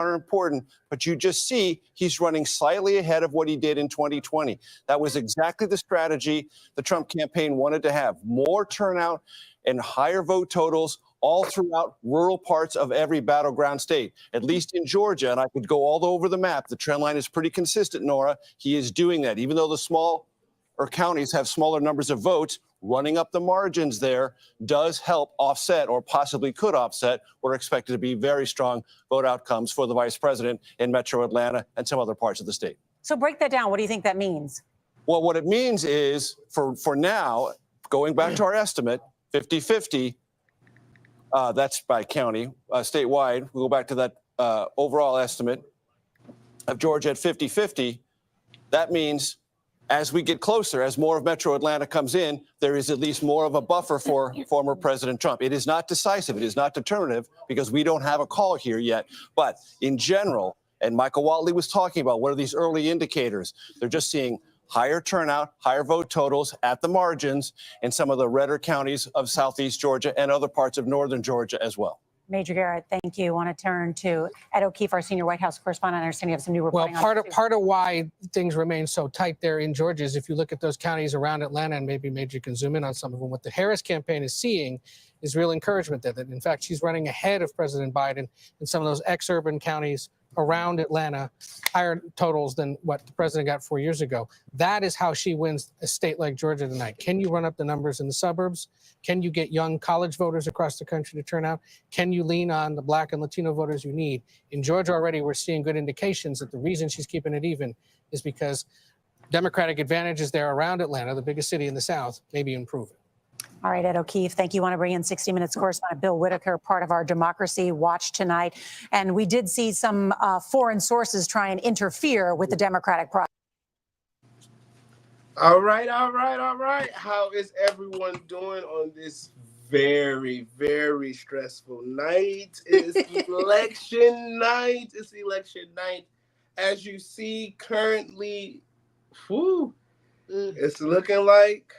are important, but you just see he's running slightly ahead of what he did in 2020. That was exactly the strategy the Trump campaign wanted to have: more turnout and higher vote totals all throughout rural parts of every battleground state, at least in Georgia. And I could go all over the map. The trend line is pretty consistent, Nora. He is doing that. Even though the smaller counties have smaller numbers of votes, running up the margins there does help offset, or possibly could offset, what are expected to be very strong vote outcomes for the vice president in Metro Atlanta and some other parts of the state. So break that down. What do you think that means? Well, what it means is, for now, going back to our estimate, 50-50, that's by county, statewide. We'll go back to that overall estimate of Georgia at 50-50. That means as we get closer, as more of Metro Atlanta comes in, there is at least more of a buffer for former President Trump. It is not decisive. It is not determinative, because we don't have a call here yet. But in general, and Michael Whatley was talking about, what are these early indicators? They're just seeing higher turnout, higher vote totals at the margins in some of the redder counties of Southeast Georgia and other parts of northern Georgia as well. Major Garrett, thank you. I want to turn to Ed O'Keefe, our senior White House correspondent. I understand you have some new reporting. Well, part of why things remain so tight there in Georgia is if you look at those counties around Atlanta, and maybe Major can zoom in on some of them, what the Harris campaign is seeing is real encouragement there. That, in fact, she's running ahead of President Biden in some of those ex-urban counties around Atlanta, higher totals than what the president got 4 years ago. That is how she wins a state like Georgia tonight. Can you run up the numbers in the suburbs? Can you get young college voters across the country to turn out? Can you lean on the Black and Latino voters you need? In Georgia already, we're seeing good indications that the reason she's keeping it even is because Democratic advantages there around Atlanta, the biggest city in the South, may be improving. All right, Ed O'Keefe, thank you. I want to bring in 60 Minutes correspondent Bill Whitaker, part of our Democracy Watch tonight. And we did see some foreign sources try and interfere with the Democratic process. All right. How is everyone doing on this very, very stressful night? It's election night. It's election night. As you see currently, it's looking like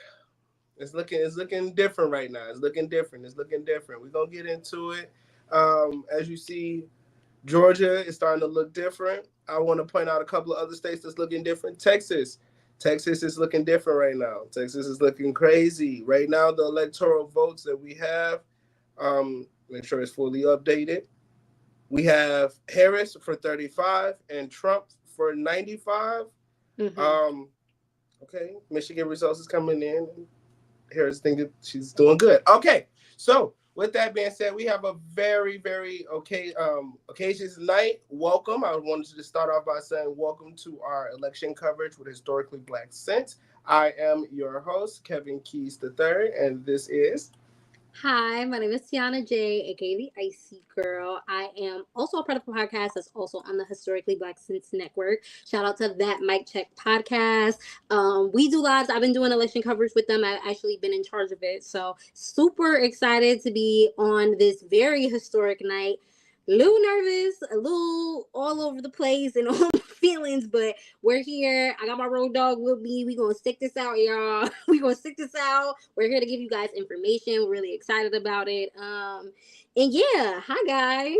it's looking different right now. It's looking different. We're gonna get into it. As you see, Georgia is starting to look different. I want to point out a couple of other states that's looking different. Texas is looking different right now. Texas is looking crazy right now. The electoral votes that we have, make sure it's fully updated. We have Harris for 35 and Trump for 95. Okay, Michigan results is coming in. Harris thinking she's doing good. Okay, so with that being said, we have a very, very occasions night. Welcome. I wanted to start off by saying welcome to our election coverage with Historically Black Sense. I am your host, Kevin Keys III, and this is... Hi, my name is Tiana J, aka the Icy Girl. I am also a part of a podcast that's also on the Historically Black Sense Network. Shout out to that Mic Check podcast. We do lives. I've been doing election coverage with them. I've actually been in charge of it. So super excited to be on this very historic night. A little nervous, a little all over the place and all my feelings, but we're here. I got my road dog with me. We're going to stick this out, y'all. We're going to stick this out. We're here to give you guys information. We're really excited about it. And yeah, hi, guys.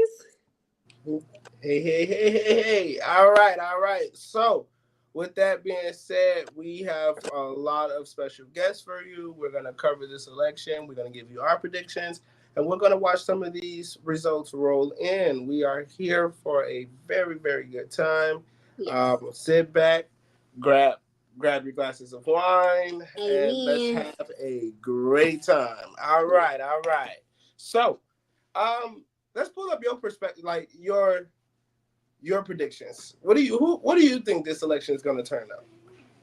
Hey. All right. So with that being said, we have a lot of special guests for you. We're going to cover this election. We're going to give you our predictions. And we're going to watch some of these results roll in. We are here for a very, very good time. Yes. Sit back, grab your glasses of wine, and let's have a great time. All right. So, let's pull up your perspective, like your predictions. What do you think this election is going to turn out?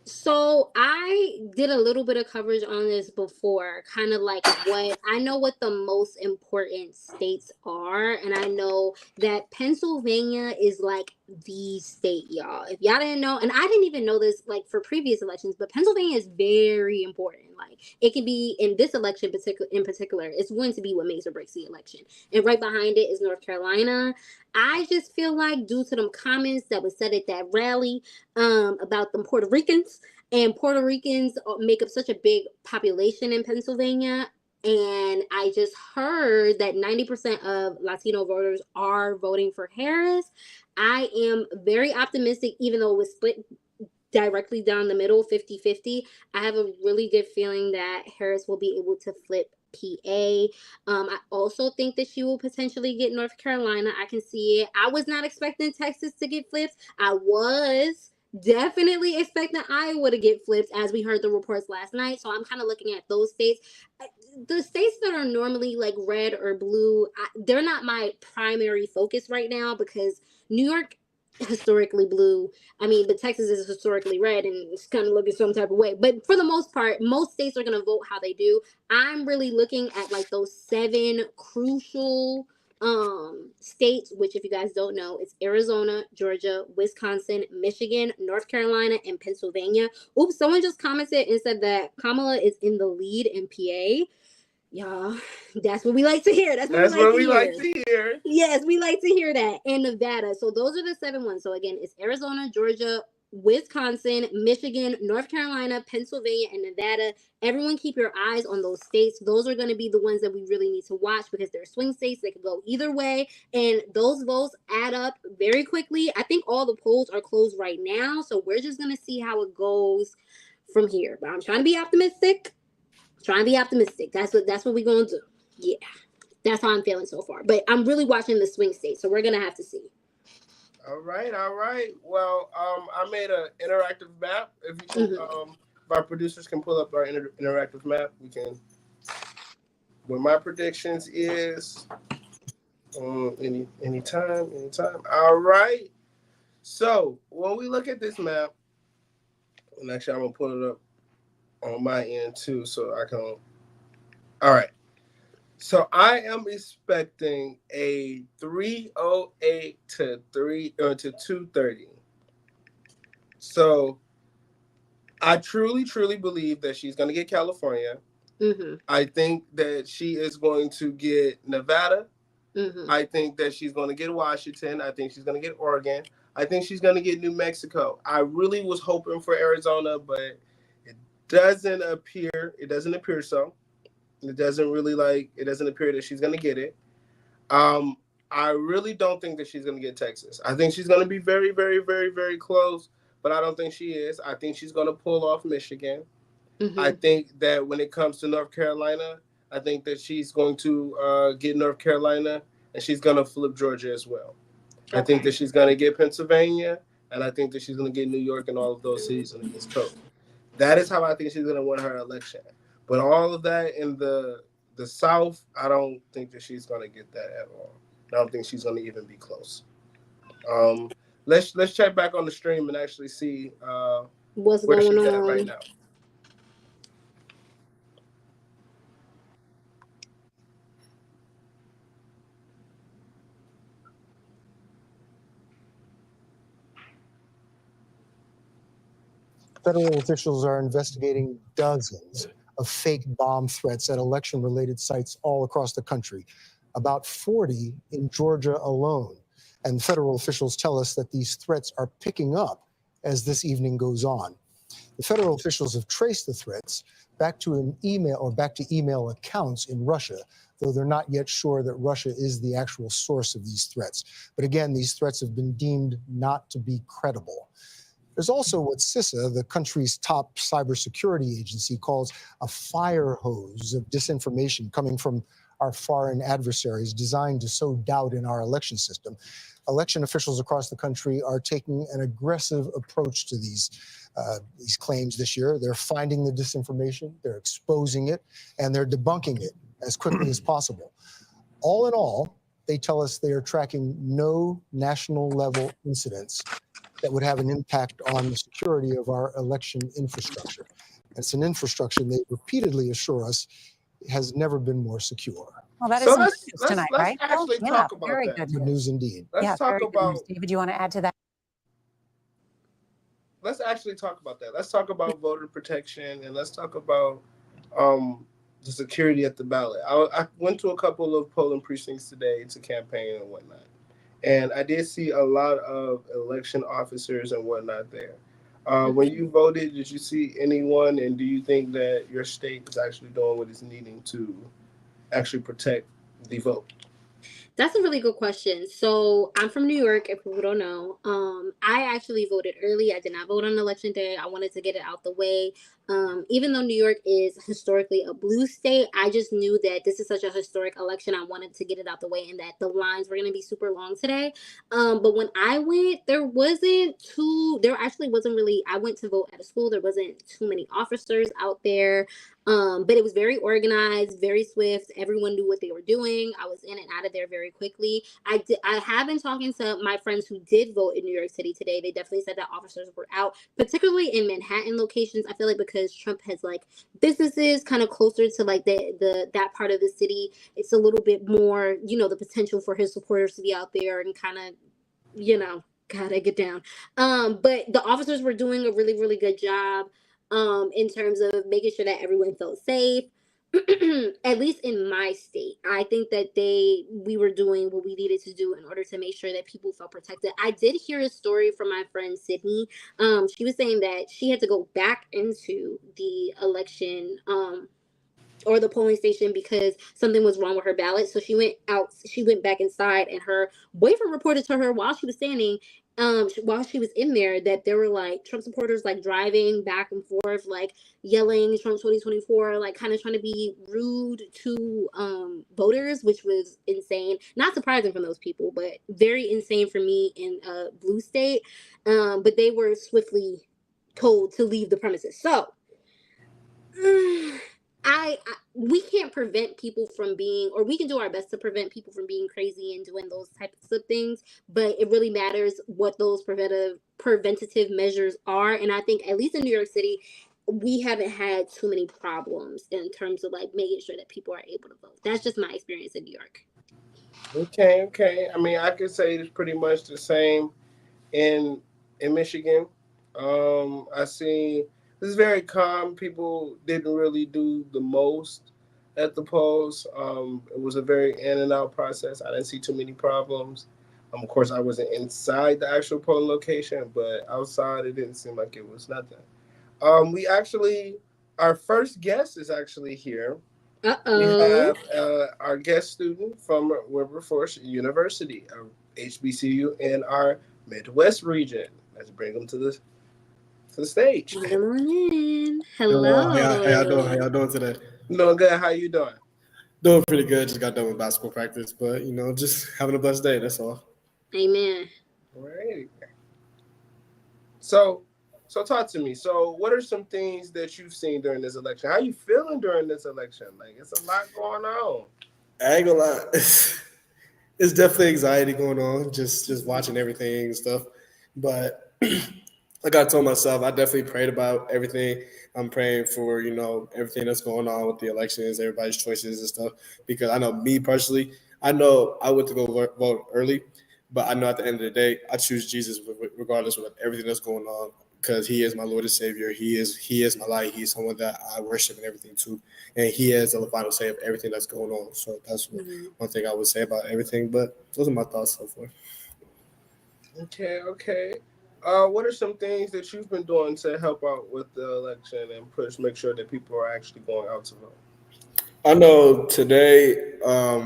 So I did a little bit of coverage on this before, kind of like what the most important states are. And I know that Pennsylvania is like the state, y'all. If y'all didn't know, and I didn't even know this like for previous elections, but Pennsylvania is very important. Like it can be in this election in particular, it's going to be what makes or breaks the election. And right behind it is North Carolina. I just feel like due to them comments that was said at that rally about them Puerto Ricans, and Puerto Ricans make up such a big population in Pennsylvania, And I just heard that 90% of Latino voters are voting for Harris. I am very optimistic, even though it was split directly down the middle, 50-50. I have a really good feeling that Harris will be able to flip PA. I also think that she will potentially get North Carolina. I can see it. I was not expecting Texas to get flipped. I was definitely expecting Iowa to get flipped, as we heard the reports last night. So I'm kind of looking at those states. The states that are normally like red or blue, they're not my primary focus right now, because New York historically blue. I mean, but Texas is historically red, and it's kind of looking some type of way. But for the most part, most states are going to vote how they do. I'm really looking at like those 7 crucial states, which, if you guys don't know, it's Arizona, Georgia, Wisconsin, Michigan, North Carolina, and Pennsylvania. Oops, someone just commented and said that Kamala is in the lead in PA. Y'all, that's what we like to hear. That's what we like to hear. Yes, we like to hear that. And Nevada. So those are the 7 ones. So again, it's Arizona, Georgia, Wisconsin, Michigan, North Carolina, Pennsylvania, and Nevada. Everyone keep your eyes on those states. Those are going to be the ones that we really need to watch, because they're swing states. They could go either way. And those votes add up very quickly. I think all the polls are closed right now. So we're just going to see how it goes from here. But I'm trying to be optimistic. That's what we're gonna do. Yeah, that's how I'm feeling so far. But I'm really watching the swing state, so we're gonna have to see. All right. Well, I made an interactive map. If you can, if our producers can pull up our interactive map, we can. What my predictions is, anytime. All right. So when we look at this map, and actually I'm gonna pull it up on my end too, so I can. All right. So I am expecting a 308 to 230. So I truly believe that she's going to get California. Mm-hmm. I think that she is going to get Nevada. Mm-hmm. I think that she's going to get Washington. I think she's going to get Oregon. I think she's going to get New Mexico. I really was hoping for Arizona, but it doesn't appear so. It doesn't appear that she's going to get it. I really don't think that she's going to get Texas. I think she's going to be very, very, very, very close, but I don't think she is. I think she's going to pull off Michigan. Mm-hmm. I think that when it comes to North Carolina, I think that she's going to get North Carolina, and she's going to flip Georgia as well. Okay. I think that she's going to get Pennsylvania, and I think that she's going to get New York and all of those cities on the East Coast. That is how I think she's going to win her election. But all of that in the South, I don't think that she's going to get that at all. I don't think she's going to even be close. Let's check back on the stream and actually see what's where going she's on at right now. Federal officials are investigating dozens of fake bomb threats at election-related sites all across the country, about 40 in Georgia alone. And federal officials tell us that these threats are picking up as this evening goes on. The federal officials have traced the threats back to email accounts in Russia, though they're not yet sure that Russia is the actual source of these threats. But again, these threats have been deemed not to be credible. There's also what CISA, the country's top cybersecurity agency, calls a fire hose of disinformation coming from our foreign adversaries designed to sow doubt in our election system. Election officials across the country are taking an aggressive approach to these claims this year. They're finding the disinformation, they're exposing it, and they're debunking it as quickly as possible. All in all, they tell us they are tracking no national level incidents that would have an impact on the security of our election infrastructure. It's an infrastructure they repeatedly assure us has never been more secure. Well, that is some good news tonight, let's right? actually talk about very that. Good news indeed. Let's talk about. David, you want to add to that? Let's actually talk about that. Let's talk about voter protection, and let's talk about the security at the ballot. I went to a couple of polling precincts today to campaign and whatnot, and I did see a lot of election officers and whatnot there. When you voted, did you see anyone, and do you think that your state is actually doing what it's needing to actually protect the vote? That's a really good question. So I'm from New York, if people don't know. I actually voted early. I did not vote on election day. I wanted to get it out the way. Even though New York is historically a blue state, I just knew that this is such a historic election. I wanted to get it out the way and that the lines were going to be super long today. But when I went, there actually wasn't really, I went to vote at a school. There wasn't too many officers out there. But it was very organized, very swift. Everyone knew what they were doing. I was in and out of there very quickly. I have been talking to my friends who did vote in New York City today. They definitely said that officers were out, particularly in Manhattan locations. I feel like because Trump has like businesses kind of closer to like the that part of the city, it's a little bit more, the potential for his supporters to be out there and kind of, gotta get down. But the officers were doing a really, really good job in terms of making sure that everyone felt safe. At least in my state, I think that we were doing what we needed to do in order to make sure that people felt protected. I did hear a story from my friend Sydney. She was saying that she had to go back into the election or the polling station because something was wrong with her ballot. So she went back inside, and her boyfriend reported to her while she was standing, while she was in there, that there were like Trump supporters like driving back and forth, like yelling Trump 2024, like kind of trying to be rude to voters, which was insane. Not surprising from those people, but very insane for me in a blue state. But they were swiftly told to leave the premises. So we can't prevent people from being, or we can do our best to prevent people from being crazy and doing those types of things, but it really matters what those preventative measures are. And I think at least in New York City, we haven't had too many problems in terms of like making sure that people are able to vote. That's just my experience in New York. Okay. I mean, I could say it's pretty much the same in Michigan. I see this is very calm. People didn't really do the most at the polls. It was a very in and out process. I didn't see too many problems. Of course, I wasn't inside the actual polling location, but outside, it didn't seem like it was nothing. Our first guest is actually here. We Uh-oh. have our guest student from Wilberforce University, HBCU in our Midwest region. Let's bring them to the stage. Bring them on in. Hello, how y'all doing? How Hello. y'all doing today? Doing good. How you doing? Doing pretty good. Just got done with basketball practice, but just having a blessed day. That's all. Amen. Great. So talk to me. So what are some things that you've seen during this election? How you feeling during this election? Like it's a lot going on. I ain't gonna lie. It's definitely anxiety going on, just watching everything and stuff. But like I told myself, I definitely prayed about everything. I'm praying for, everything that's going on with the elections, everybody's choices and stuff. Because I know me personally, I know I went to go vote early, but I know at the end of the day, I choose Jesus regardless of everything that's going on, because he is my Lord and Savior. He is my light. He's someone that I worship and everything too. And he is the final say of everything that's going on. So that's one thing I would say about everything. But those are my thoughts so far. Okay. What are some things that you've been doing to help out with the election and make sure that people are actually going out to vote? I know today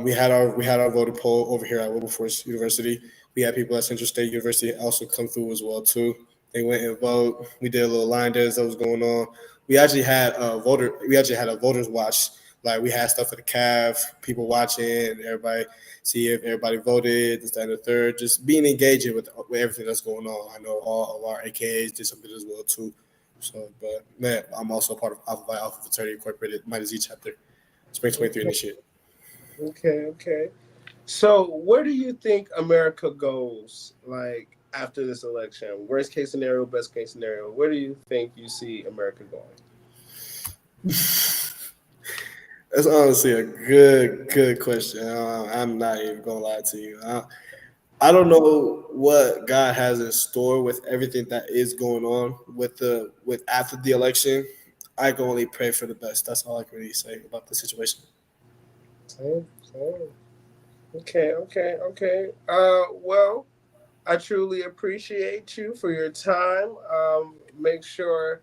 we had our voter poll over here at Wilberforce University. We had people at Central State University also come through as well too. They went and vote. We did a little line dance that was going on. We actually had a voters watch. Like we had stuff at the CAF, people watching, everybody see if everybody voted, this, that, and the third. Just being engaging with everything that's going on. I know all of our AKAs did something as well too. So, but man, I'm also part of Alpha Phi Alpha Fraternity Incorporated, Mighty Z chapter. Spring 23 initiate. Okay. So where do you think America goes, like, after this election? Worst case scenario, best case scenario. Where do you think you see America going? That's honestly a good question. I'm not even gonna lie to you. I don't know what God has in store with everything that is going on with after the election. I can only pray for the best. That's all I can really say about the situation. Same. Okay. Well, I truly appreciate you for your time. Make sure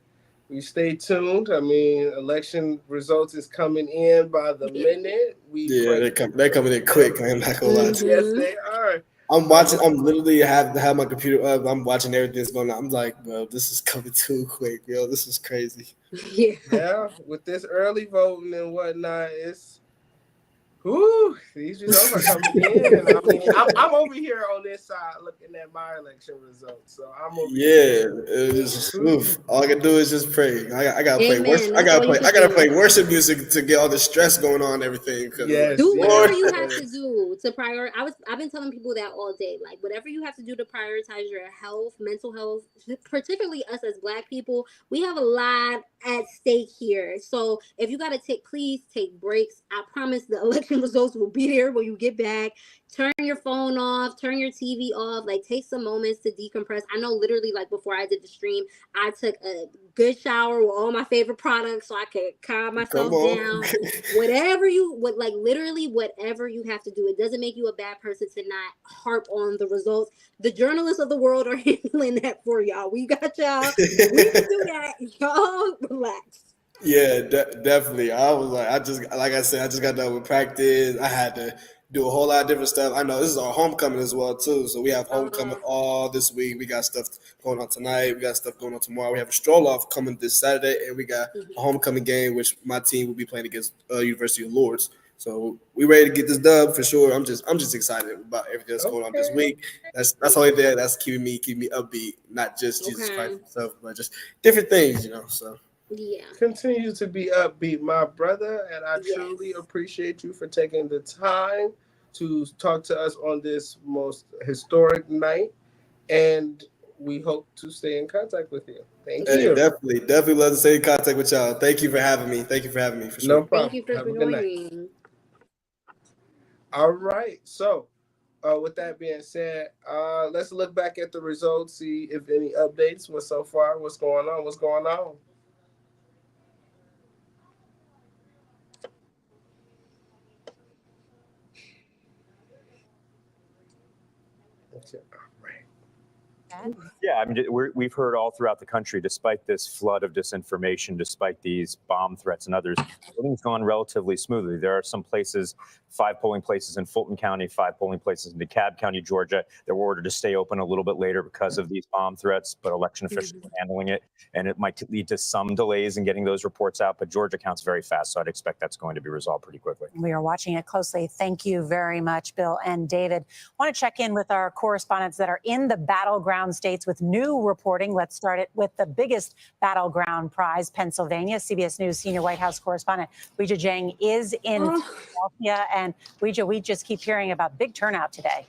we stay tuned. I mean, election results is coming in by the minute. We Yeah, pray. they're coming in quick. I'm not gonna lie to you. Yes, they are. I'm watching. I'm literally have my computer up. I'm watching everything that's going on. I'm like, bro, this is coming too quick, yo. This is crazy. Yeah. Yeah, with this early voting and whatnot, it's whoo, these results are coming in. I mean, I'm over here on this side looking at my election results. So I'm over here. It is. Oof. All I can do is just pray. I gotta play worship. Amen. That's all you can I gotta do. play worship music to get all the stress going on and everything. Yes, Do whatever you yes. have to do to prioritize. I've been telling people that all day. Like whatever you have to do to prioritize your health, mental health, particularly us as Black people, we have a lot at stake here. So if you gotta please take breaks. I promise the election results will be there when you get back. Turn your phone off, turn your TV off, like take some moments to decompress. I know literally like before I did the stream, I took a good shower with all my favorite products so I could calm myself down. Whatever you have to do. It doesn't make you a bad person to not harp on the results. The journalists of the world are handling that for y'all. We got y'all. We can do that. Y'all relax. Yeah, definitely. I was like, like I said, I just got done with practice. I had to do a whole lot of different stuff. I know this is our homecoming as well too. So we have homecoming all this week. We got stuff going on tonight. We got stuff going on tomorrow. We have a stroll off coming this Saturday, and we got a homecoming game, which my team will be playing against University of Lords. So we ready to get this dub for sure. I'm just excited about everything that's going on this week. That's the only thing that's keeping me upbeat, not just Jesus Christ himself, but just different things, you know. So. Yeah. Continue to be upbeat, my brother, and I truly appreciate you for taking the time to talk to us on this most historic night, and we hope to stay in contact with you. Thank you. Definitely love to stay in contact with y'all. Thank you for having me. For sure. No problem. Thank you for Have a good night. All right, so with that being said, let's look back at the results, see if any updates were so far. What's going on? Yeah, I mean, we've heard all throughout the country, despite this flood of disinformation, despite these bomb threats and others, voting's gone relatively smoothly. There are some places, 5 polling places in Fulton County, 5 polling places in DeKalb County, Georgia, that were ordered to stay open a little bit later because of these bomb threats, but election officials are handling it, and it might lead to some delays in getting those reports out, but Georgia counts very fast, so I'd expect that's going to be resolved pretty quickly. We are watching it closely. Thank you very much, Bill and David. I want to check in with our correspondents that are in the battleground states with new reporting. Let's start it with the biggest battleground prize, Pennsylvania. CBS News senior White House correspondent Weijia Jiang is in Philadelphia. And Weijia, we just keep hearing about big turnout today.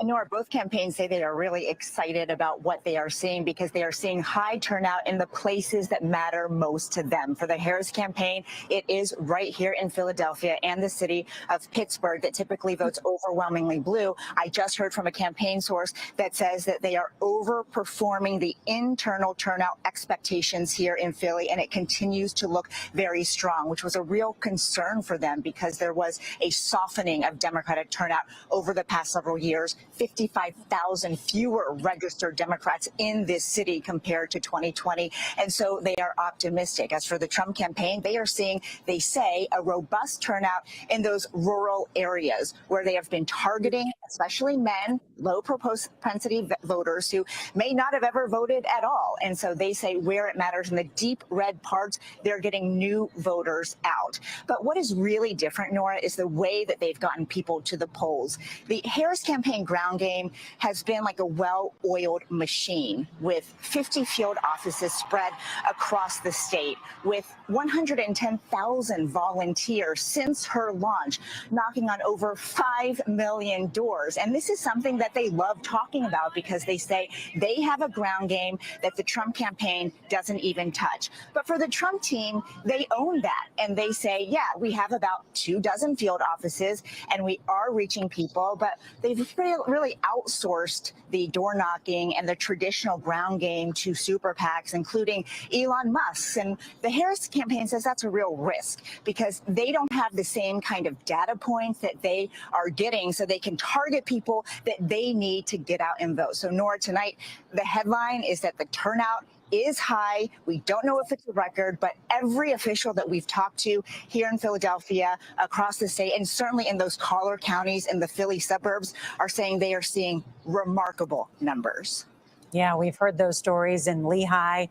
And Nora, both campaigns say they are really excited about what they are seeing because they are seeing high turnout in the places that matter most to them. For the Harris campaign, it is right here in Philadelphia and the city of Pittsburgh that typically votes overwhelmingly blue. I just heard from a campaign source that says that they are overperforming the internal turnout expectations here in Philly, and it continues to look very strong, which was a real concern for them because there was a softening of Democratic turnout over the past several years. 55,000 fewer registered Democrats in this city compared to 2020. And so they are optimistic. As for the Trump campaign, they are seeing, they say, a robust turnout in those rural areas where they have been targeting, especially men, low propensity voters who may not have ever voted at all. And so they say where it matters in the deep red parts, they're getting new voters out. But what is really different, Nora, is the way that they've gotten people to the polls. The Harris campaign ground game has been like a well-oiled machine with 50 field offices spread across the state, with 110,000 volunteers since her launch, knocking on over 5 million doors. And this is something that they love talking about because they say they have a ground game that the Trump campaign doesn't even touch. But for the Trump team, they own that. And they say, yeah, we have about 24 field offices and we are reaching people, but they've really outsourced the door knocking and the traditional ground game to super PACs, including Elon Musk. And the Harris campaign says that's a real risk because they don't have the same kind of data points that they are getting, so they can target people that they need to get out and vote. So Nora, tonight, the headline is that the turnout is high. We don't know if it's a record, but every official that we've talked to here in Philadelphia, across the state, and certainly in those collar counties in the Philly suburbs are saying they are seeing remarkable numbers. Yeah, we've heard those stories in Lehigh.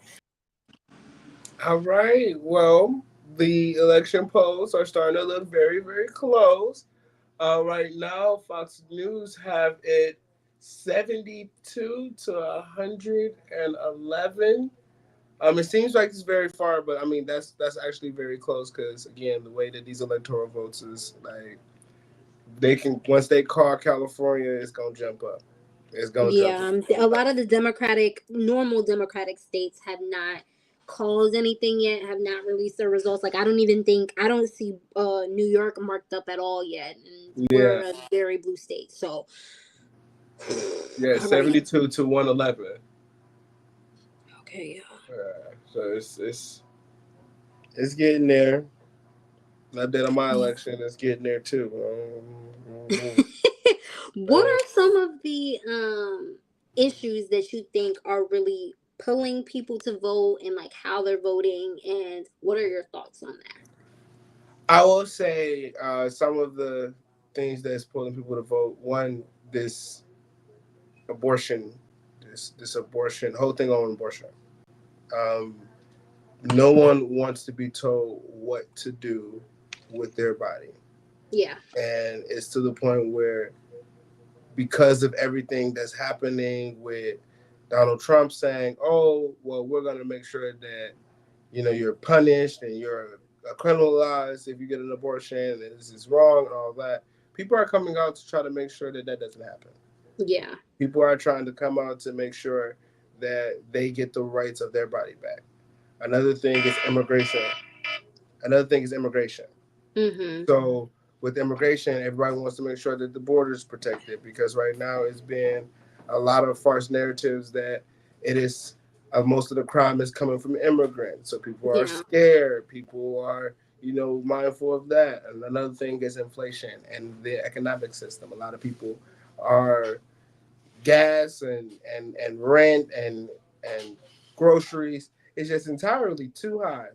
All right. Well, the election polls are starting to look very, very close. Right now, Fox News have it 72 to 111. It seems like it's very far, but I mean that's actually very close because again, the way that these electoral votes is like they can once they call California, it's gonna jump up. It's gonna jump up. A lot of the normal Democratic states have not called anything yet, have not released their results. Like I don't see New York marked up at all yet, and we're in a very blue state. So yeah, 72 to 111. Okay, so it's getting there. Not that on my election, it's getting there too. What are some of the issues that you think are really pulling people to vote and like how they're voting, and what are your thoughts on that? I will say some of the things that's pulling people to vote. One, this abortion, this abortion, whole thing on abortion. No one wants to be told what to do with their body. Yeah. And it's to the point where because of everything that's happening with Donald Trump saying, oh, well, we're going to make sure that, you're punished and you're criminalized if you get an abortion and this is wrong and all that. People are coming out to try to make sure that that doesn't happen. Yeah. People are trying to come out to make sure that they get the rights of their body back. Another thing is immigration. Mm-hmm. So with immigration, everybody wants to make sure that the border is protected because right now it's been a lot of false narratives that it is most of the crime is coming from immigrants. So people are scared. People are, mindful of that. And another thing is inflation and the economic system. A lot of people are gas and rent and groceries. It's just entirely too high.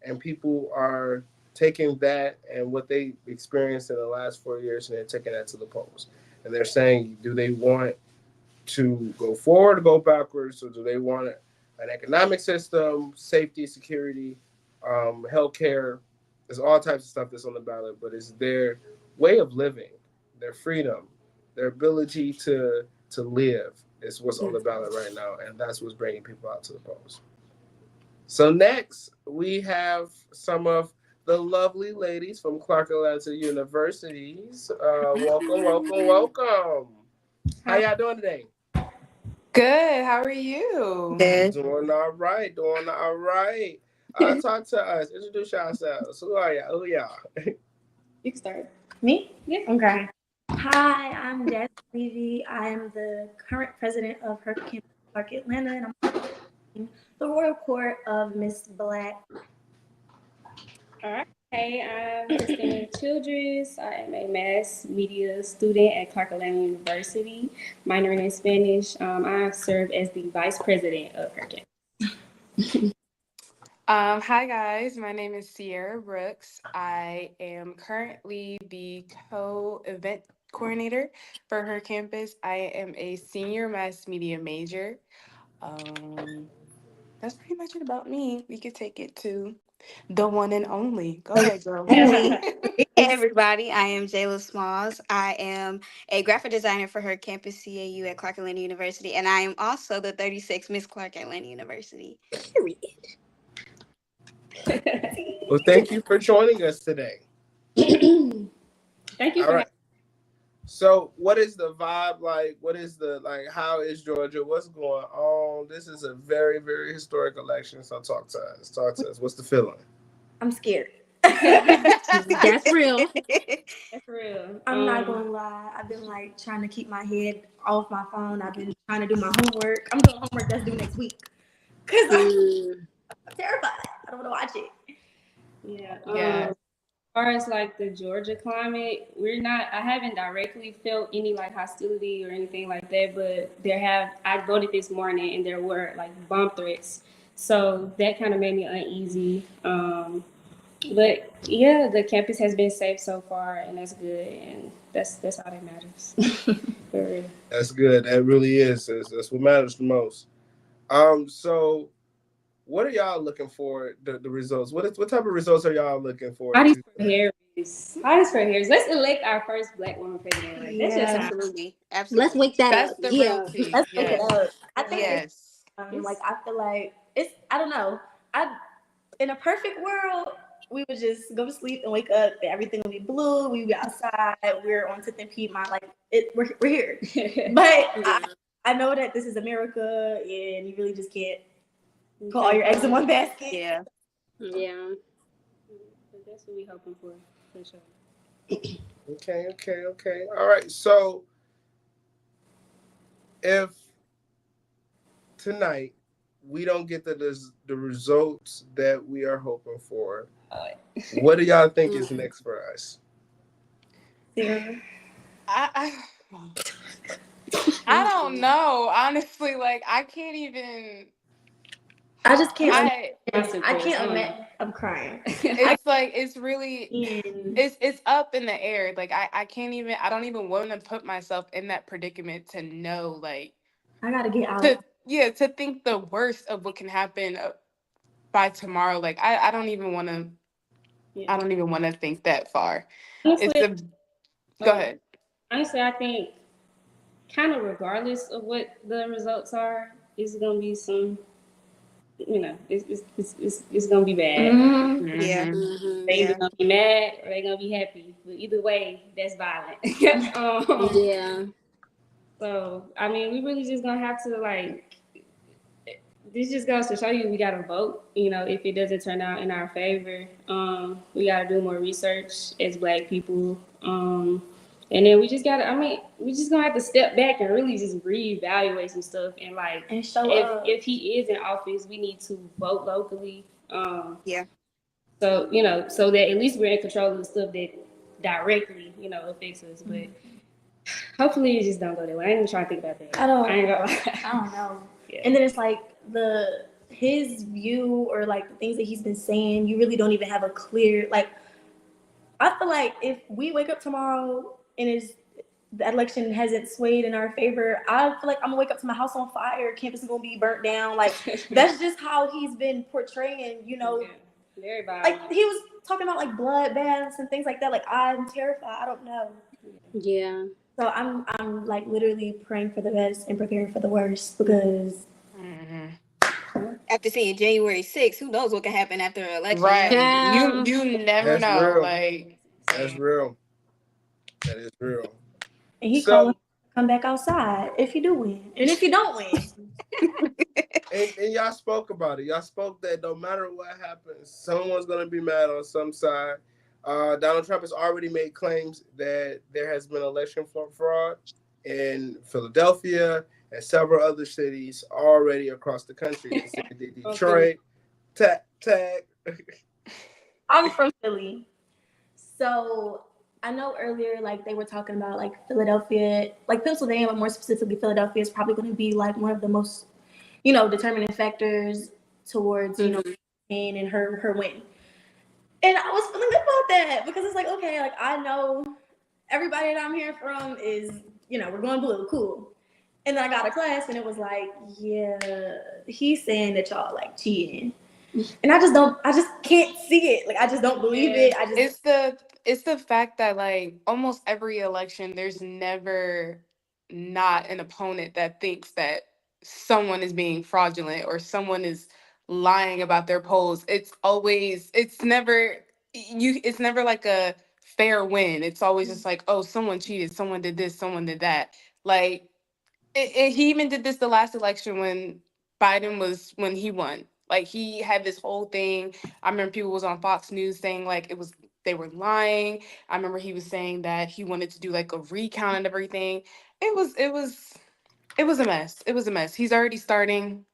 And people are taking that and what they experienced in the last 4 years and they're taking that to the polls. And they're saying, do they want to go forward or go backwards? Or do they want an economic system, safety, security, healthcare? There's all types of stuff that's on the ballot, but it's their way of living, their freedom, their ability to live is what's on the ballot right now. And that's what's bringing people out to the polls. So next, we have some of the lovely ladies from Clark Atlanta Universities. Welcome. How y'all doing today? Good. How are you? Good. Doing all right. Talk to us. Introduce yourselves. Who are y'all? You can start. Me? Yeah. Okay. Hi, I'm Jess Levy. I am the current president of Her Campus Clark Atlanta, and I'm the Royal Court of Miss Black. All right. Hey, I'm Christina Childress. I am a mass media student at Clark Atlanta University, minoring in Spanish. I serve as the vice president of Her Campus. Hi guys, my name is Sierra Brooks. I am currently the co-event coordinator for Her Campus. I am a senior mass media major. That's pretty much it about me. We could take it to the one and only. Go ahead, girl. Hey everybody, I am Jayla Smalls. I am a graphic designer for Her Campus CAU at Clark Atlanta University, and I am also the 36th Miss Clark Atlanta University. Period. Well, thank you for joining us today. Thank you. All right. So what is the vibe like? What is how is Georgia? What's going on? This is a very, very historic election. So talk to us. What's the feeling? I'm scared. That's real. That's real. I'm not gonna lie. I've been like trying to keep my head off my phone. I've been trying to do my homework. I'm doing homework that's due next week because I'm terrified. I don't want to watch it. Yeah. Yeah. As far as like the Georgia climate, I haven't directly felt any like hostility or anything like that, but I voted this morning and there were like bomb threats. So that kind of made me uneasy. But yeah, the campus has been safe so far and that's good. And that's all that matters. For real. That's good. That really is. That's what matters the most. So what are y'all looking for? The results. What type of results are y'all looking for? Hotties for Harris. Hotties for Harris. Let's elect our first Black woman president. Like, that's just Absolutely. Let's wake that That's up. the Yeah. real tea. Let's look Yes. it up. I think Yes. like I feel like it's. I don't know. In a perfect world, we would just go to sleep and wake up. Everything would be blue. We would be outside. We're on 10th and Piedmont. Like it. We're here. But I know that this is America, and you really just can't put all your eggs in one basket. Yeah. Yeah. That's what we're hoping for sure. Okay. All right. So if tonight we don't get the results that we are hoping for, what do y'all think is next for us? Sarah? I don't know. Honestly, like I can't even. I just can't. I can't imagine. I'm crying. It's like it's really And it's up in the air. Like I can't even. I don't even want to put myself in that predicament to know like I gotta get out. to think the worst of what can happen by tomorrow. Like I don't even want to. Yeah. I don't even want to think that far. Honestly, Go ahead. Honestly, I think kind of regardless of what the results are, it's gonna be some. It's gonna be bad. Mm-hmm. Yeah. They either gonna be mad or they gonna be happy. But either way, that's violent. Yeah. So I mean, we really just gonna have to like. This just goes to show you we gotta vote. If it doesn't turn out in our favor, we gotta do more research as Black people. And then we just gonna have to step back and really just reevaluate some stuff and like show up. If he is in office, we need to vote locally. Yeah. So so that at least we're in control of the stuff that directly affects us. But hopefully it just don't go that way. I ain't even trying to think about that. I ain't gonna lie. I don't know. Yeah. And then it's like his view or like the things that he's been saying, you really don't even have a clear like. I feel like if we wake up tomorrow and the election hasn't swayed in our favor, I feel like I'm gonna wake up to my house on fire. Campus is gonna be burnt down. Like that's just how he's been portraying. Yeah. Very violent. Like he was talking about like bloodbaths and things like that. Like I'm terrified. I don't know. Yeah. So I'm like literally praying for the best and preparing for the worst because. After seeing January 6th, who knows what can happen after an election? Right. Yeah. You never That's know. real. Like That's real. That is real. And he calling come back outside if you do win. And if you don't win. and y'all spoke about it. Y'all spoke that no matter what happens, someone's going to be mad on some side. Donald Trump has already made claims that there has been election fraud in Philadelphia and several other cities already across the country. Detroit, tag. I'm from Philly. So I know earlier, like they were talking about like Philadelphia, like Pennsylvania, but more specifically Philadelphia is probably going to be like one of the most, determining factors towards, Jane and her win. And I was feeling good about that because it's like, okay, like I know everybody that I'm hearing from is, we're going blue, cool. And then I got a class and it was like, yeah, he's saying that y'all like cheating. And I just can't see it. Like I just don't believe it. it's the fact that like almost every election there's never not an opponent that thinks that someone is being fraudulent or someone is lying about their polls. It's never like a fair win. It's always just like, oh, someone cheated, someone did this, someone did that. Like he even did this the last election when he won. Like he had this whole thing. I remember people was on Fox News saying like they were lying. I remember he was saying that he wanted to do like a recount and everything. It was a mess. It was a mess. He's already starting,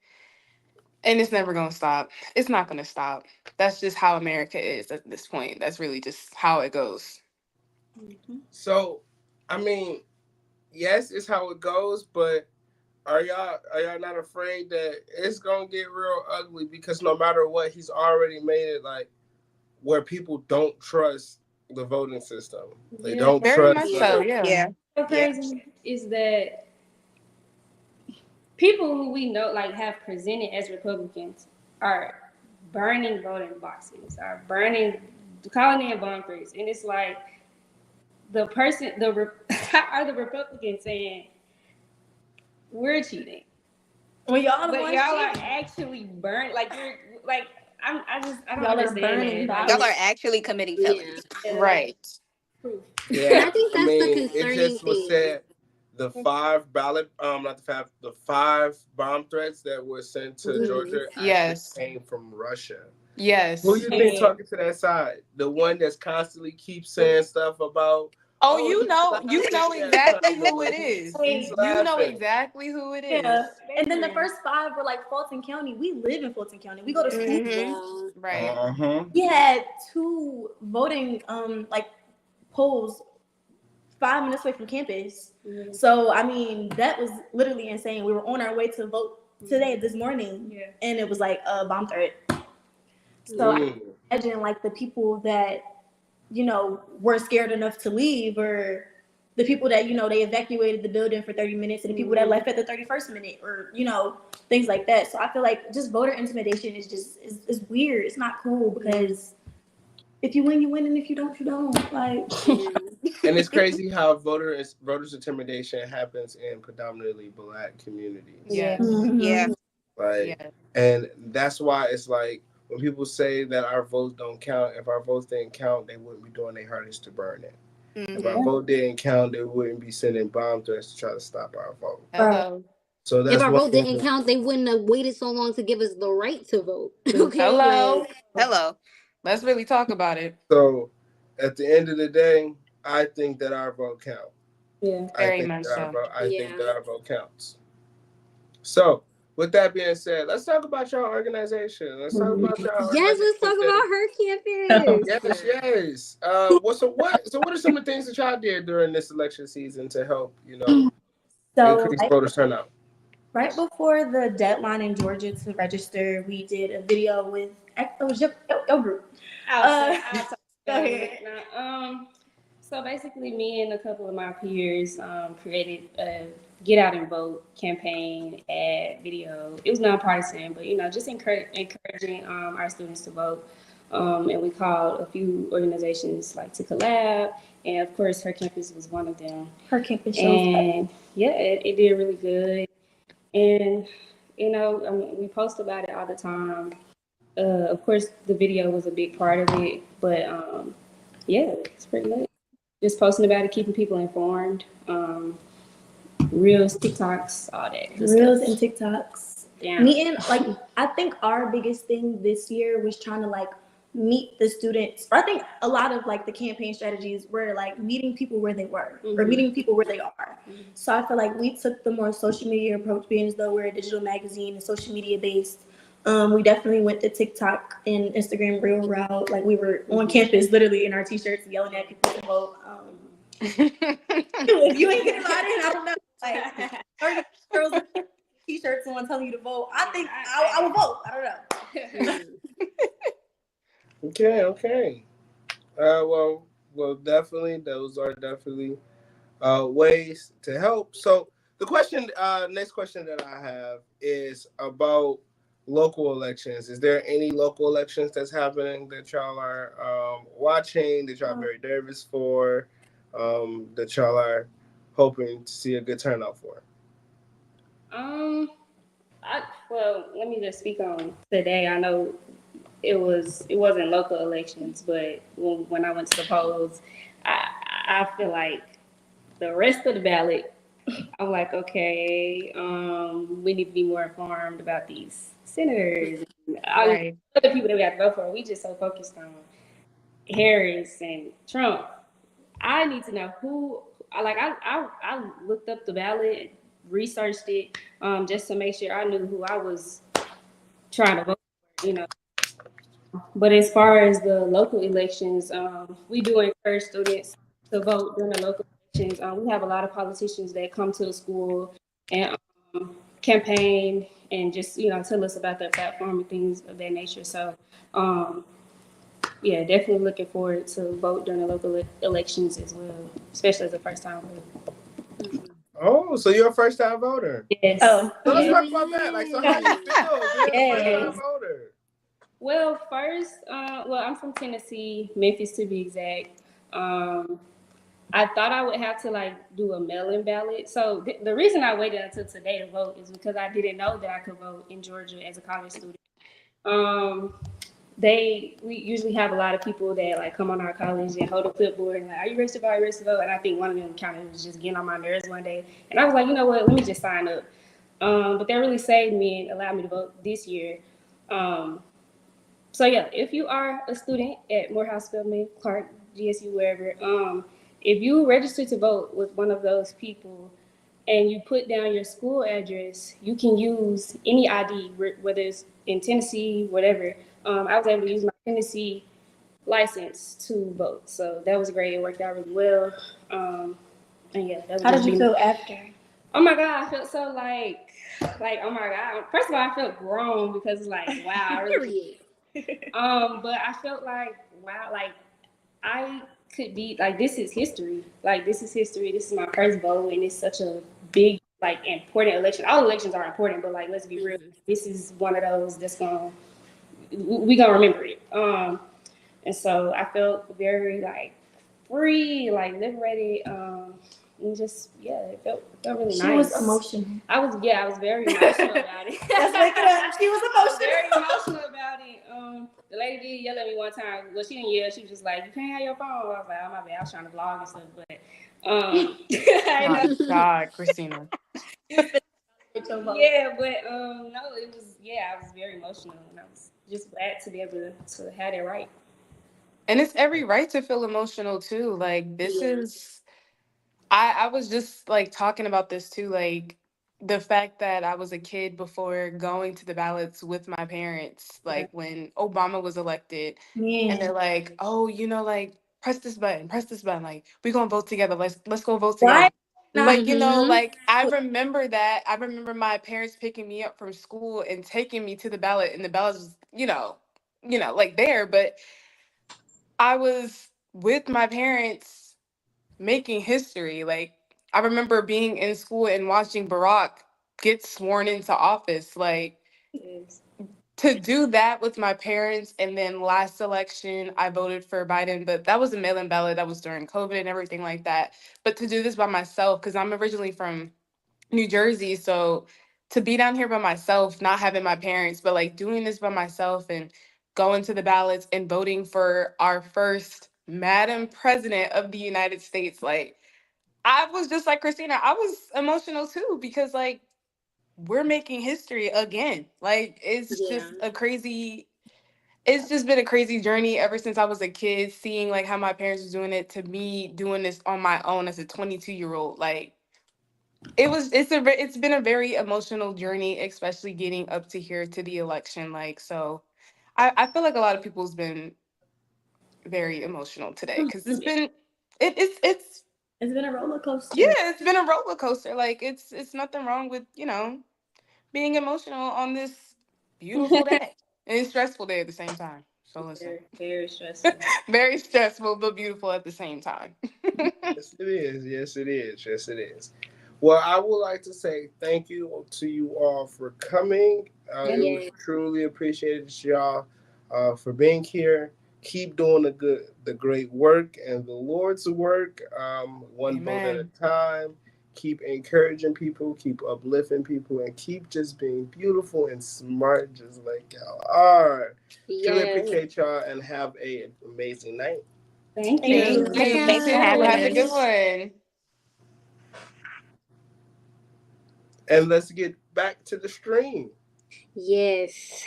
and it's never gonna stop. It's not gonna stop. That's just how America is at this point. That's really just how it goes. So, I mean, yes, it's how it goes, but are y'all not afraid that it's gonna get real ugly? Because no matter what, he's already made it like where people don't trust the voting system. They don't Very trust. much so. Yeah. So crazy is that people who we know like have presented as Republicans are burning voting boxes, are calling in bomb threats, and it's like are the Republicans saying we're cheating Well, y'all but ones y'all are cheating. actually burnt like you're like I don't Y'all are understand burning it. ballots. Y'all are actually committing felonies. Right. Yeah, I think that's the it concerning just was thing. said the 5 ballot, not the 5 bomb threats that were sent to Georgia actually Yes. came from Russia. Yes. Who you think talking to that side? The one that's constantly keeps saying stuff about. Oh, you know exactly who it He's is. You know exactly who it is. Yeah. And then the first 5 were like Fulton County. We live in Fulton County. We go to school. Right. We had 2 voting like polls 5 minutes away from campus. So I mean, that was literally insane. We were on our way to vote today, this morning, and it was like a bomb threat. So I can imagine like the people that, you know, were scared enough to leave, or the people that, you know, they evacuated the building for 30 minutes, and the people that left at the 31st minute, or, you know, things like that. So I feel like just voter intimidation is just is weird. It's not cool, because if you win, you win, and if you don't, you don't. Like, and it's crazy how voters intimidation happens in predominantly Black communities. Yeah. Yeah. Like, and that's why it's like when people say that our votes don't count, if our votes didn't count, they wouldn't be doing their hardest to burn it. If our vote didn't count, they wouldn't be sending bomb threats to try to stop our vote. Hello. So that's If our one vote thing didn't count, they wouldn't have waited so long to give us the right to vote. Okay. Hello. Hello. Let's really talk about it. So at the end of the day, I think that our vote counts. Yeah. Very much so. I think that our vote counts. So with that being said, let's talk about your organization. Let's talk about your organization. Yes, let's talk about her campus. Yes. What are some of the things that y'all did during this election season to help, increase voter turnout? Right before the deadline in Georgia to register, we did a video with it was your group. I'll talk Go ahead. So basically, me and a couple of my peers created a Get Out and Vote campaign ad video. It was nonpartisan, but just encouraging our students to vote. And we called a few organizations like to collab, and of course, Her Campus was one of them. Her Campus shows and it did really good. And we post about it all the time. Of course, the video was a big part of it, but it's pretty much just posting about it, keeping people informed. Reels, TikToks, all that. Reels and TikToks. Yeah. Me and I think our biggest thing this year was trying to meet the students. Or I think a lot of the campaign strategies were meeting people where they were, or meeting people where they are. So I feel like we took the more social media approach, being as though we're a digital magazine and social media based. We definitely went the TikTok and Instagram real route. We were on campus, literally in our t-shirts, yelling at people to vote. If you ain't getting out in, I don't know. 30 girls with t-shirts and one telling you to vote. I think I will vote. I don't know. Okay. Well, definitely, those are definitely ways to help. So the next question that I have is about local elections. Is there any local elections that's happening that y'all are watching, that y'all are very nervous for, that y'all are hoping to see a good turnout for? Well, let me just speak on today. I know it wasn't local elections, but when I went to the polls, I feel like the rest of the ballot, I'm like, okay, we need to be more informed about these senators and all these Right. other people that we have to vote for. We just so focused on Harris and Trump. I need to know who. I looked up the ballot, researched it, just to make sure I knew who I was trying to vote for. But as far as the local elections, we do encourage students to vote during the local elections. We have a lot of politicians that come to the school and campaign and just tell us about their platform and things of that nature. So yeah, definitely looking forward to vote during the local elections as well, especially as a first time voter. Oh, so you're a first time voter. Yes. Oh, So let's talk about that. Like, so how you feel being a first time Yes. voter? Well, first, I'm from Tennessee, Memphis to be exact. I thought I would have to do a mail-in ballot. So the reason I waited until today to vote is because I didn't know that I could vote in Georgia as a college student. We usually have a lot of people that come on our college and hold a clipboard and are you ready to vote? Are you ready to vote? And I think one of them kind of was just getting on my nerves one day. And I was like, you know what? Let me just sign up. But that really saved me and allowed me to vote this year. So yeah, if you are a student at Morehouse, Spelman, Clark, GSU, wherever, if you register to vote with one of those people and you put down your school address, you can use any ID, whether it's in Tennessee, whatever. I was able to use my Tennessee license to vote, so that was great. It worked out really well. And yeah, that was how just did you feel after? Oh my God, I felt so oh my God. First of all, I felt grown because it's wow, I really. But I felt wow, I could be this is history. This is history. This is my first vote, and it's such a big, important election. All elections are important, but let's be real. This is one of those that's we gonna remember it. And so I felt very free, liberated. And just it felt really nice. She was emotional. I was very emotional about it. Let's wake it up. She was emotional. Very emotional about it. The lady did yell at me one time. Well, she didn't yell. She was just like, "You can't have your phone." I was like, "Oh my bad." I was trying to vlog and stuff, but My God, Christina. yeah, but no, it was I was very emotional, and I was just glad to be able to have that right. And it's every right to feel emotional too. This is I was just talking about this too, the fact that I was a kid before going to the ballots with my parents, when Obama was elected, and they're like, "Oh, press this button, we gonna vote together. Let's go vote together." Right. I remember that. I remember my parents picking me up from school and taking me to the ballot, and the ballot was, there, but I was with my parents making history. I remember being in school and watching Barack get sworn into office. Yes. To do that with my parents, and then last election I voted for Biden, but that was a mail-in ballot. That was during COVID and everything like that. But to do this by myself, because I'm originally from New Jersey, so to be down here by myself, not having my parents, but doing this by myself and going to the ballots and voting for our first Madam President of the United States, I was just like Christina, I was emotional too, because we're making history again. It's just a crazy, it's just been a crazy journey ever since I was a kid, seeing how my parents were doing it to me doing this on my own as a 22-year-old. It's been a very emotional journey, especially getting up to here to the election. So I feel like a lot of people's been very emotional today, because it's been a roller coaster. yeah, it's been a roller coaster. It's nothing wrong with being emotional on this beautiful day and stressful day at the same time. So listen, Very, very stressful. very stressful but beautiful at the same time. Yes, it is. Yes, it is. Yes, it is. Well, I would like to say thank you to you all for coming. It was truly appreciated, y'all, for being here. Keep doing the great work and the Lord's work, one vote at a Amen. time. Keep encouraging people, keep uplifting people, and keep just being beautiful and smart, just like y'all are. Truly appreciate y'all, and have an amazing night. Thank Thank you. you. Thanks for having Have a us. good one. And let's get back to the stream. Yes.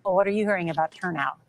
Well, what are you hearing about turnout?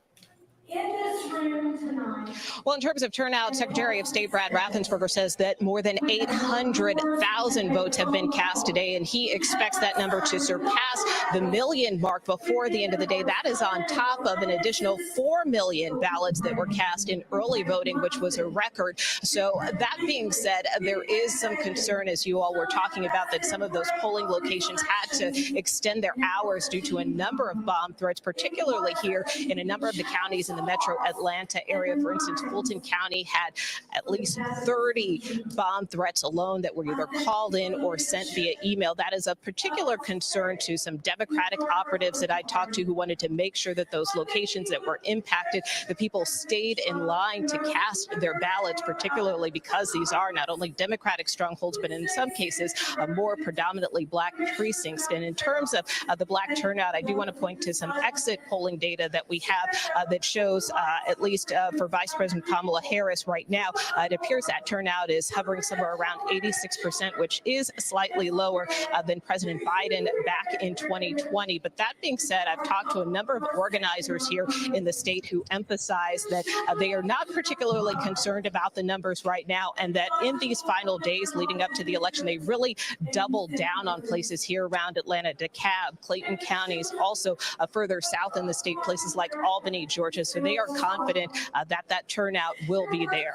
Well, in terms of turnout, Secretary of State Brad Raffensperger says that more than 800,000 votes have been cast today, and he expects that number to surpass the million mark before the end of the day. That is on top of an additional 4 million ballots that were cast in early voting, which was a record. So that being said, there is some concern, as you all were talking about, that some of those polling locations had to extend their hours due to a number of bomb threats, particularly here in a number of the counties in the metro Atlanta area. For instance, Fulton County had at least 30 bomb threats alone that were either called in or sent via email. That is of particular concern to some Democratic operatives that I talked to who wanted to make sure that those locations that were impacted, the people stayed in line to cast their ballots, particularly because these are not only Democratic strongholds, but in some cases, more predominantly black precincts. And in terms of the black turnout, I do want to point to some exit polling data that we have that shows, at least for Vice President Kamala Harris right now, it appears that turnout is hovering somewhere around 86%, which is slightly lower than President Biden back in 2020. But that being said, I've talked to a number of organizers here in the state who emphasize that they are not particularly concerned about the numbers right now, and that in these final days leading up to the election, they really doubled down on places here around Atlanta, DeKalb, Clayton counties, also further south in the state, places like Albany, Georgia. So they are confident that turnout will be there.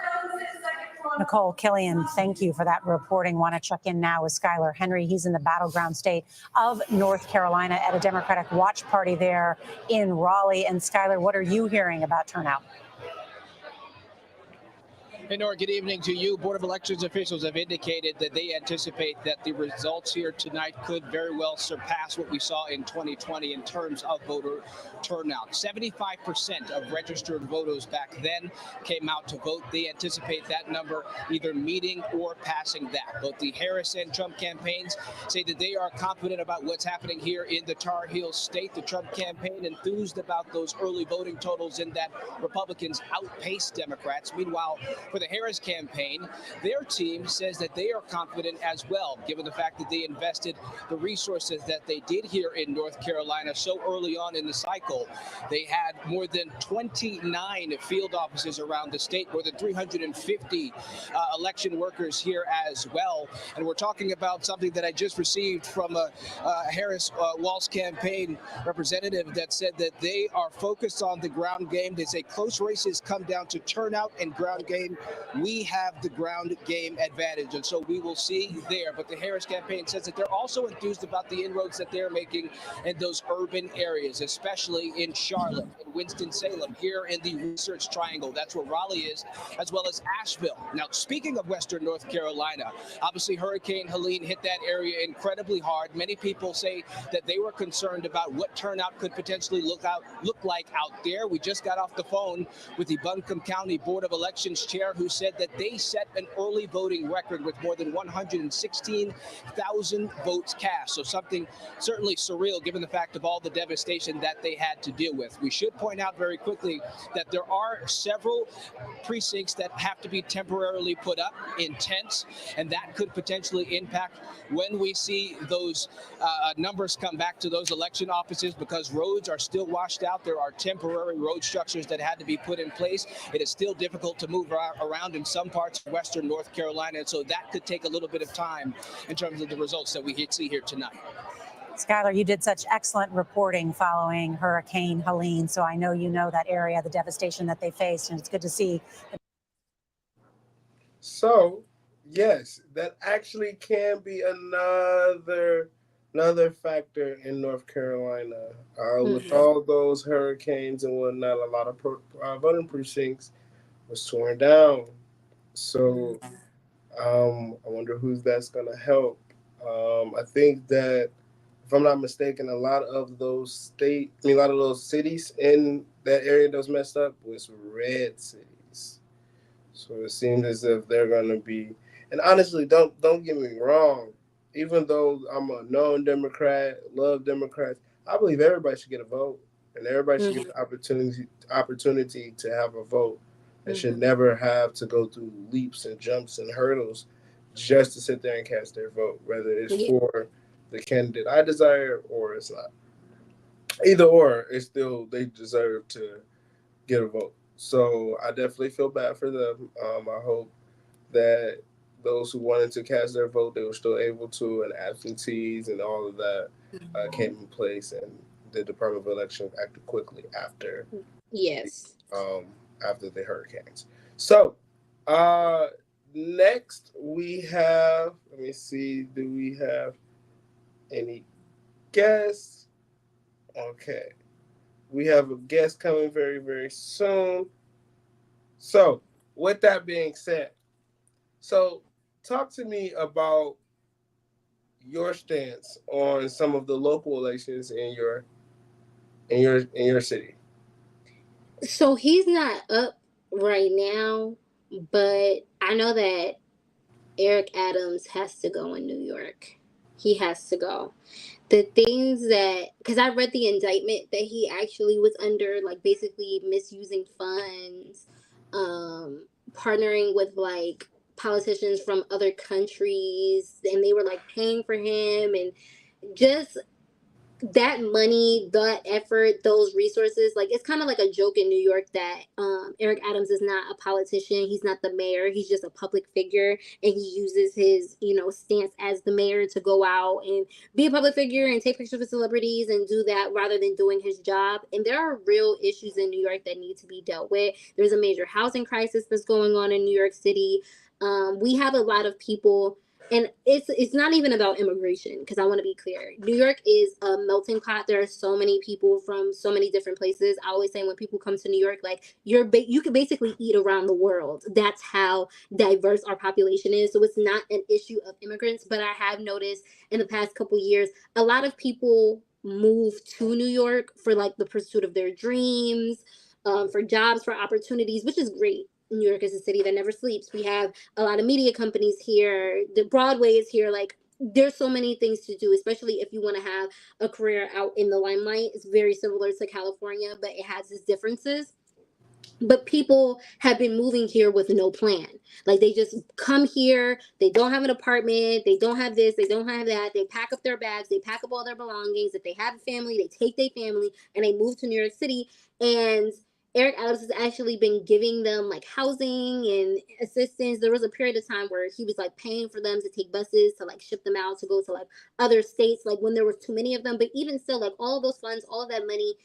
Nicole Killian, thank you for that reporting. Want to check in now with Skylar Henry. He's in the battleground state of North Carolina at a Democratic watch party there in Raleigh. And Skylar, what are you hearing about turnout? Hey, Nora, good evening to you. Board of Elections officials have indicated that they anticipate that the results here tonight could very well surpass what we saw in 2020 in terms of voter turnout. 75% of registered voters back then came out to vote. They anticipate that number either meeting or passing that. Both the Harris and Trump campaigns say that they are confident about what's happening here in the Tar Heel state. The Trump campaign enthused about those early voting totals in that Republicans outpaced Democrats. Meanwhile, for the Harris campaign, their team says that they are confident as well, given the fact that they invested the resources that they did here in North Carolina so early on in the cycle. They had more than 29 field offices around the state, more than 350 election workers here as well. And we're talking about something that I just received from a Harris Walsh campaign representative that said that they are focused on the ground game. They say close races come down to turnout and ground game. We have the ground game advantage, and so we will see there. But the Harris campaign says that they're also enthused about the inroads that they're making in those urban areas, especially in Charlotte, in Winston-Salem, here in the Research Triangle. That's where Raleigh is, as well as Asheville. Now, speaking of Western North Carolina, obviously Hurricane Helene hit that area incredibly hard. Many people say that they were concerned about what turnout could potentially look like out there. We just got off the phone with the Buncombe County Board of Elections chair, who said that they set an early voting record with more than 116,000 votes cast. So something certainly surreal given the fact of all the devastation that they had to deal with. We should point out very quickly that there are several precincts that have to be temporarily put up in tents, and that could potentially impact when we see those numbers come back to those election offices, because roads are still washed out. There are temporary road structures that had to be put in place. It is still difficult to move around in some parts of Western North Carolina, and so that could take a little bit of time in terms of the results that we see here tonight. Skylar, you did such excellent reporting following Hurricane Helene, so I know you know that area, the devastation that they faced, and it's good to see. So, yes, that actually can be another factor in North Carolina. With all those hurricanes and whatnot, a lot of voting precincts was torn down. So I wonder who's that's going to help. I think that, if I'm not mistaken, a lot of those cities in that area that was messed up was red cities. So it seems as if they're going to be, and honestly, don't get me wrong, even though I'm a known Democrat, love Democrats, I believe everybody should get a vote, and everybody should get the opportunity to have a vote. and should never have to go through leaps and jumps and hurdles just to sit there and cast their vote, whether it's for the candidate I desire or it's not. Either or, it's still they deserve to get a vote. So I definitely feel bad for them. I hope that those who wanted to cast their vote, they were still able to, and absentees and all of that came in place, and the Department of Elections acted quickly after Yes. after the hurricanes. So next we have, let me see, do we have any guests? Okay. We have a guest coming very, very soon. So, with that being said, so talk to me about your stance on some of the local elections in your city. So he's not up right now, but I know that Eric Adams has to go in New York. He has to go. The things that, because I read the indictment that he actually was under, like basically misusing funds, partnering with like politicians from other countries, and they were like paying for him, and just that money, that effort, those resources, like it's kind of like a joke in New York that Eric Adams is not a politician. He's not the mayor. He's just a public figure, and he uses his, stance as the mayor to go out and be a public figure and take pictures with celebrities and do that rather than doing his job. And there are real issues in New York that need to be dealt with. There's a major housing crisis that's going on in New York City. We have a lot of people. And it's not even about immigration, because I want to be clear. New York is a melting pot. There are so many people from so many different places. I always say when people come to New York, like you could basically eat around the world. That's how diverse our population is. So it's not an issue of immigrants. But I have noticed in the past couple years, a lot of people move to New York for like the pursuit of their dreams, for jobs, for opportunities, which is great. New York is a city that never sleeps. We have a lot of media companies here. The Broadway is here. Like there's so many things to do, especially if you want to have a career out in the limelight. It's very similar to California, but it has its differences. But people have been moving here with no plan. Like they just come here, they don't have an apartment, they don't have this, they don't have that. They pack up their bags, they pack up all their belongings. If they have a family, they take their family and they move to New York City. And Eric Adams has actually been giving them like housing and assistance. There was a period of time where he was like paying for them to take buses to like ship them out to go to like other states, like when there was too many of them. But even still, like all of those funds, all of that money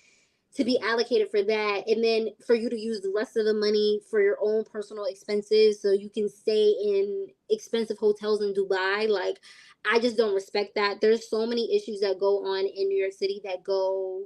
to be allocated for that, and then for you to use the rest of the money for your own personal expenses so you can stay in expensive hotels in Dubai. Like I just don't respect that. There's so many issues that go on in New York City that go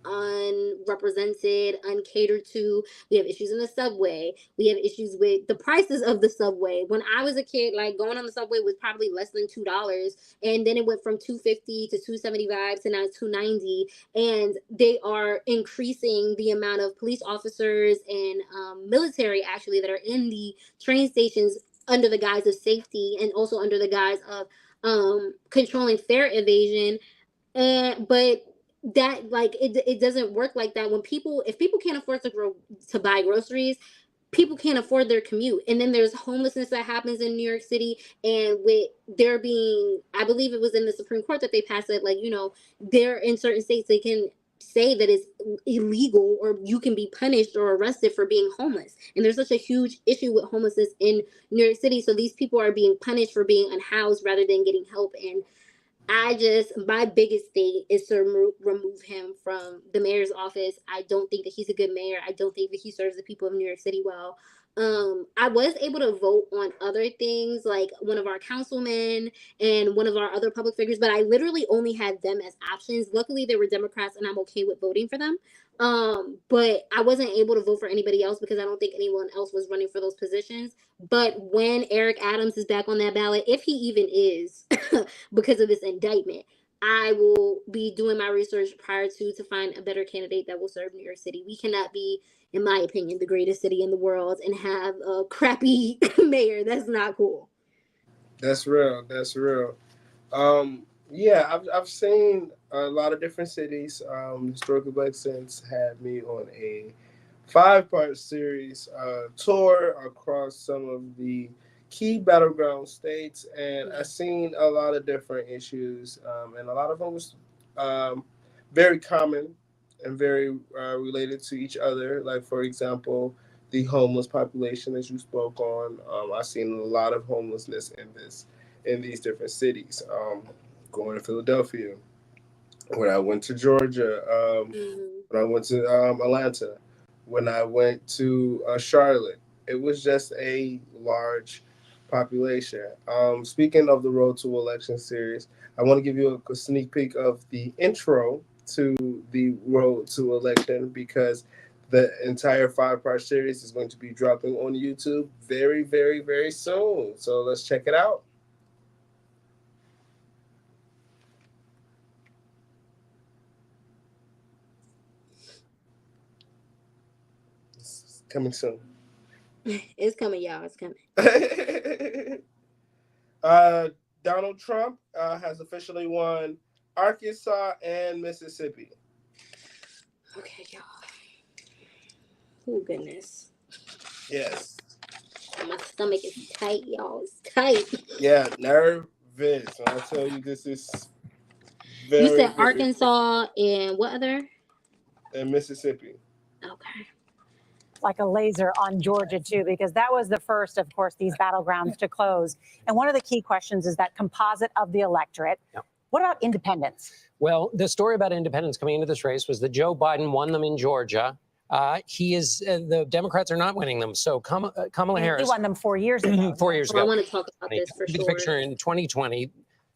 unrepresented, uncatered to. We have issues in the subway. We have issues with the prices of the subway. When I was a kid, like going on the subway was probably less than $2, and then it went from $2.50 to $2.75 to now $2.90. And they are increasing the amount of police officers and military actually that are in the train stations under the guise of safety and also under the guise of controlling fare evasion. But that like it doesn't work like that. When people, if people can't afford to buy groceries, people can't afford their commute. And then there's homelessness that happens in New York City, and with there being, I believe it was in the Supreme Court that they passed it, like, there in certain states they can say that it's illegal or you can be punished or arrested for being homeless. And there's such a huge issue with homelessness in New York City. So these people are being punished for being unhoused rather than getting help. And my biggest thing is to remove him from the mayor's office. I don't think that he's a good mayor. I don't think that he serves the people of New York City well. I was able to vote on other things, like one of our councilmen and one of our other public figures, but I literally only had them as options. Luckily, they were Democrats, and I'm okay with voting for them. But I wasn't able to vote for anybody else because I don't think anyone else was running for those positions. But when Eric Adams is back on that ballot, if he even is, because of this indictment, I will be doing my research prior to find a better candidate that will serve New York City. We cannot be, in my opinion, the greatest city in the world and have a crappy mayor. That's not cool. That's real. That's real. Yeah, I've seen a lot of different cities. Historically Black Sense had me on a 5-part series tour across some of the key battleground states, and I've seen a lot of different issues, and a lot of them was very common and very related to each other. Like, for example, the homeless population, as you spoke on. I've seen a lot of homelessness in these different cities. Going to Philadelphia, when I went to Georgia, when I went to Atlanta, when I went to Charlotte, it was just a large population. Speaking of the Road to Election series, I want to give you a sneak peek of the intro to the Road to Election, because the entire 5-part series is going to be dropping on YouTube very, very, very soon. So let's check it out. It's coming soon. It's coming, y'all. It's coming. Donald Trump has officially won Arkansas and Mississippi. Okay, y'all. Oh, goodness. Yes. My stomach is tight, y'all. It's tight. Yeah, nervous. When I tell you, this is very. You said very Arkansas and what other? and Mississippi. Okay. Like a laser on Georgia, too, because that was the first, of course, these battlegrounds to close. And one of the key questions is that composite of the electorate. Yep. What about independents? Well, the story about independents coming into this race was that Joe Biden won them in Georgia. The Democrats are not winning them. So Kamala Harris. He won them 4 years ago. 4 years ago. I want to talk about this for The sure. picture in 2020,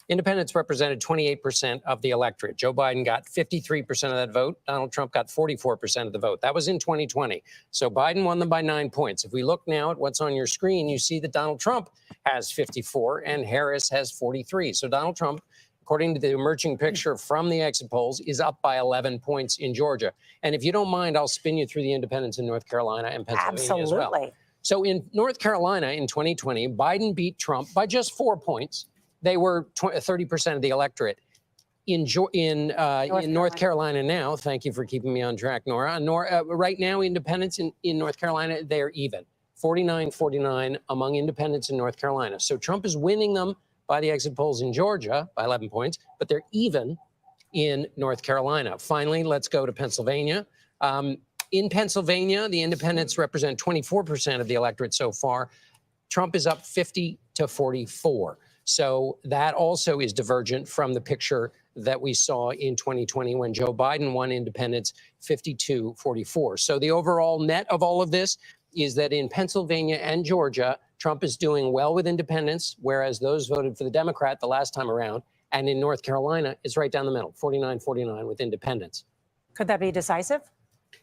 independents represented 28% of the electorate. Joe Biden got 53% of that vote. Donald Trump got 44% of the vote. That was in 2020. So Biden won them by 9 points. If we look now at what's on your screen, you see that Donald Trump has 54 and Harris has 43. So Donald Trump, according to the emerging picture from the exit polls, is up by 11 points in Georgia. And if you don't mind, I'll spin you through the independents in North Carolina and Pennsylvania as well. Absolutely. So in North Carolina in 2020, Biden beat Trump by just 4 points. They were 30% of the electorate. In North Carolina now, thank you for keeping me on track, Nora. Right now, independents in North Carolina, they're even. 49-49 among independents in North Carolina. So Trump is winning them by the exit polls in Georgia by 11 points, but they're even in North Carolina. Finally, let's go to Pennsylvania. In Pennsylvania, the independents represent 24% of the electorate so far. Trump is up 50-44. So that also is divergent from the picture that we saw in 2020 when Joe Biden won independents 52-44. So the overall net of all of this is that in Pennsylvania and Georgia, Trump is doing well with independents, whereas those voted for the Democrat the last time around. And in North Carolina, it's right down the middle, 49-49 with independents. Could that be decisive?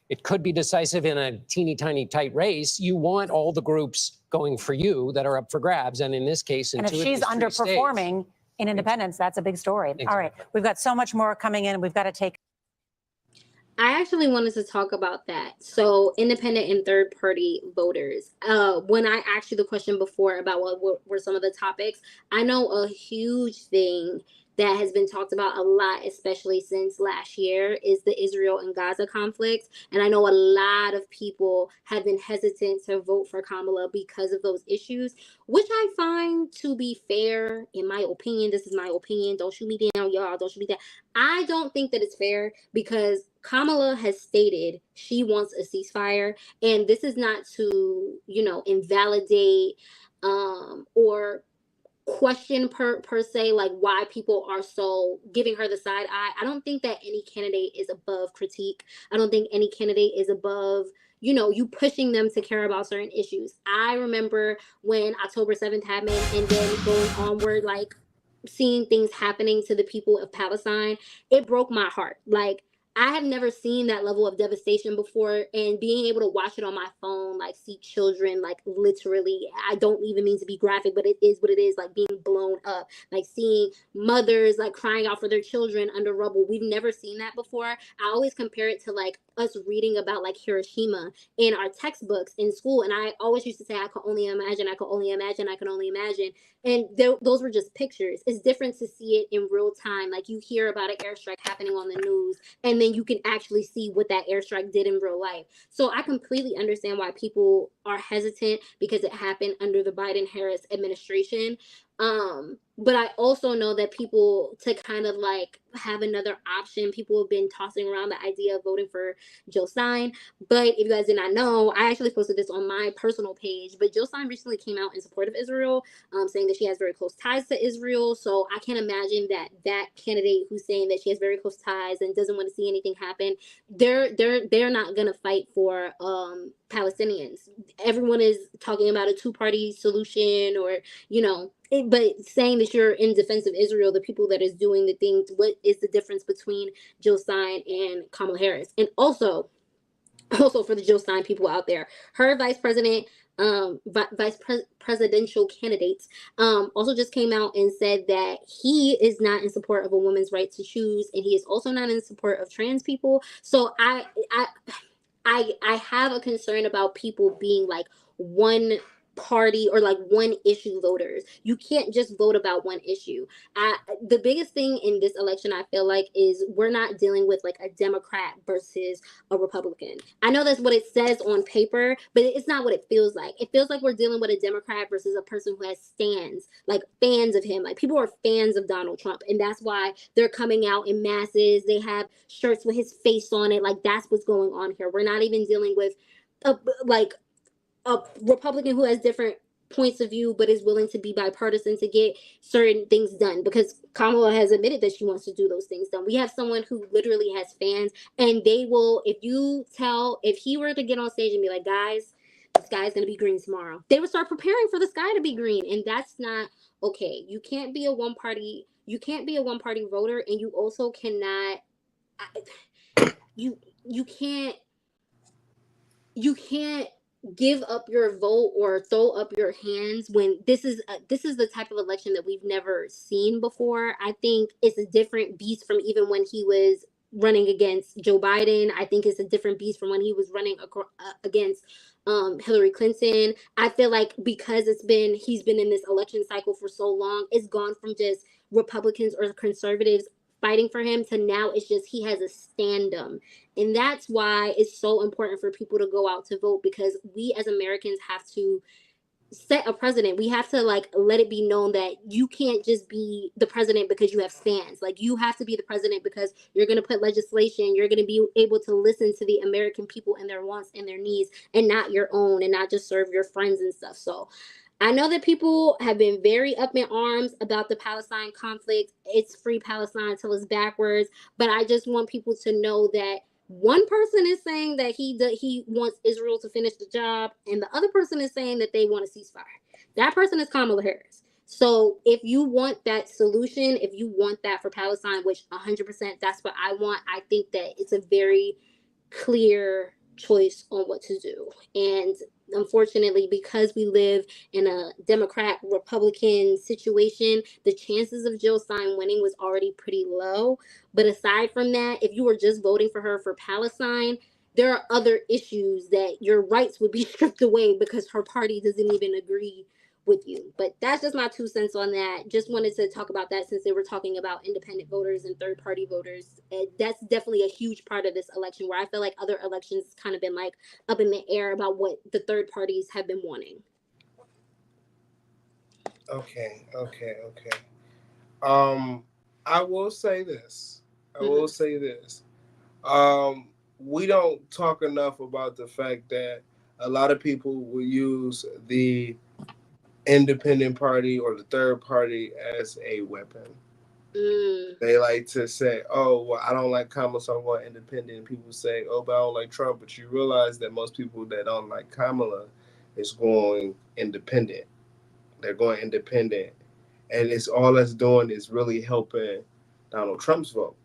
It could be decisive in a teeny tiny tight race. You want all the groups going for you that are up for grabs. And in this case, and if she's underperforming in independents, that's a big story. Exactly. All right, we've got so much more coming in. We've got to take. I actually wanted to talk about that. So independent and third party voters. When I asked you the question before about what were some of the topics, I know a huge thing that has been talked about a lot, especially since last year, is the Israel and Gaza conflict. And I know a lot of people have been hesitant to vote for Kamala because of those issues, which I find to be fair, in my opinion. This is my opinion. Don't shoot me down, y'all. Don't shoot me down. I don't think that it's fair because Kamala has stated she wants a ceasefire. And this is not to, invalidate or question per se, like why people are so giving her the side eye. I don't think that any candidate is above critique. I don't think any candidate is above you pushing them to care about certain issues. I remember when October 7th happened and then going onward, like seeing things happening to the people of Palestine, it broke my heart. Like, I have never seen that level of devastation before, and being able to watch it on my phone, like see children, like literally, I don't even mean to be graphic, but it is what it is, like being blown up, like seeing mothers like crying out for their children under rubble. We've never seen that before. I always compare it to like us reading about like Hiroshima in our textbooks in school. And I always used to say, I could only imagine, I could only imagine, I could only imagine. And those were just pictures. It's different to see it in real time. Like you hear about an airstrike happening on the news, and then you can actually see what that airstrike did in real life. So I completely understand why people are hesitant because it happened under the Biden-Harris administration. But I also know that people, to kind of like have another option, people have been tossing around the idea of voting for Jill Stein. But if you guys did not know, I actually posted this on my personal page, but Jill Stein recently came out in support of Israel, saying that she has very close ties to Israel. So I can't imagine that that candidate who's saying that she has very close ties and doesn't want to see anything happen, they're not gonna fight for Palestinians. Everyone is talking about a two-party solution, or but saying that you're in defense of Israel, the people that is doing the things, what is the difference between Jill Stein and Kamala Harris? And also for the Jill Stein people out there, her presidential candidates also just came out and said that he is not in support of a woman's right to choose, and he is also not in support of trans people. So I have a concern about people being like one party or like one issue voters. You can't just vote about one issue. The biggest thing in this election, I feel like, is we're not dealing with like a Democrat versus a Republican. I know that's what it says on paper, but it's not what it feels like. It feels like we're dealing with a Democrat versus a person who has stands, like fans of him. Like people are fans of Donald Trump, and that's why they're coming out in masses. They have shirts with his face on it. Like that's what's going on here. We're not even dealing with a Republican who has different points of view but is willing to be bipartisan to get certain things done, because Kamala has admitted that she wants to do those things done. We have someone who literally has fans, and they will, if he were to get on stage and be like, guys, the sky's going to be green tomorrow, they would start preparing for the sky to be green. And that's not okay. You can't be a one party voter, and you also cannot you can't give up your vote or throw up your hands when this is the type of election that we've never seen before. I think it's a different beast from even when he was running against Joe Biden. I think it's a different beast from when he was running against Hillary Clinton. I feel like because he's been in this election cycle for so long, it's gone from just Republicans or conservatives fighting for him to now it's just he has a stand-up. And that's why it's so important for people to go out to vote, because we as Americans have to set a precedent. We have to like let it be known that you can't just be the president because you have stands. Like you have to be the president because you're going to put legislation, you're going to be able to listen to the American people and their wants and their needs, and not your own, and not just serve your friends and stuff. So I know that people have been very up in arms about the Palestine conflict. It's free Palestine until it's backwards. But I just want people to know that one person is saying that he wants Israel to finish the job, and the other person is saying that they want a ceasefire. That person is Kamala Harris. So if you want that solution, if you want that for Palestine, which 100% that's what I want, I think that it's a very clear choice on what to do. And unfortunately, because we live in a Democrat-Republican situation, the chances of Jill Stein winning was already pretty low. But aside from that, if you were just voting for her for Palestine, there are other issues that your rights would be stripped away because her party doesn't even agree with you. But that's just my 2 cents on that. Just wanted to talk about that since they were talking about independent voters and third party voters. That's definitely a huge part of this election, where I feel like other elections kind of been like up in the air about what the third parties have been wanting. Okay. I will say this. We don't talk enough about the fact that a lot of people will use the independent party or the third party as a weapon. They like to say, oh, well, I don't like Kamala, so I'm going independent. And people say, oh, but I don't like Trump. But you realize that most people that don't like Kamala is going independent. They're going independent. And it's all that's doing is really helping Donald Trump's vote.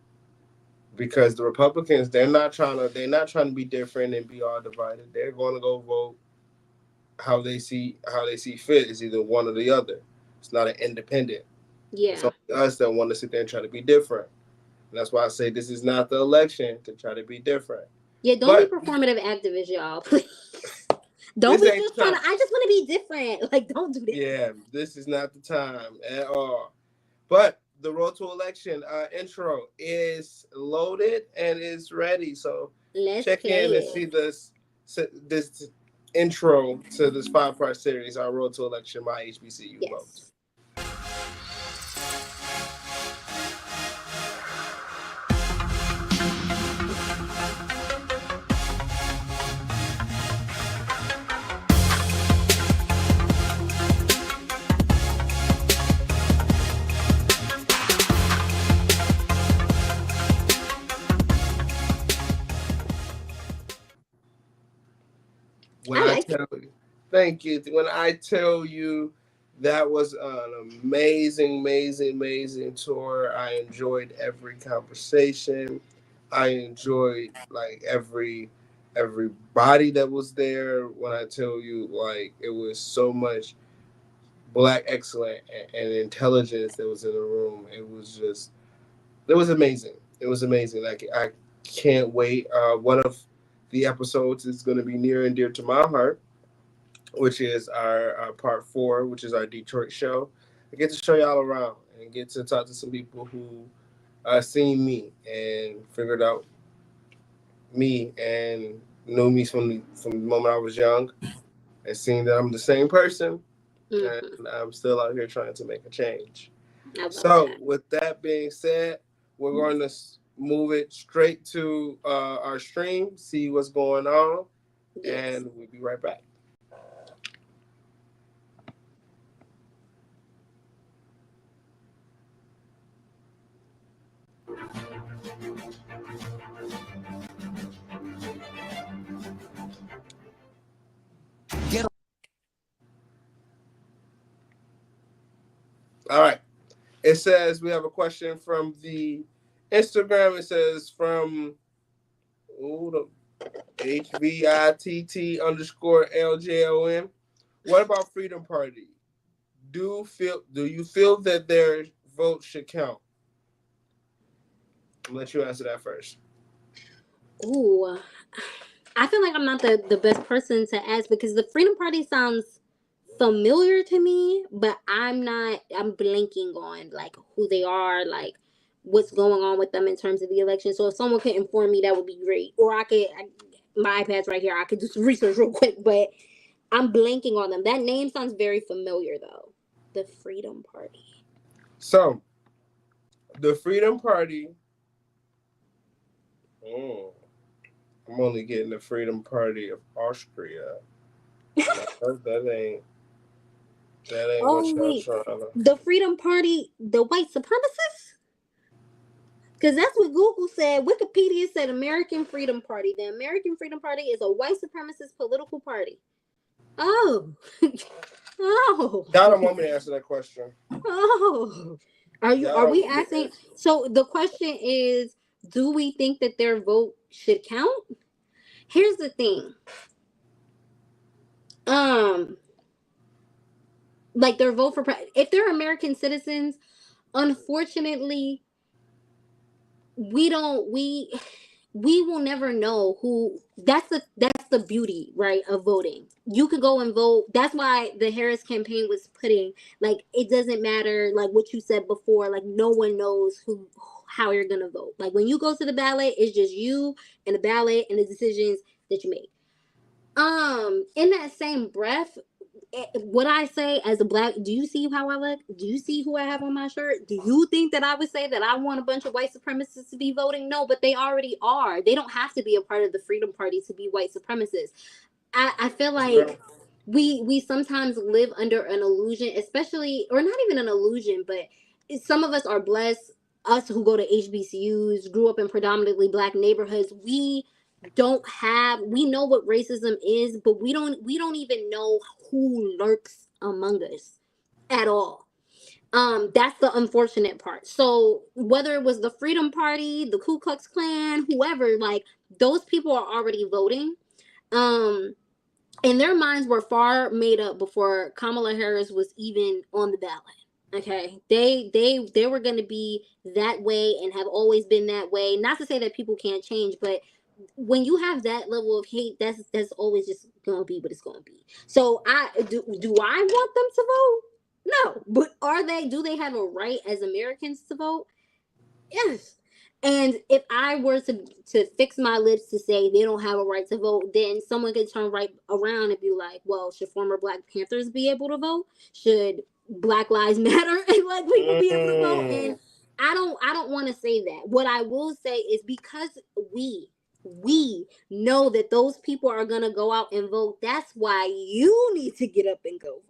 Because the Republicans, they're not trying to be different and be all divided. They're going to go vote how they see fit. It's either one or the other. It's not an independent. Yeah. It's only us that want to sit there and try to be different. And that's why I say this is not the election to try to be different. Yeah, don't be performative activists, y'all. Please. Don't be just trying to, I just want to be different. Like, don't do that. Yeah, this is not the time at all. But the Road to Election intro is loaded and is ready. So Let's check play in and it. see this intro to this 5-part series, our Road to Election, my HBCU vote. Yes. When I tell you, thank you. When I tell you that was an amazing, amazing, amazing tour. I enjoyed every conversation. I enjoyed like everybody that was there. When I tell you, like it was so much black excellence and intelligence that was in the room. It was amazing. It was amazing. Like I can't wait. One of the episodes is going to be near and dear to my heart, which is our part 4, which is our Detroit show. I get to show y'all around and get to talk to some people who seen me and figured out me and knew me from the moment I was young and seen that I'm the same person, and I'm still out here trying to make a change. So, with that being said, we're going to move it straight to our stream, see what's going on, and we'll be right back. All right. It says we have a question from the Instagram. It says from HVITT_LJON. What about Freedom Party? Do you feel that their vote should count? I'll let you answer that first. Ooh, I feel like I'm not the best person to ask because the Freedom Party sounds familiar to me, but I'm blanking on like who they are, like what's going on with them in terms of the election. So if someone could inform me, that would be great. Or my iPad's right here. I could do some research real quick, but I'm blanking on them. That name sounds very familiar though. The Freedom Party. So, the Freedom Party. I'm only getting the Freedom Party of Austria. that ain't what y'all trying to. The Freedom Party, the white supremacists? Because that's what Google said. Wikipedia said American Freedom Party. The American Freedom Party is a white supremacist political party. Oh. Oh. Y'all don't want me to answer that question. Oh. Are we asking? So the question is, do we think that their vote should count? Here's the thing. Like their vote for if they're American citizens, unfortunately, we will never know who. That's the beauty, right, of voting. You could go and vote. That's why the Harris campaign was putting like it doesn't matter like what you said before. Like no one knows how you're gonna vote. Like when you go to the ballot, it's just you and the ballot and the decisions that you make. In that same breath, what I say as a black, do you see how I look? Do you see who I have on my shirt? Do you think that I would say that I want a bunch of white supremacists to be voting? No, but they already are. They don't have to be a part of the Freedom Party to be white supremacists. I feel like we sometimes live under an illusion, especially, or not even an illusion, but some of us are blessed. Us who go to HBCUs, grew up in predominantly black neighborhoods, we know what racism is, but we don't even know who lurks among us at all. That's the unfortunate part. So whether it was the Freedom Party, the Ku Klux Klan, whoever, like those people are already voting. And their minds were far made up before Kamala Harris was even on the ballot. Okay, they were going to be that way and have always been that way. Not to say that people can't change, but when you have that level of hate, that's always just gonna be what it's gonna be. So do I want them to vote? No, but do they have a right as Americans to vote? Yes. And if I were to fix my lips to say they don't have a right to vote, then someone could turn right around and be like, well, should former Black Panthers be able to vote? Should Black Lives Matter and like people be able to vote? And I don't want to say that. What I will say is because we know that those people are gonna go out and vote, that's why you need to get up and go vote.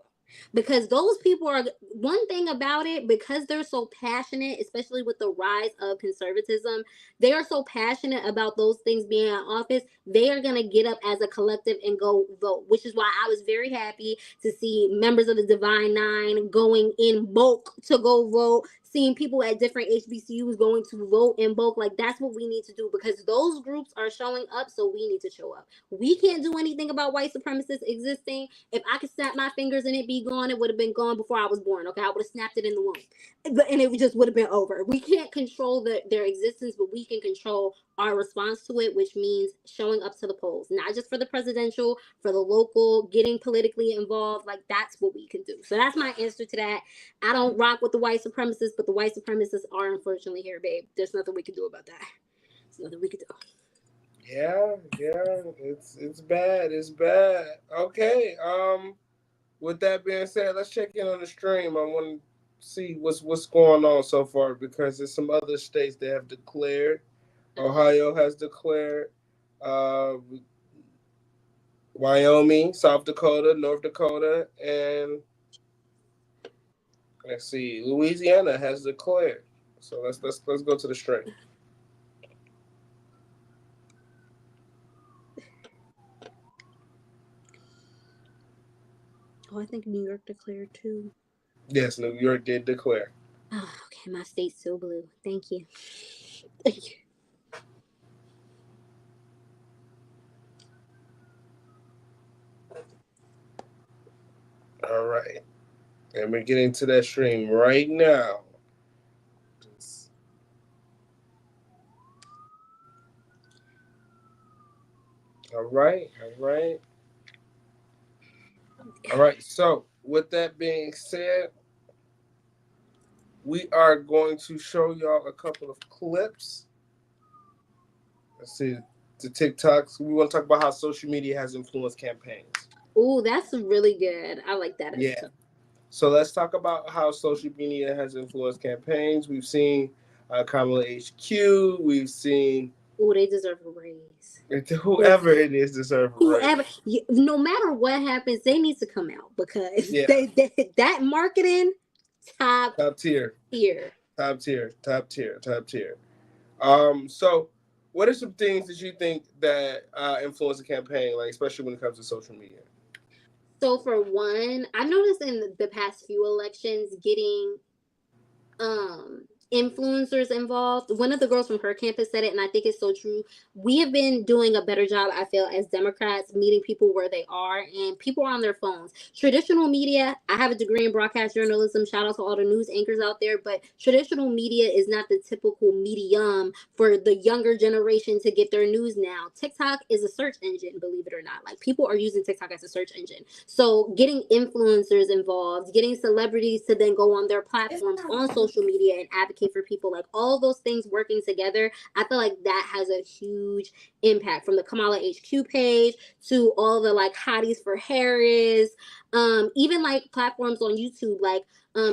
Because those people are, one thing about it, because they're so passionate, especially with the rise of conservatism, they are so passionate about those things being in office, they are going to get up as a collective and go vote, which is why I was very happy to see members of the Divine Nine going in bulk to go vote, seeing people at different HBCUs going to vote in bulk. Like, that's what we need to do, because those groups are showing up, so we need to show up. We can't do anything about white supremacists existing. If I could snap my fingers and it be gone, it would have been gone before I was born. Okay, I would have snapped it in the womb, and it just would have been over. We can't control their existence, but we can control our response to it, which means showing up to the polls, not just for the presidential, for the local, getting politically involved. Like, that's what we can do. So that's my answer to that. I don't rock with the white supremacists, but the white supremacists are unfortunately here, babe. There's nothing we can do about that. There's nothing we can do. Yeah, it's bad. It's bad. Okay. With that being said, let's check in on the stream. I want to see what's going on so far, because there's some other states that have declared. Ohio has declared. Wyoming, South Dakota, North Dakota, and let's see, Louisiana has declared. So let's go to the stream. Oh, I think New York declared too. Yes, New York did declare. Oh, okay, my state's still blue. Thank you. Thank you. All right. And we're getting to that stream right now. All right. So, with that being said, we are going to show y'all a couple of clips. Let's see, the TikToks. We want to talk about how social media has influenced campaigns. Ooh, that's really good. I like that. Yeah. So let's talk about how social media has influenced campaigns. We've seen Kamala HQ. We've seen. Ooh, they deserve a raise. Whoever it is deserves a raise. No matter what happens, they need to come out, because that marketing top tier. Top tier. So what are some things that you think that influence a campaign, like especially when it comes to social media? So for one, I've noticed in the past few elections getting influencers involved. One of the girls from her campus said it, and I think it's so true. We have been doing a better job, I feel, as Democrats, meeting people where they are, and people are on their phones. Traditional media, I have a degree in broadcast journalism. Shout out to all the news anchors out there, but traditional media is not the typical medium for the younger generation to get their news now. TikTok is a search engine, believe it or not. Like, people are using TikTok as a search engine. So getting influencers involved, getting celebrities to then go on their platforms on social media and advocate for people, like all those things working together, I feel like that has a huge impact. From the Kamala HQ page to all the like hotties for Harris, even like platforms on YouTube like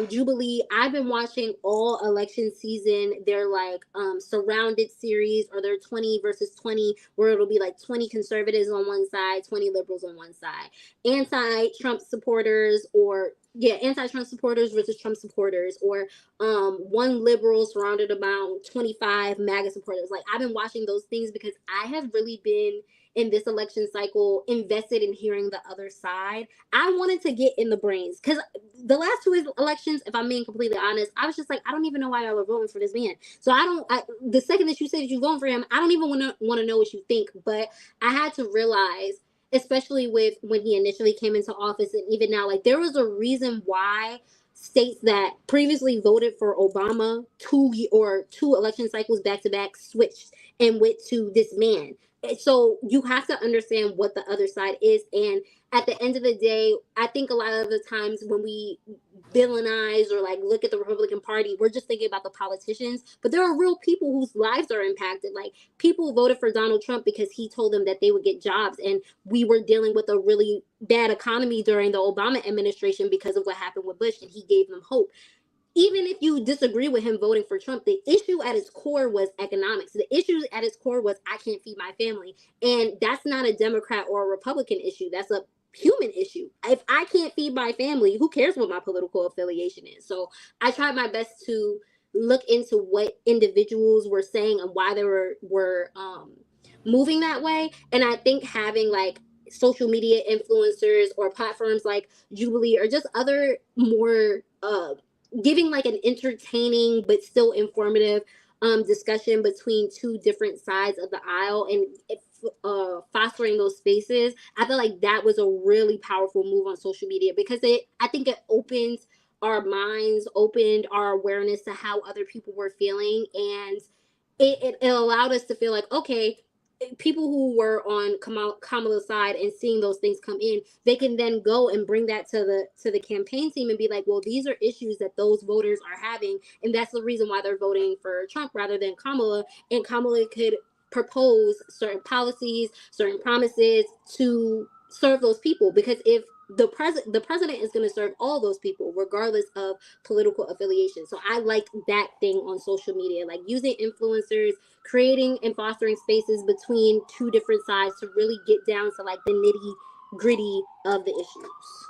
Jubilee. I've been watching all election season their like surrounded series, or their 20 versus 20, where it'll be like 20 conservatives on one side, 20 liberals on one side, anti-Trump supporters, or anti-Trump supporters versus Trump supporters, or one liberal surrounded about 25 MAGA supporters. Like, I've been watching those things because I have really been in this election cycle invested in hearing the other side. I wanted to get in the brains, because the last two elections, if I'm being completely honest, I was just like, I don't even know why y'all are voting for this man. So the second that you say that you're voting for him, I don't even want to know what you think. But I had to realize, especially with when he initially came into office, and even now, like, there was a reason why states that previously voted for Obama two election cycles back to back switched and went to this man. So you have to understand what the other side is. And at the end of the day, I think a lot of the times when we villainize or like look at the Republican Party, we're just thinking about the politicians, but there are real people whose lives are impacted. Like people voted for Donald Trump because he told them that they would get jobs, and we were dealing with a really bad economy during the Obama administration because of what happened with Bush, and he gave them hope. Even if you disagree with him voting for Trump, the issue at its core was economics. The issue at its core was I can't feed my family. And that's not a Democrat or a Republican issue. That's a human issue. If I can't feed my family, who cares what my political affiliation is? So I tried my best to look into what individuals were saying and why they were moving that way. And I think having like social media influencers or platforms like Jubilee or just other more giving like an entertaining but still informative discussion between two different sides of the aisle and fostering those spaces. I feel like that was a really powerful move on social media because I think it opens our minds, opened our awareness to how other people were feeling, and it allowed us to feel like, okay, people who were on Kamala's side and seeing those things come in, they can then go and bring that to the campaign team and be like, well, these are issues that those voters are having, and that's the reason why they're voting for Trump rather than Kamala. And Kamala could propose certain policies, certain promises to serve those people, because if the president is going to serve all those people regardless of political affiliation. So I liked that thing on social media, like using influencers, creating and fostering spaces between two different sides to really get down to like the nitty gritty of the issues.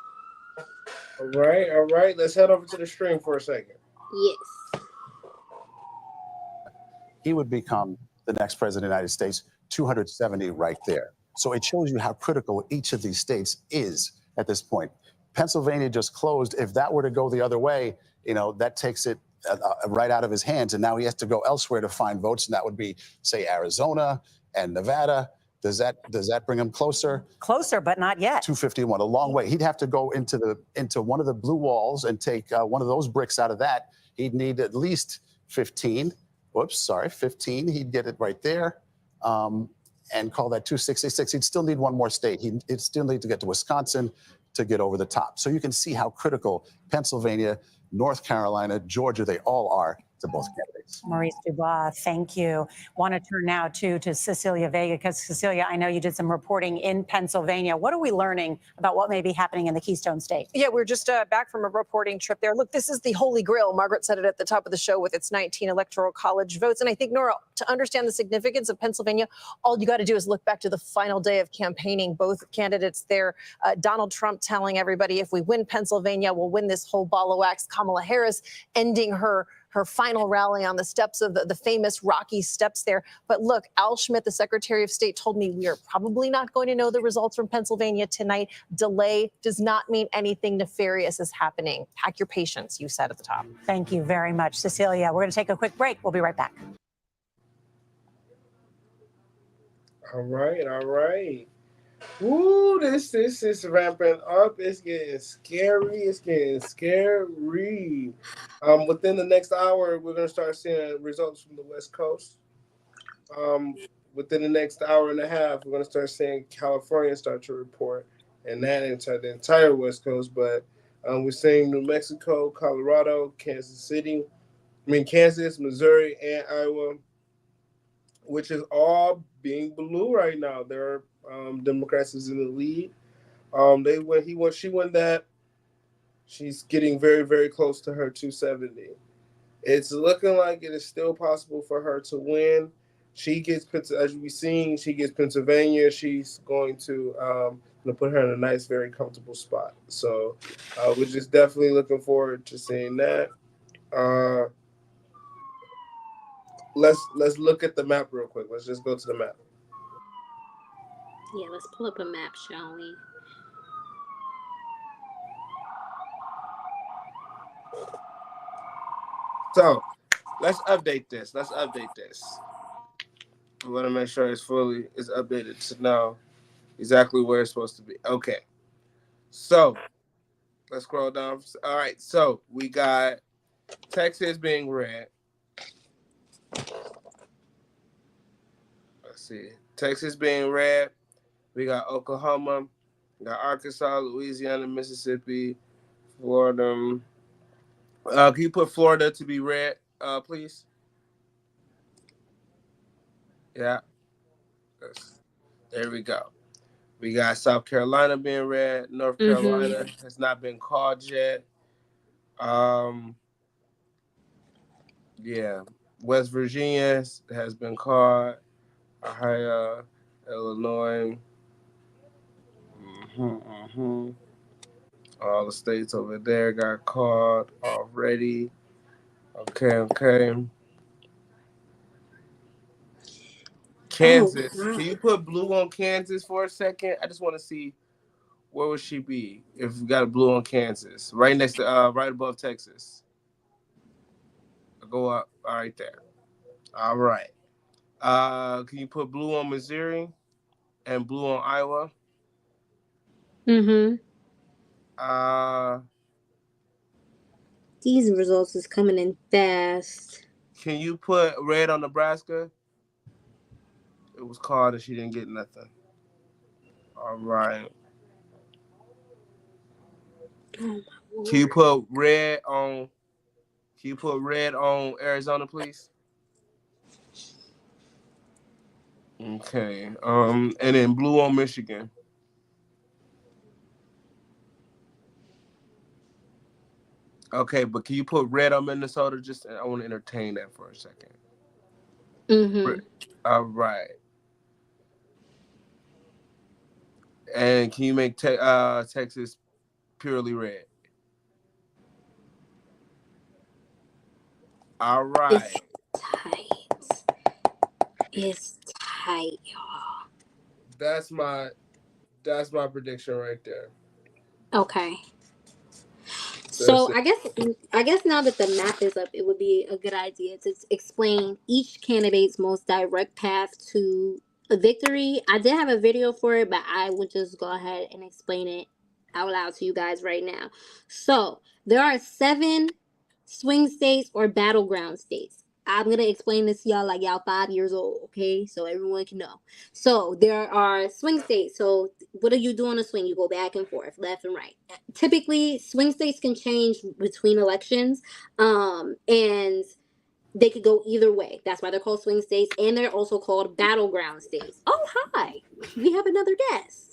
All right. Let's head over to the stream for a second. Yes. He would become the next president of the United States, 270 right there. So it shows you how critical each of these states is at this point. Pennsylvania just closed. If that were to go the other way, that takes it right out of his hands. And now he has to go elsewhere to find votes. And that would be, say, Arizona and Nevada. Does that bring him closer? Closer, but not yet. 251, a long way. He'd have to go into one of the blue walls and take one of those bricks out of that. He'd need at least 15. 15. He'd get it right there. And call that 266. He'd still need one more state. He'd still need to get to Wisconsin to get over the top. So you can see how critical Pennsylvania, North Carolina, Georgia, they all are to both candidates. Maurice Dubois, thank you. Want to turn now to Cecilia Vega, because Cecilia, I know you did some reporting in Pennsylvania. What are we learning about what may be happening in the Keystone State? Yeah, we're just back from a reporting trip there. Look, this is the holy grail. Margaret said it at the top of the show with its 19 electoral college votes. And I think, Nora, to understand the significance of Pennsylvania, all you got to do is look back to the final day of campaigning. Both candidates there, Donald Trump telling everybody, if we win Pennsylvania, we'll win this whole ball of wax. Kamala Harris ending her final rally on the steps of the famous Rocky Steps there. But look, Al Schmidt, the Secretary of State, told me we are probably not going to know the results from Pennsylvania tonight. Delay does not mean anything nefarious is happening. Pack your patience, you said at the top. Thank you very much, Cecilia. We're going to take a quick break. We'll be right back. All right. Ooh, this is ramping up. It's getting scary. Within the next hour, we're gonna start seeing results from the West Coast. Within the next hour and a half, we're gonna start seeing California start to report, and that into the entire West Coast. But we're seeing New Mexico, Colorado, Kansas, Missouri, and Iowa, which is all being blue right now. There are Democrats is in the lead. She won that. She's getting very, very close to her 270. It's looking like it is still possible for her to win. She gets, as we've seen, she gets Pennsylvania. She's going to put her in a nice, very comfortable spot. So we're just definitely looking forward to seeing that. Let's look at the map real quick. Let's just go to the map. Yeah, let's pull up a map, shall we? So let's update this. We want to make sure it's updated to know exactly where it's supposed to be. Okay. So let's scroll down. All right. So we got Texas being red. Let's see. Texas being red. We got Oklahoma, Got Arkansas, Louisiana, Mississippi, Florida. Can you put Florida to be red, please? Yeah. There we go. We got South Carolina being red. North Carolina has not been called yet. Yeah. West Virginia has been called. Ohio, Illinois. All the states over there got called already. Okay. Kansas. Can you put blue on Kansas for a second? I just want to see where would she be if we got a blue on Kansas, right next to, right above Texas. Go up, right there. All right. Can you put blue on Missouri and blue on Iowa? These results is coming in fast. Can you put red on Nebraska? It was called and she didn't get nothing. All right. Can you put red on? Can you put red on Arizona, please? Okay. And then blue on Michigan. Okay, but can you put red on Minnesota? Just I want to entertain that for a second. All right. And can you make Texas purely red? All right. It's tight, y'all. That's my prediction right there. Okay. So I guess now that the map is up, it would be a good idea to explain each candidate's most direct path to a victory. I did have a video for it, but I would just go ahead and explain it out loud to you guys right now. So there are 7 swing states or battleground states. I'm going to explain this to y'all like y'all 5 years old, okay? So everyone can know. So there are swing states. So what do you do on a swing? You go back and forth, left and right. Typically, swing states can change between elections, and they could go either way. That's why they're called swing states, and they're also called battleground states. Oh, hi. We have another guest.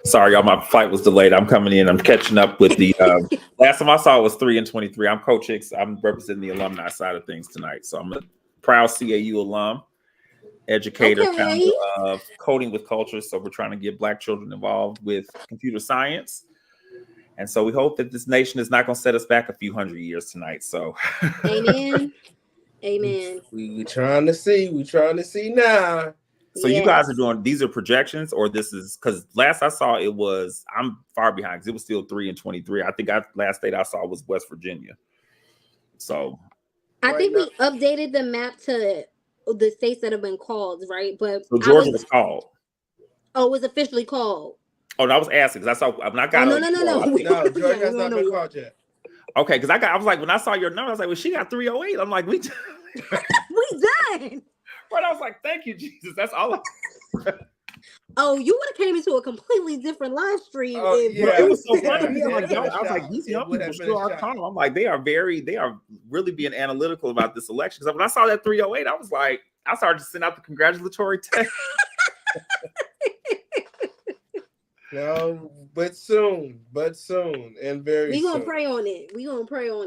Sorry, y'all. My flight was delayed. I'm coming in. I'm catching up with the last time I saw it was 3 and 23. I'm Coach Hicks. I'm representing the alumni side of things tonight. So I'm a proud CAU alum, educator, founder of Coding with Culture. So we're trying to get Black children involved with computer science. And so we hope that this nation is not going to set us back a few hundred years tonight. So Amen. Amen. We trying to see. We trying to see now. So you guys are doing, these are projections, or this is, because last I saw it was, I'm far behind because it was still 3 and 23. I think last state I saw was West Virginia. So I think we updated the map to the states that have been called, right? But so Georgia was called. Oh, it was officially called. Oh, no, I was asking because I saw when I got. No, Georgia has not been called yet. Okay, because I was like, when I saw your number, I was like, well, she got 308. I'm like, we done. But I was like, thank you, Jesus. That's all. Oh, you would have came into a completely different live stream. It was so funny. I was like, these young people still are calm. I'm like, they are really being analytical about this election. Because when I saw that 308, I was like, I started to send out the congratulatory text. No, but soon, and very soon. We gonna pray on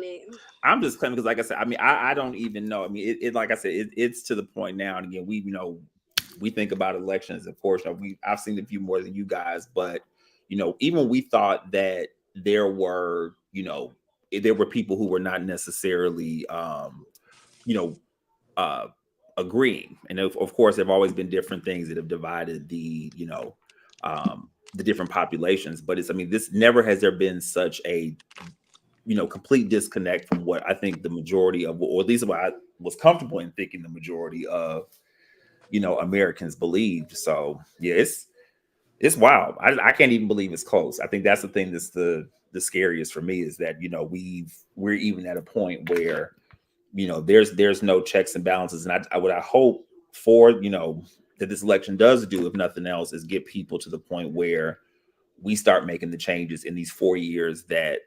it. I'm just claiming because, like I said, I mean, I don't even know. I mean, it like I said, it's to the point now. And again, we think about elections, of course. I've seen a few more than you guys, but even we thought that there were people who were not necessarily, agreeing. And of course, there have always been different things that have divided the different populations. But this never has there been such a complete disconnect from what I think the majority of, or at least what I was comfortable in thinking the majority of Americans believed. So yeah, it's wild. I can't even believe it's close. I think that's the thing that's the scariest for me, is that we're even at a point where there's no checks and balances. And what I hope for that that this election does do, if nothing else, is get people to the point where we start making the changes in these 4 years that,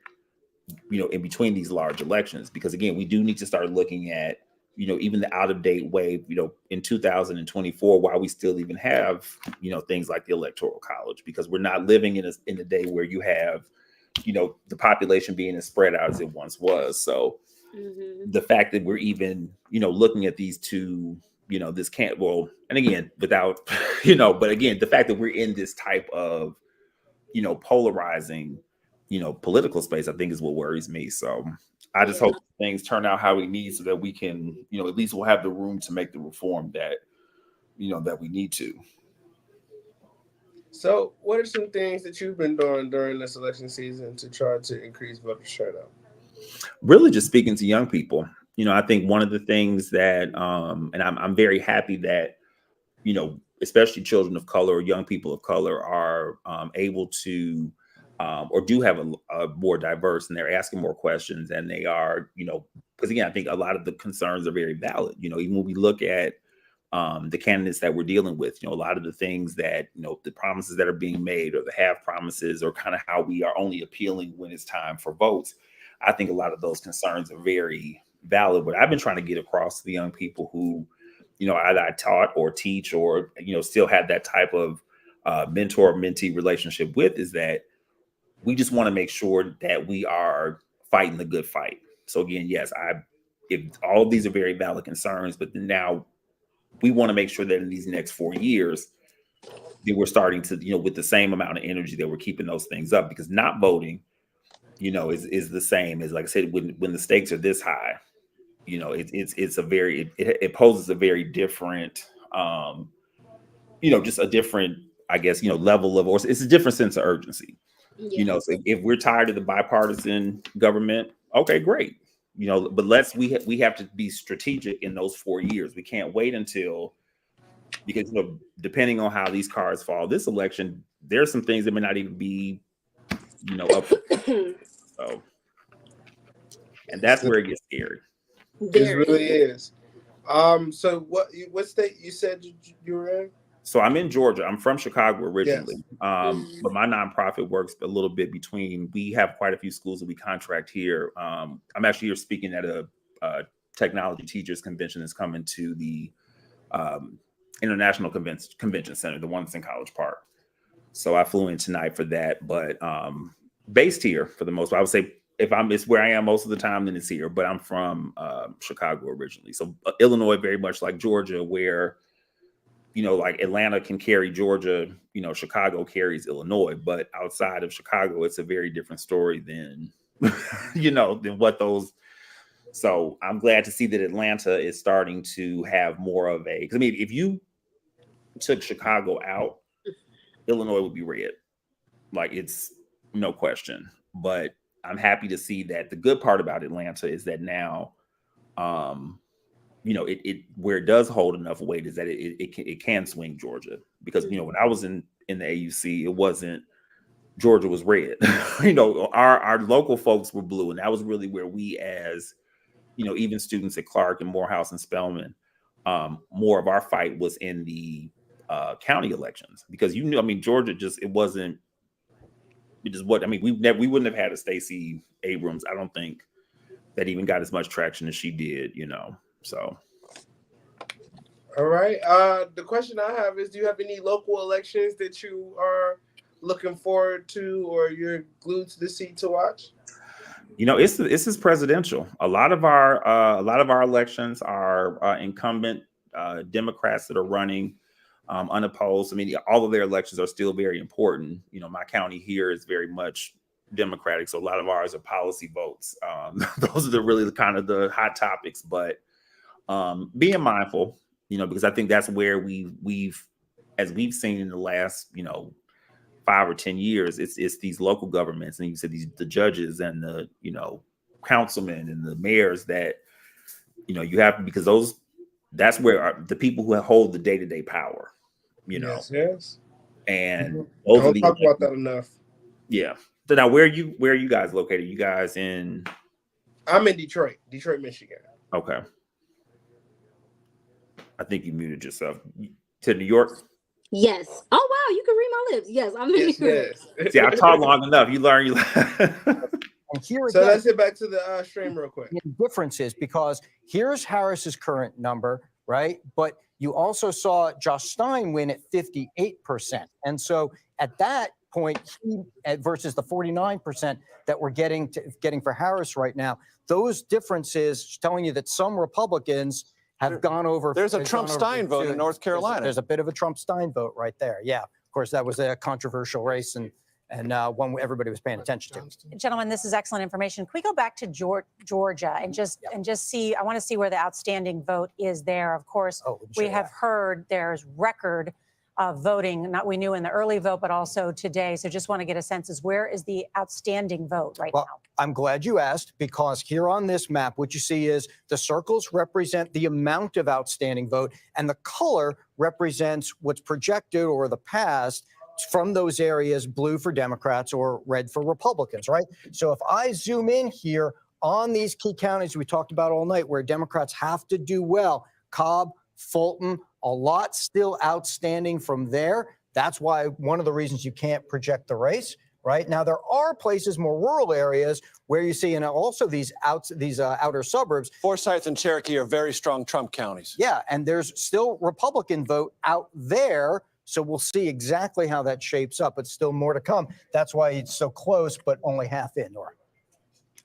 in between these large elections. Because again, we do need to start looking at, even the out of date way, in 2024, why we still even have, things like the Electoral College, because we're not living in a day where you have, the population being as spread out as it once was. So the fact that we're even, looking at these two, this can't, well, and again, without, but again, the fact that we're in this type of, polarizing, political space, I think is what worries me. So I just hope things turn out how we need so that we can, at least we'll have the room to make the reform that, that we need to. So what are some things that you've been doing during this election season to try to increase voter turnout? Really just speaking to young people. I think one of the things that, and I'm very happy that, especially children of color or young people of color are able to, or do have a more diverse, and they're asking more questions, and they are, because again, I think a lot of the concerns are very valid. Even when we look at the candidates that we're dealing with, a lot of the things that, the promises that are being made, or the half promises, or kind of how we are only appealing when it's time for votes. I think a lot of those concerns are very valid. But I've been trying to get across to the young people who, either I taught or teach or, still have that type of mentor-mentee relationship with, is that we just want to make sure that we are fighting the good fight. So again, yes, if all of these are very valid concerns, but now we want to make sure that in these next 4 years, that we're starting to, with the same amount of energy, that we're keeping those things up, because not voting, is the same as, like I said, when the stakes are this high, it's a very, it poses a very different, just a different, I guess, level of, or it's a different sense of urgency. So if we're tired of the bipartisan government, okay, great. But we have to be strategic in those 4 years. We can't wait until, because depending on how these cards fall this election, there's some things that may not even be, up. So, and that's where it gets scary. It really is. So what state you said you were in? So I'm in Georgia. I'm from Chicago originally. Yes. But my nonprofit works a little bit between, we have quite a few schools that we contract here. I'm actually here speaking at a technology teachers convention that's coming to the International Convention Center, the one that's in College Park. So I flew in tonight for that, but based here for the most part. I would say it's where I am most of the time, then it's here, but I'm from Chicago originally. So Illinois, very much like Georgia, where, like Atlanta can carry Georgia, Chicago carries Illinois, but outside of Chicago, it's a very different story than, than what those. So I'm glad to see that Atlanta is starting to have more of a, because I mean, if you took Chicago out, Illinois would be red. Like, it's no question. But I'm happy to see that the good part about Atlanta is that now, it where it does hold enough weight is that it can swing Georgia, because when I was in the AUC, it wasn't, Georgia was red. Our local folks were blue, and that was really where we, as even students at Clark and Morehouse and Spelman, more of our fight was in the county elections, because Georgia just, it wasn't. It just what I mean. We wouldn't have had a Stacey Abrams, I don't think, that even got as much traction as she did. So. All right. The question I have is, do you have any local elections that you are looking forward to, or you're glued to the seat to watch? This is presidential. A lot of our elections are incumbent Democrats that are running unopposed. I mean, all of their elections are still very important. My county here is very much Democratic, so a lot of ours are policy votes. Those are really kind of the hot topics. But being mindful, because I think that's where we've seen in the last 5 or 10 years, it's these local governments, and you said the judges and the councilmen and the mayors that you have, because that's where the people who hold the day-to-day power. Yes. And I don't talk about that enough. Yeah. So now, where are you guys located? You guys in? I'm in Detroit, Michigan. Okay. I think you muted yourself. To New York. Yes. Oh wow, you can read my lips. Yes, I'm in New York. Yes. See, I taught long enough. You learn. You learn. And here So again, let's get back to the stream real quick. the difference is because here's Harris's current number, right? But you also saw Josh Stein win at 58%. And so at that point, versus the 49% that we're getting for Harris right now, those differences telling you that some Republicans have gone over. There's a Trump-Stein vote in North Carolina. There's a bit of a Trump-Stein vote right there. Yeah, of course, that was a controversial race and one everybody was paying attention to. Gentlemen, this is excellent information. Can we go back to Georgia and just see? I want to see where the outstanding vote is there. Of course, we have heard there's record voting. Not we knew in the early vote, but also today. So just want to get a sense is where is the outstanding vote right now? I'm glad you asked because here on this map, what you see is the circles represent the amount of outstanding vote and the color represents what's projected or the past from those areas, blue for Democrats or red for Republicans, right? So if I zoom in here on these key counties we talked about all night where Democrats have to do well, Cobb, Fulton, a lot still outstanding from there. That's why one of the reasons you can't project the race. Right now, there are places, more rural areas, where you see, and also these outer suburbs. Forsyth and Cherokee are very strong Trump counties. Yeah, and there's still Republican vote out there. So we'll see exactly how that shapes up. It's still more to come. That's why it's so close, but only half in, Nora.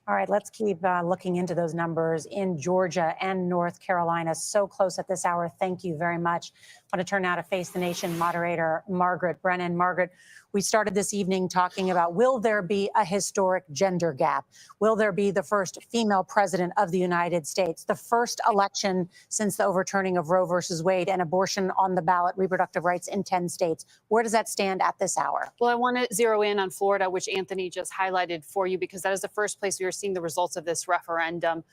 All right, let's keep looking into those numbers in Georgia and North Carolina. So close at this hour. Thank you very much. I want to turn now to Face the Nation moderator Margaret Brennan. Margaret, we started this evening talking about will there be a historic gender gap? Will there be the first female president of the United States? The first election since the overturning of Roe versus Wade and abortion on the ballot, reproductive rights in 10 states. Where does that stand at this hour? Well, I want to zero in on Florida, which Anthony just highlighted for you, because that is the first place we are seeing the results of this referendum.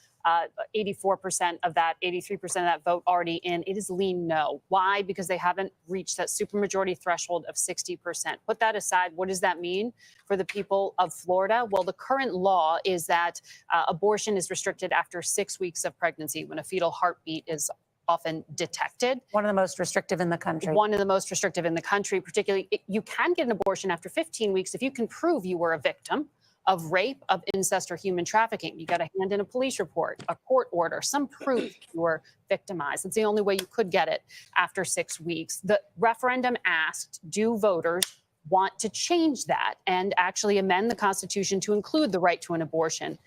84% of that, 83% of that vote already in. It is lean no. Why? Because they haven't reached that supermajority threshold of 60%. Put that aside, what does that mean for the people of Florida? Well, the current law is that abortion is restricted after 6 weeks of pregnancy when a fetal heartbeat is often detected. One of the most restrictive in the country. One of the most restrictive in the country, particularly. You can get an abortion after 15 weeks if you can prove you were a victim of rape, of incest, or human trafficking. You got to hand in a police report, a court order, some proof you were victimized. It's the only way you could get it after 6 weeks. The referendum asked, do voters want to change that and actually amend the Constitution to include the right to an abortion?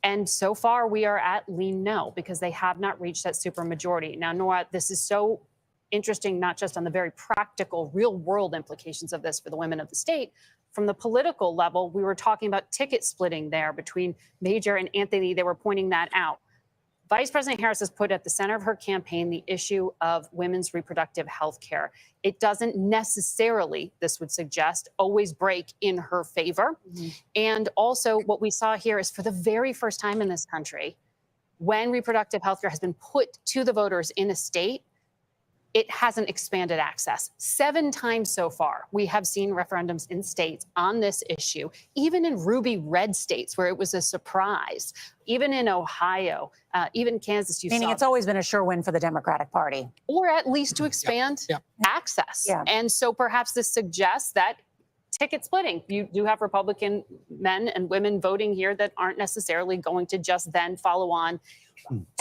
And so far, we are at lean no, because they have not reached that supermajority. Now, Nora, this is so interesting, not just on the very practical, real-world implications of this for the women of the state. From the political level, we were talking about ticket splitting there between Major and Anthony. They were pointing that out. Vice President Harris has put at the center of her campaign the issue of women's reproductive health care. It doesn't necessarily, this would suggest, always break in her favor. And also what we saw here is for the very first time in this country, when reproductive health care has been put to the voters in a state, it hasn't expanded access. 7 times so far, we have seen referendums in states on this issue, even in ruby red states where it was a surprise, even in Ohio, even Kansas. Meaning it's always been a sure win for the Democratic Party. Or at least to expand access. And so perhaps this suggests that ticket splitting. You do have Republican men and women voting here that aren't necessarily going to just then follow on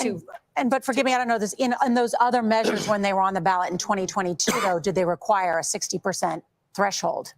to. But forgive me, I don't know this. In those other measures when they were on the ballot in 2022, though, did they require a 60% threshold?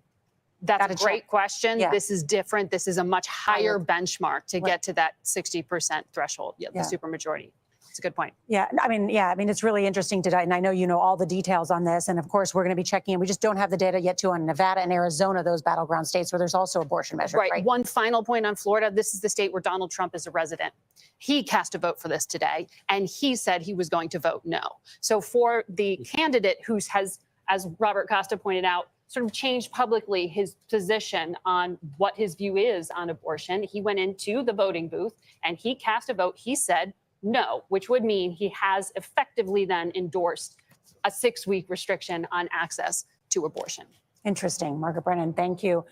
That's a great question. Yeah. This is different. This is a much higher benchmark to get to that 60% threshold, the supermajority. It's a good point. Yeah, I mean, it's really interesting today, and I know you know all the details on this, and of course, we're going to be checking in. We just don't have the data yet to on Nevada and Arizona, those battleground states where there's also abortion measures, right? One final point on Florida. This is the state where Donald Trump is a resident. He cast a vote for this today, and he said he was going to vote no. So for the candidate who has, as Robert Costa pointed out, sort of changed publicly his position on what his view is on abortion, he went into the voting booth and he cast a vote. He said no, which would mean he has effectively then endorsed a 6-week restriction on access to abortion. Interesting. Margaret Brennan, thank you.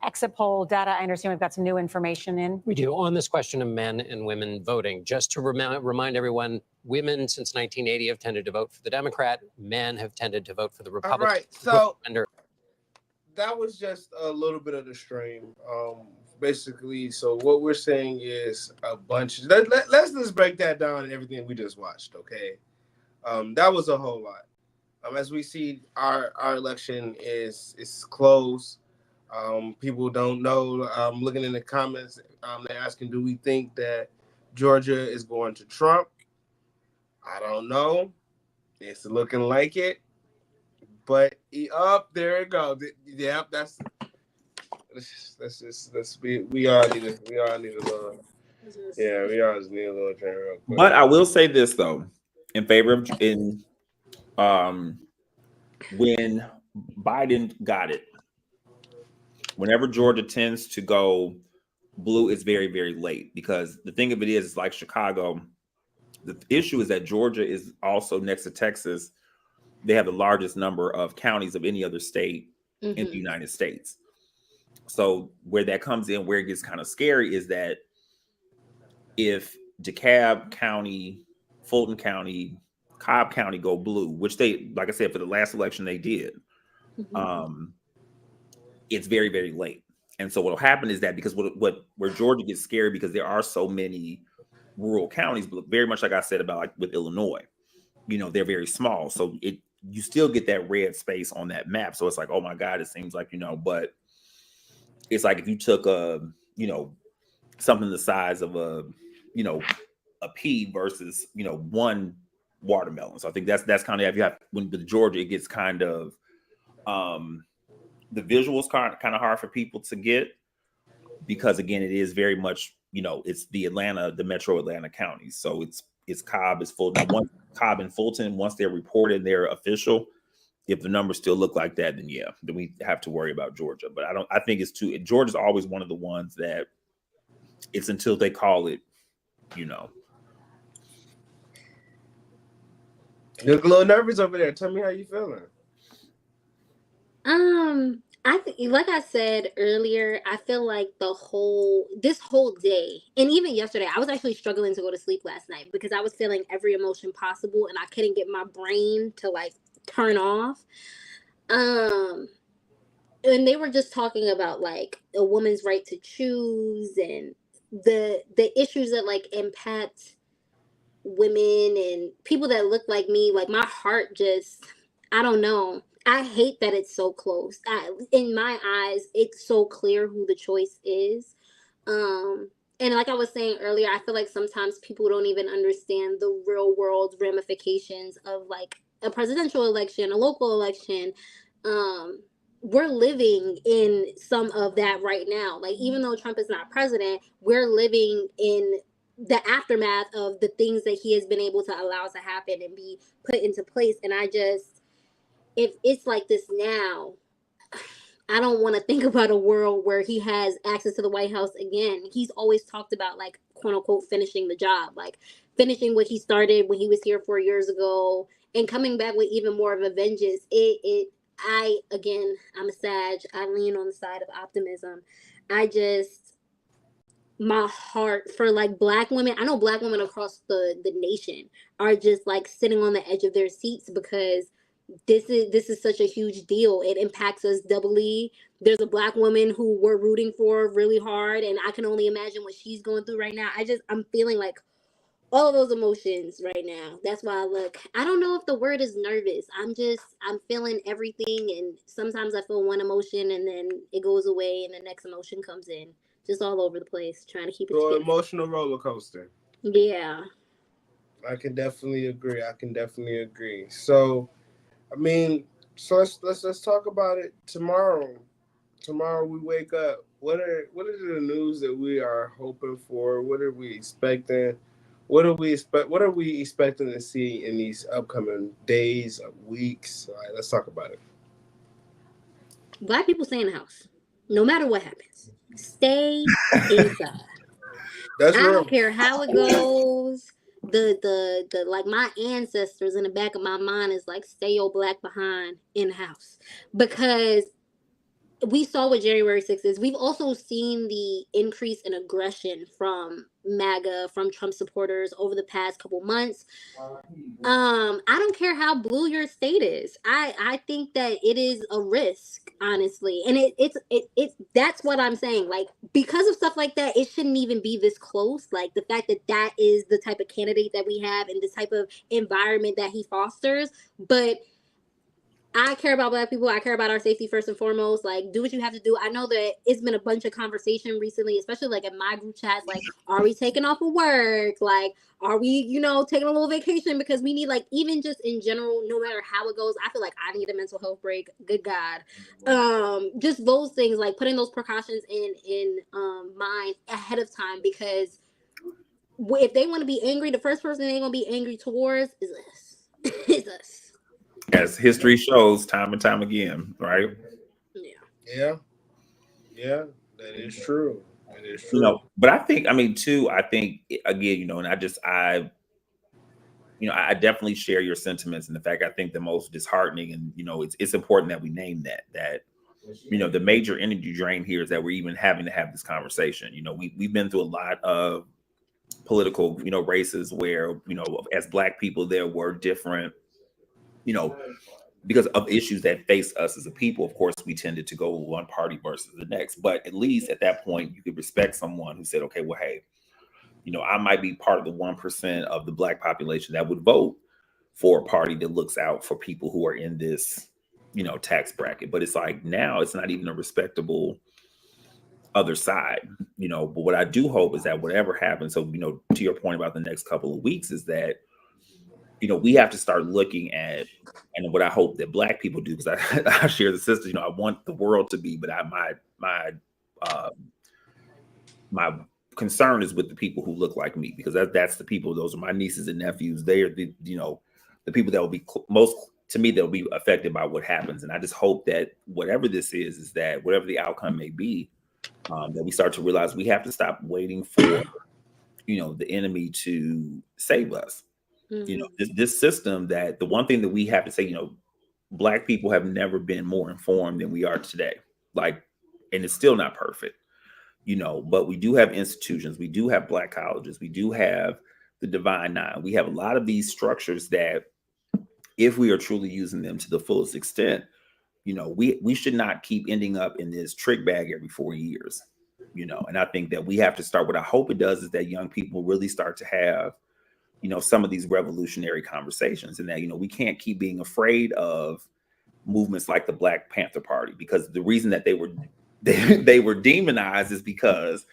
Exit poll data, I understand we've got some new information in. We do. On this question of men and women voting, just to remind everyone, women since 1980 have tended to vote for the Democrat. Men have tended to vote for the Republican. All right, so that was just a little bit of the stream. Basically, so what we're saying is a bunch. Let's just break that down and everything we just watched, okay? That was a whole lot. As we see, our election is close. People don't know. Looking in the comments, they're asking, do we think that Georgia is going to Trump? I don't know. It's looking like it. But there it goes. Yep, we all need a little. Yeah, we all just need a little train real quick. But I will say this though, in favor of when Biden got it, whenever Georgia tends to go blue, it's very, very late, because the thing of it is like Chicago, the issue is that Georgia is also next to Texas. They have the largest number of counties of any other state in the United States. So where that comes in, where it gets kind of scary, is that if DeKalb County, Fulton County, Cobb County go blue, which they, like I said, for the last election they did, it's very, very late. And so what will happen is that, because where Georgia gets scary, because there are so many rural counties, but very much like I said about like with Illinois, they're very small. So you still get that red space on that map. So it's like, oh my God, it seems like, but it's like if you took something the size of a pea versus, one watermelon. So I think that's kind of, if you have, when with Georgia, it gets kind of, the visuals kind of hard for people to get, because again, it is very much, it's the metro Atlanta counties. So it's Cobb, it's Fulton. Once Cobb and Fulton, once they're reported, they're official. If the numbers still look like that, then then we have to worry about Georgia. But I think Georgia's always one of the ones that it's until they call it, You look a little nervous over there. Tell me how you feeling. I think, like I said earlier, I feel like this whole day, and even yesterday, I was actually struggling to go to sleep last night because I was feeling every emotion possible, and I couldn't get my brain to like turn off. And they were just talking about like a woman's right to choose and the issues that like impact women and people that look like me. Like my heart just, I don't know. I hate that it's so close. In my eyes, it's so clear who the choice is. And like I was saying earlier, I feel like sometimes people don't even understand the real world ramifications of like a presidential election, a local election. We're living in some of that right now. Like, even though Trump is not president, we're living in the aftermath of the things that he has been able to allow to happen and be put into place. And if it's like this now, I don't want to think about a world where he has access to the White House again. He's always talked about like, quote unquote, finishing the job, like finishing what he started when he was here 4 years ago and coming back with even more of a vengeance. I'm a Sag. I lean on the side of optimism. My heart for like Black women, I know Black women across the nation are just like sitting on the edge of their seats because this is such a huge deal. It impacts us doubly. There's a Black woman who we're rooting for really hard, and I can only imagine what she's going through right now. I'm feeling like all of those emotions right now. That's why I don't know if the word is nervous. I'm feeling everything, and sometimes I feel one emotion and then it goes away and the next emotion comes in. Just all over the place, trying to keep it together. Emotional roller coaster. Yeah. I can definitely agree. So, I mean, so let's talk about it tomorrow. Tomorrow we wake up. What are the news that we are hoping for? What are we expecting? What are we expecting to see in these upcoming days, weeks? All right, let's talk about it. Black people stay in the house, no matter what happens. Stay inside. That's real. I don't care how it goes. The like my ancestors in the back of my mind is like, stay your Black behind in the house, because we saw what January 6th is. We've also seen the increase in aggression from MAGA, from Trump supporters over the past couple months. I don't care how blue your state is. I think that it is a risk, honestly, and it's that's what I'm saying. Like, because of stuff like that, it shouldn't even be this close. Like, the fact that that is the type of candidate that we have and this type of environment that he fosters, but I care about Black people. I care about our safety first and foremost. Like, do what you have to do. I know that it's been a bunch of conversation recently, especially like in my group chats. Like, are we taking off of work? Like, are we, taking a little vacation because we need, like, even just in general, no matter how it goes, I feel like I need a mental health break. Good God. Just those things, like putting those precautions in mind ahead of time, because if they want to be angry, the first person they're gonna be angry towards is us. Is us. As history shows time and time again, right? Yeah, that is true. That is true. But I think again, and I definitely share your sentiments. And the fact, I think the most disheartening, and it's important that we name that the major energy drain here is that we're even having to have this conversation. We've been through a lot of political races where as Black people there were different because of issues that face us as a people. Of course, we tended to go one party versus the next, but at least at that point you could respect someone who said, okay, well, hey, I might be part of the 1% of the Black population that would vote for a party that looks out for people who are in this tax bracket. But it's like, now it's not even a respectable other side. But what I do hope is that whatever happens, so to your point about the next couple of weeks, is that we have to start looking at, and what I hope that Black people do, because I share the system. I want the world to be, but my concern is with the people who look like me, because that's the people. Those are my nieces and nephews. They are the people that will be most to me, that will be affected by what happens. And I just hope that whatever this is that whatever the outcome may be, that we start to realize we have to stop waiting for the enemy to save us. This system, that the one thing that we have to say, Black people have never been more informed than we are today. Like, and it's still not perfect, but we do have institutions, we do have Black colleges, we do have the Divine Nine. We have a lot of these structures that, if we are truly using them to the fullest extent, we should not keep ending up in this trick bag every 4 years. And I think that we have to start. What I hope it does is that young people really start to have some of these revolutionary conversations, and that, we can't keep being afraid of movements like the Black Panther Party, because the reason that they were demonized is because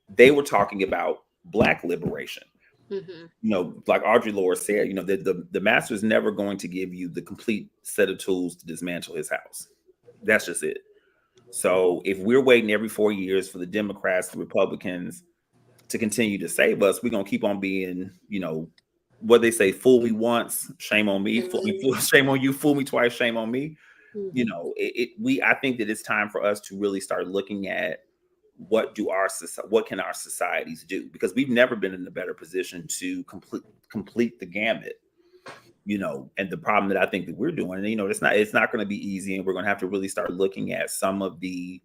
they were talking about Black liberation. Like Audre Lorde said, the master is never going to give you the complete set of tools to dismantle his house. That's just it. So if we're waiting every 4 years for the Democrats, the Republicans to continue to save us, we're going to keep on being, what they say, fool me once, shame on me, shame on you, fool me twice, shame on me. I think that it's time for us to really start looking at what can our societies do, because we've never been in a better position to complete the gamut. And the problem that I think that we're doing, it's not going to be easy, and we're going to have to really start looking at some of the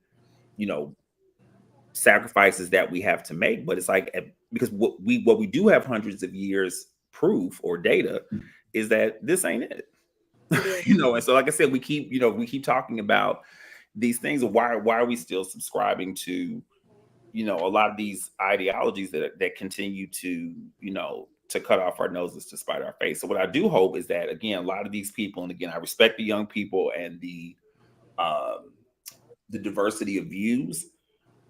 sacrifices that we have to make. But it's like, because what we do have hundreds of years proof or data is that this ain't it. And so, like I said, we keep talking about these things of why are we still subscribing to a lot of these ideologies that continue to to cut off our noses to spite our face. So what I do hope is that, again, a lot of these people, and again, I respect the young people and the diversity of views,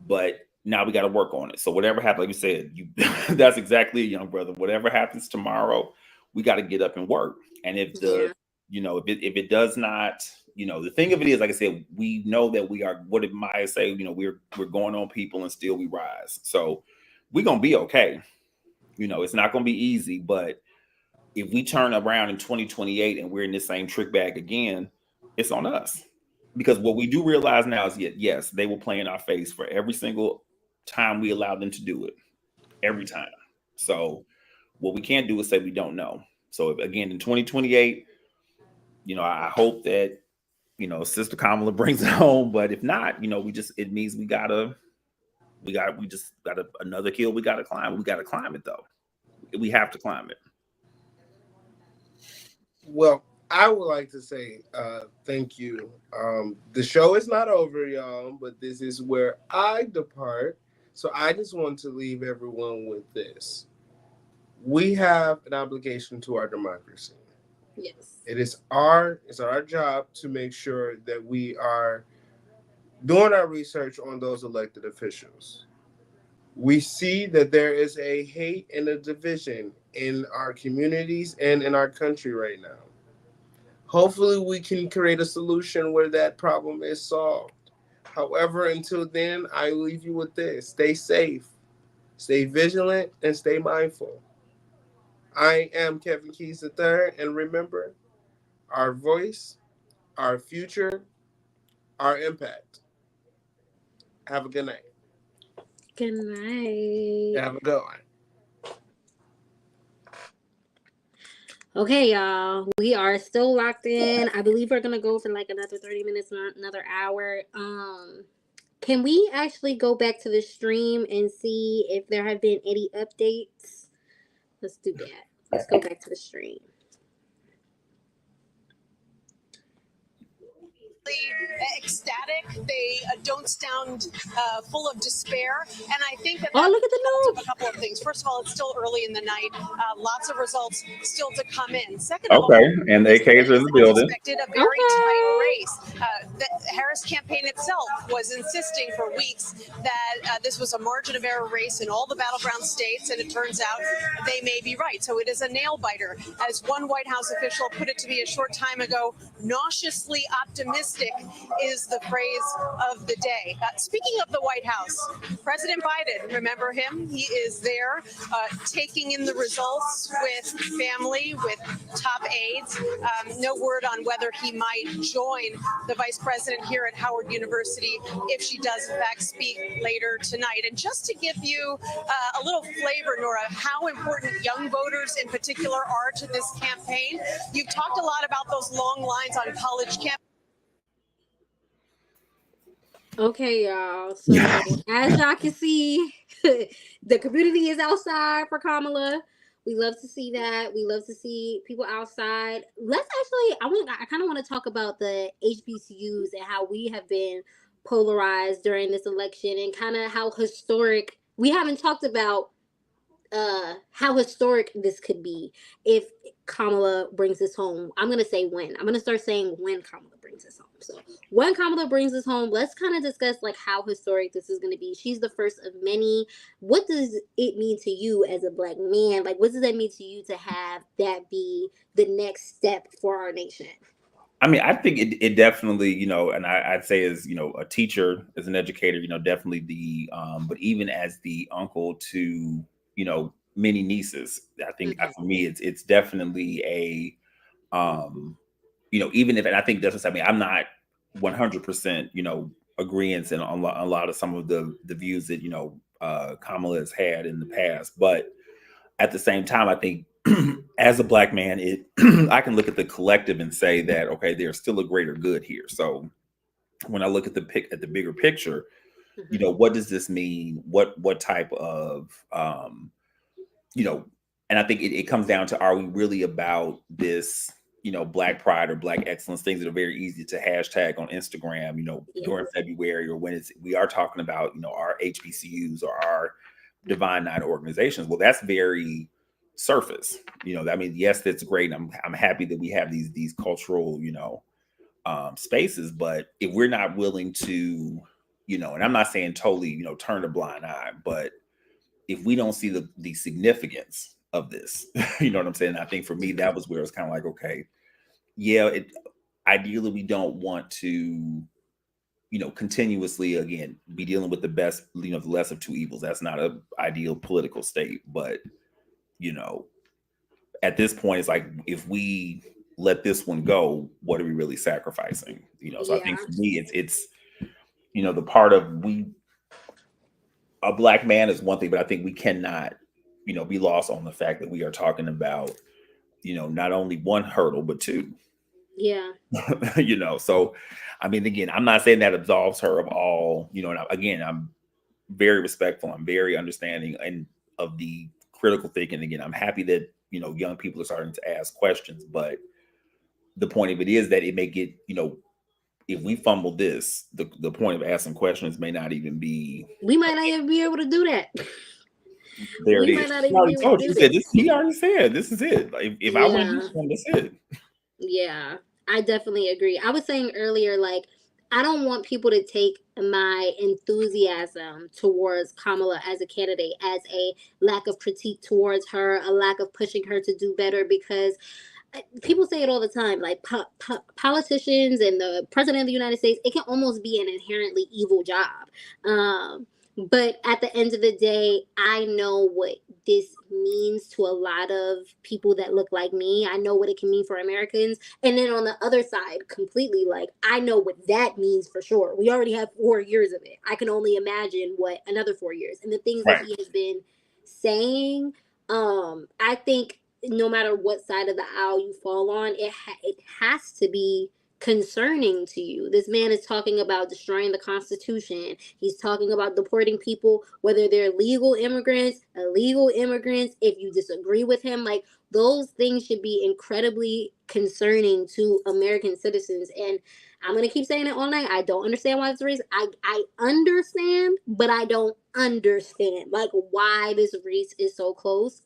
but now we got to work on it. So whatever happens, like you said, that's exactly a young brother. Whatever happens tomorrow, we got to get up and work. And if if it does not, the thing of it is, like I said, we know that we are, what did Maya say? We're going on people and still we rise. So we're going to be okay. It's not going to be easy, but if we turn around in 2028 and we're in this same trick bag again, it's on us. Because what we do realize now is, yes, they will play in our face for every single time we allow them to do it. Every time. So what we can't do is say we don't know. So again, in 2028, I hope that, Sister Kamala brings it home. But if not, it means we just got another hill we got to climb. We got to climb it though. We have to climb it. Well, I would like to say thank you. The show is not over, y'all, but this is where I depart. So I just want to leave everyone with this. We have an obligation to our democracy. Yes. It's our job to make sure that we are doing our research on those elected officials. We see that there is a hate and a division in our communities and in our country right now. Hopefully, we can create a solution where that problem is solved. However, until then, I leave you with this. Stay safe, stay vigilant, and stay mindful. I am Kevin Keys III, and remember, our voice, our future, our impact. Have a good night. Good night. Have a good one. Okay, y'all. We are still locked in. I believe we're gonna go for like another 30 minutes, another hour. Can we actually go back to the stream and see if there have been any updates? Let's do that. Let's go back to the stream. Ecstatic. They don't sound full of despair. And I think that look at the tells notes. of a couple of things. First of all, it's still early in the night. Lots of results still to come in. Second of all, And the AKs are in the building. expected a very tight race. The Harris campaign itself was insisting for weeks that this was a margin of error race in all the battleground states, and it turns out they may be right. So it is a nail biter. As one White House official put it to me a short time ago, nauseously optimistic is the phrase of the day. Speaking of the White House, President Biden, remember him? He is there taking in the results with family, with top aides. No word on whether he might join the vice president here at Howard University if she does, in fact, speak later tonight. And just to give you a little flavor, Nora, how important young voters in particular are to this campaign, you've talked a lot about those long lines on college campuses. Okay, y'all. So as y'all can see, the community is outside for Kamala. We love to see that. We love to see people outside. Let's actually, I kind of want to talk about the HBCUs and how we have been polarized during this election and kind of how historic. We haven't talked about how historic this could be if Kamala brings this home. I'm going to say when. I'm going to start saying when Kamala brings this home. So when Kamala brings this home, let's kind of discuss like how historic this is going to be. She's the first of many. What does it mean to you as a Black man? Like, what does that mean to you to have that be the next step for our nation? I mean, I think it definitely, and I'd say as, a teacher, as an educator, definitely but even as the uncle to, many nieces, I think for me, it's definitely a, even if, and I think that's what I mean, I'm not 100%, agreeance on a lot of some of the views that, Kamala has had in the past. But at the same time, I think as a Black man, I can look at the collective and say that, okay, there's still a greater good here. So when I look at the bigger picture, what does this mean? What type of, and I think it comes down to, are we really about this, Black pride or Black excellence, things that are very easy to hashtag on Instagram, during February, or when we are talking about, our HBCUs or our Divine Nine organizations. Well, that's very surface, I mean, yes, that's great. I'm happy that we have these cultural, spaces, but if we're not willing to, and I'm not saying totally, turn a blind eye, but if we don't see the significance of this, you know what I'm saying? I think for me, that was where it's kind of like, okay, yeah, ideally we don't want to, continuously, again, be dealing with the best, the less of two evils. That's not an ideal political state, but, at this point, it's like, if we let this one go, what are we really sacrificing? So I think for me, it's, the part of a Black man is one thing, but I think we cannot, be lost on the fact that we are talking about, not only one hurdle, but two. Yeah. So I mean, again, I'm not saying that absolves her of all, and again, I'm very respectful, I'm very understanding and of the critical thinking. Again, I'm happy that young people are starting to ask questions, but the point of it is that it may get, if we fumble this, the point of asking questions may not even be. We might not even be able to do that. There We it might is. not He even already be able told to you. do He said this. He already said this is it. Like, if I want to do Yeah. something, that's it. Yeah, I definitely agree. I was saying earlier, like, I don't want people to take my enthusiasm towards Kamala as a candidate as a lack of critique towards her, a lack of pushing her to do better, because people say it all the time, like politicians and the president of the United States, it can almost be an inherently evil job. But at the end of the day, I know what this means to a lot of people that look like me. I know what it can mean for Americans. And then on the other side, completely, like, I know what that means for sure. We already have 4 years of it. I can only imagine what another 4 years. And the things that he has been saying, I think no matter what side of the aisle you fall on, it has to be concerning to you. This man is talking about destroying the Constitution. He's talking about deporting people, whether they're legal immigrants, illegal immigrants. If you disagree with him, like, those things should be incredibly concerning to American citizens. And I'm gonna keep saying it all night. I don't understand why it's a race. I understand, but I don't understand like why this race is so close.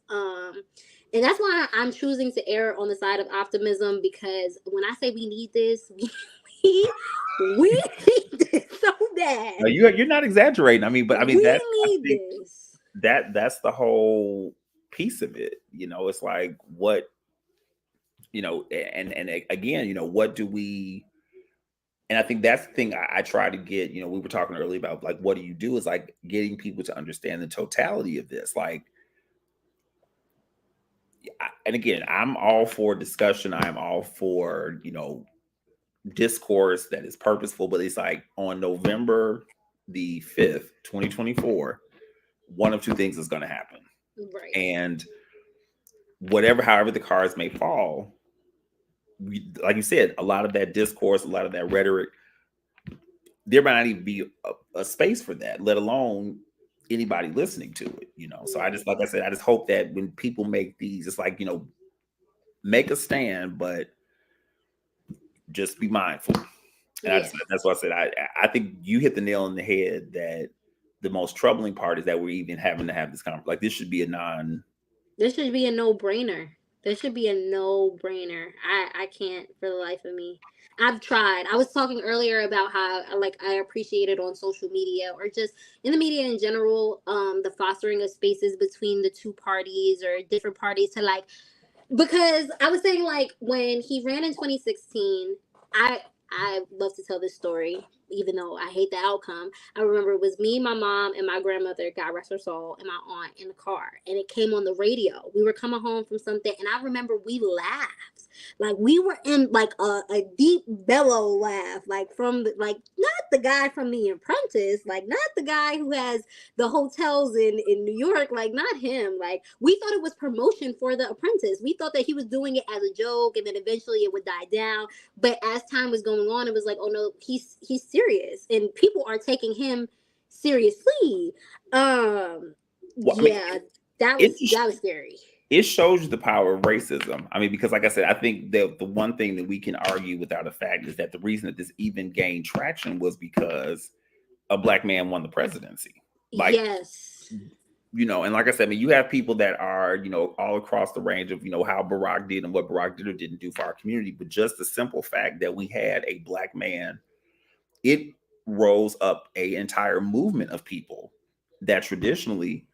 And that's why I'm choosing to err on the side of optimism, because when I say we need this, we need this so bad. No, you're not exaggerating. I mean, but I mean We need this. that's the whole piece of it. It's like what and again, what do we? And I think that's the thing I try to get. We were talking earlier about, like, what do you do? Is like getting people to understand the totality of this. Like, and again, I'm all for discussion. I'm all for, discourse that is purposeful, but it's like on November the 5th, 2024, one of two things is going to happen. Right. And however the cards may fall, like you said, a lot of that discourse, a lot of that rhetoric, there might not even be a space for that, let alone anybody listening to it, So I just, like I said, I just hope that when people make these, it's like, make a stand, but just be mindful. And that's why I said, I think you hit the nail on the head, that the most troubling part is that we're even having to have this conversation. Like, this should be a no-brainer. This should be a no-brainer. I can't for the life of me. I've tried. I was talking earlier about how, like, I appreciate it on social media, or just in the media in general, the fostering of spaces between the two parties or different parties to, like, because I was saying, like, when he ran in 2016, I love to tell this story, even though I hate the outcome. I remember it was me, my mom, and my grandmother, God rest her soul, and my aunt in the car. And it came on the radio. We were coming home from something, and I remember we laughed. Like, we were in, like, a deep bellow laugh, like, from, like, not the guy from The Apprentice, like, not the guy who has the hotels in New York, like, not him. Like, we thought it was promotion for The Apprentice. We thought that he was doing it as a joke, and then eventually it would die down. But as time was going on, it was like, oh no, he's serious, and people are taking him seriously. That was scary. It shows you the power of racism. I mean, because, like I said, I think the one thing that we can argue without a fact is that the reason that this even gained traction was because a Black man won the presidency. Like, yes. And like I said, I mean, you have people that are, all across the range of, how Barack did and what Barack did or didn't do for our community. But just the simple fact that we had a Black man, it rose up an entire movement of people that traditionally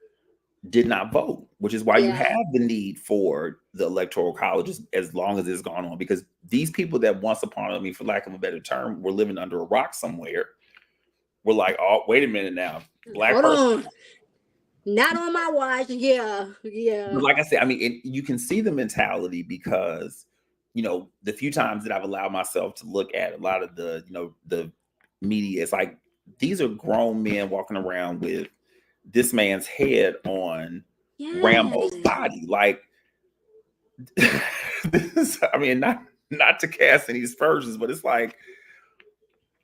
did not vote, which is why you have the need for the electoral college as long as it's gone on, because these people that once upon, I mean, for lack of a better term, were living under a rock somewhere, were like, oh, wait a minute now. Black Hold person. on. Not on my watch. Yeah. But like I said, I mean, you can see the mentality because, the few times that I've allowed myself to look at a lot of the, the media, it's like, these are grown men walking around with this man's head on Rambo's body. Like, I mean, not not to cast any aspersions, but it's like,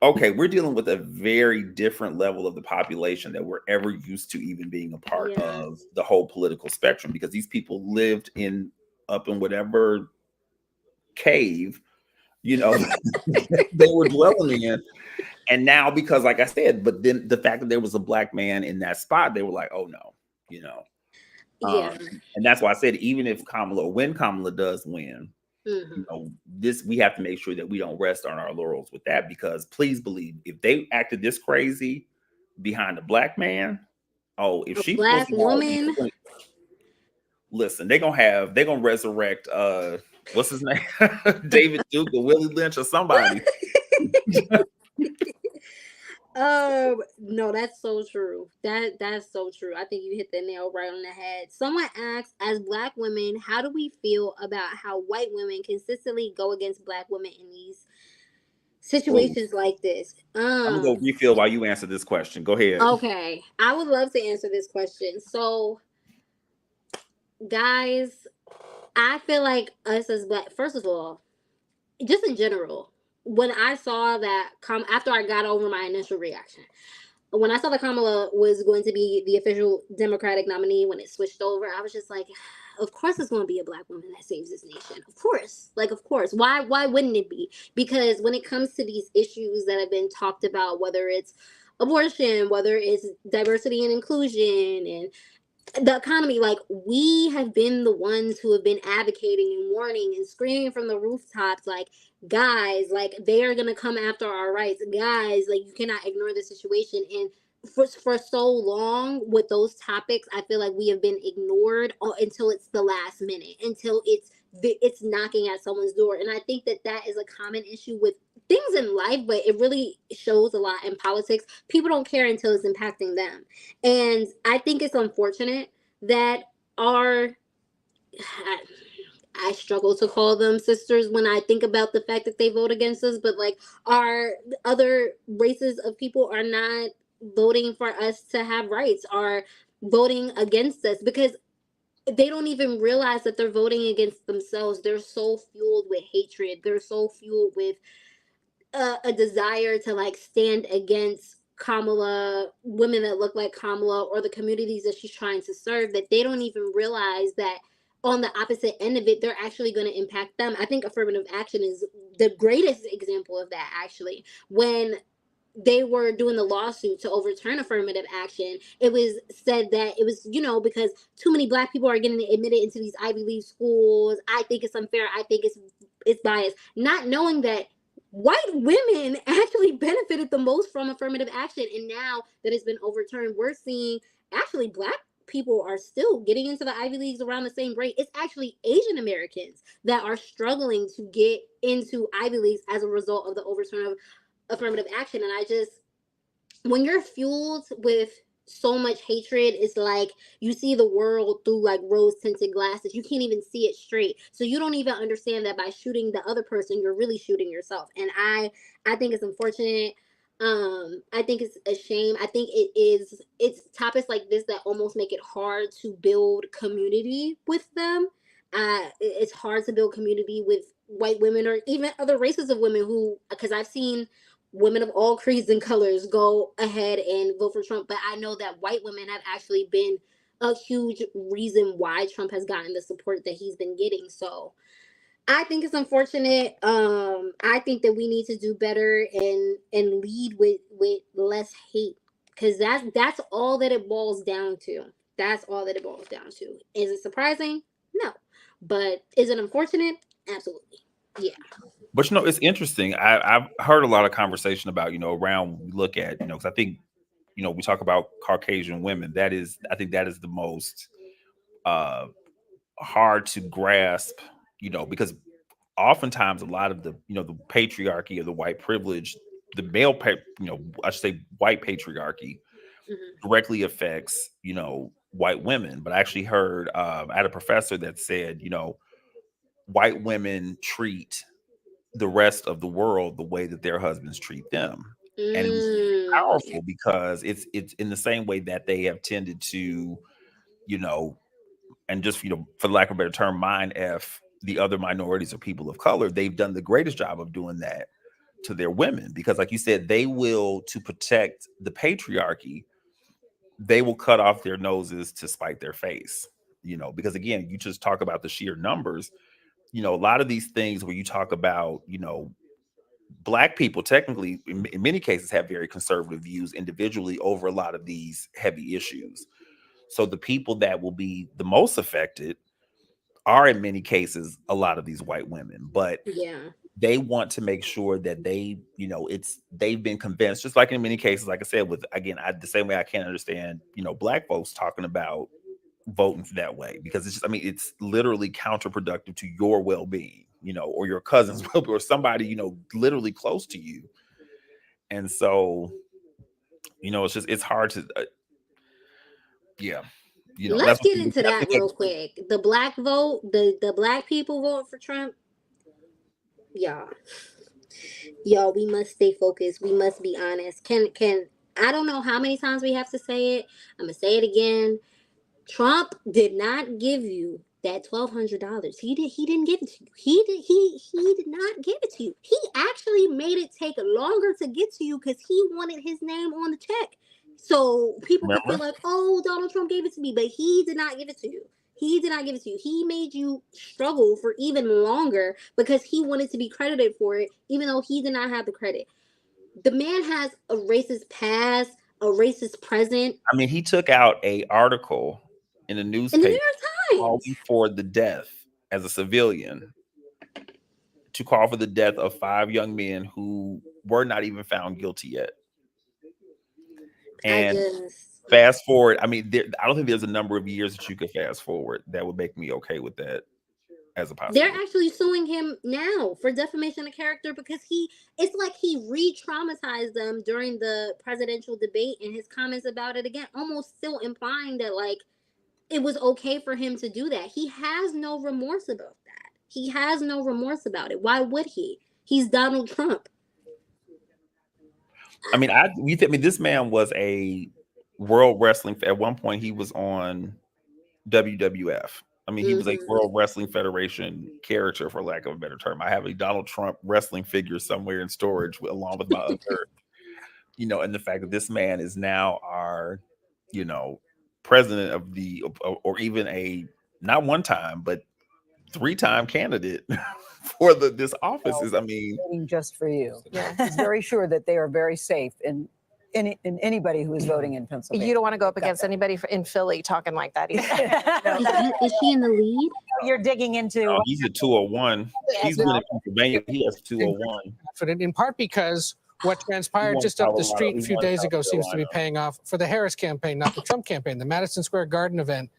okay, we're dealing with a very different level of the population that we're ever used to even being a part of the whole political spectrum, because these people lived up in whatever cave, you know, they were dwelling in. And now, because like I said, but then the fact that there was a black man in that spot, they were like, oh no, you know. And that's why I said, even if when Kamala does win, you know, we have to make sure that we don't rest on our laurels with that, because please believe, if they acted this crazy behind a black man, if she pulls Black them all, woman. listen, they're gonna resurrect what's his name? David Duke or Willie Lynch or somebody. No, that's so true. That's so true. I think you hit the nail right on the head. Someone asked, as black women, how do we feel about how white women consistently go against black women in these situations like this? I'm gonna go refill while you answer this question. Go ahead. Okay, I would love to answer this question. So, guys, I feel like us as black, first of all, just in general, when I saw that after I got over my initial reaction, when I saw that Kamala was going to be the official Democratic nominee, when it switched over, I was just like, of course it's going to be a black woman that saves this nation. Of course. Like, of course. Why wouldn't it be? Because when it comes to these issues that have been talked about, whether it's abortion, whether it's diversity and inclusion, and the economy, like, we have been the ones who have been advocating and warning and screaming from the rooftops, like, guys, like, they are gonna come after our rights, guys, like, you cannot ignore the situation. And for so long with those topics, I feel like we have been ignored until it's the last minute, until it's knocking at someone's door. And I think that is a common issue with things in life, but it really shows a lot in politics. People don't care until it's impacting them. And I think it's unfortunate that I struggle to call them sisters when I think about the fact that they vote against us, but like, our other races of people are not voting for us to have rights, are voting against us, because they don't even realize that they're voting against themselves. They're so fueled with hatred. They're so fueled with a desire to like stand against Kamala, women that look like Kamala, or the communities that she's trying to serve, that they don't even realize that on the opposite end of it, they're actually going to impact them. I think affirmative action is the greatest example of that, actually. When they were doing the lawsuit to overturn affirmative action, it was said that it was, because too many black people are getting admitted into these Ivy League schools. I think it's unfair. I think it's biased. Not knowing that white women actually benefited the most from affirmative action. And now that it's been overturned, we're seeing actually black people are still getting into the Ivy Leagues around the same rate. It's actually Asian Americans that are struggling to get into Ivy Leagues as a result of the overturn of affirmative action. And when you're fueled with so much hatred, it's like you see the world through like rose tinted glasses. You can't even see it straight. So you don't even understand that by shooting the other person, you're really shooting yourself. And I think it's unfortunate. I think it's a shame. I think it's topics like this that almost make it hard to build community with them. It's hard to build community with white women or even other races of women because I've seen women of all creeds and colors go ahead and vote for Trump. But I know that white women have actually been a huge reason why Trump has gotten the support that he's been getting. So I think it's unfortunate. I think that we need to do better and lead with less hate, because that's all that it boils down to. That's all that it boils down to. Is it surprising? No. But is it unfortunate? Absolutely. Yeah. But it's interesting. I've heard a lot of conversation about, around we look at, because I think, we talk about Caucasian women. I think that is the most hard to grasp, because oftentimes a lot of the, the patriarchy or the white privilege, the male, I should say white patriarchy directly affects, white women. But I actually heard I had a professor that said, white women treat the rest of the world the way that their husbands treat them. And it was powerful because it's in the same way that they have tended to, and just, for lack of a better term, mind F the other minorities or people of color, they've done the greatest job of doing that to their women, because like you said, they will, to protect the patriarchy, they will cut off their noses to spite their face, you know, because again, you just talk about the sheer numbers, you know, a lot of these things where you talk about, you know, Black people technically in many cases have very conservative views individually over a lot of these heavy issues. So the people that will be the most affected are in many cases a lot of these white women, but Yeah. they want to make sure that they, you know, they've been convinced, just like in many cases, like I said, with, again, the same way I can't understand, you know, Black folks talking about voting that way, because it's just, I mean, it's literally counterproductive to your well-being, you know, or your cousin's well-being, or somebody, you know, literally close to you. And so, you know, it's hard to, yeah, you know, Let's that's what get into that real quick. The Black vote, the Black people vote for Trump. Y'all, we must stay focused. We must be honest. Can I don't know how many times we have to say it. I'm gonna say it again. Trump did not give you that $1,200. He didn't give it to you. He did not give it to you. He actually made it take longer to get to you because he wanted his name on the check. So people could feel like, oh, Donald Trump gave it to me, but he did not give it to you. He did not give it to you. He made you struggle for even longer because he wanted to be credited for it, even though he did not have the credit. The man has a racist past, a racist present. I mean, he took out a article in the newspaper In the New York Times calling for the death as a civilian, to call for the death of 5 young men who were not even found guilty yet. And fast forward, I mean, I don't think there's a number of years that you could fast forward that would make me okay with that as a possibility. They're actually suing him now for defamation of character because it's like he re-traumatized them during the presidential debate, and his comments about it again, almost still implying that like it was okay for him to do that. He has no remorse about that. He has no remorse about it. Why would he? He's Donald Trump. I mean, this man was a world wrestling. At one point, he was on WWF. I mean, he was a World Wrestling Federation character, for lack of a better term. I have a Donald Trump wrestling figure somewhere in storage, along with my other, you know, and the fact that this man is now our, you know, president of or even a, not one time, but 3-time candidate for this office is, I mean, voting just for you. Yeah. He's very sure that they are very safe in anybody who is voting in Pennsylvania. You don't want to go up against anybody in Philly talking like that either. Is she in the lead? You're digging into. He's at 201. He's been in Pennsylvania. He has 201. In part because what transpired just up the street a few days ago seems to be paying off for the Harris campaign, not the Trump campaign. The Madison Square Garden event,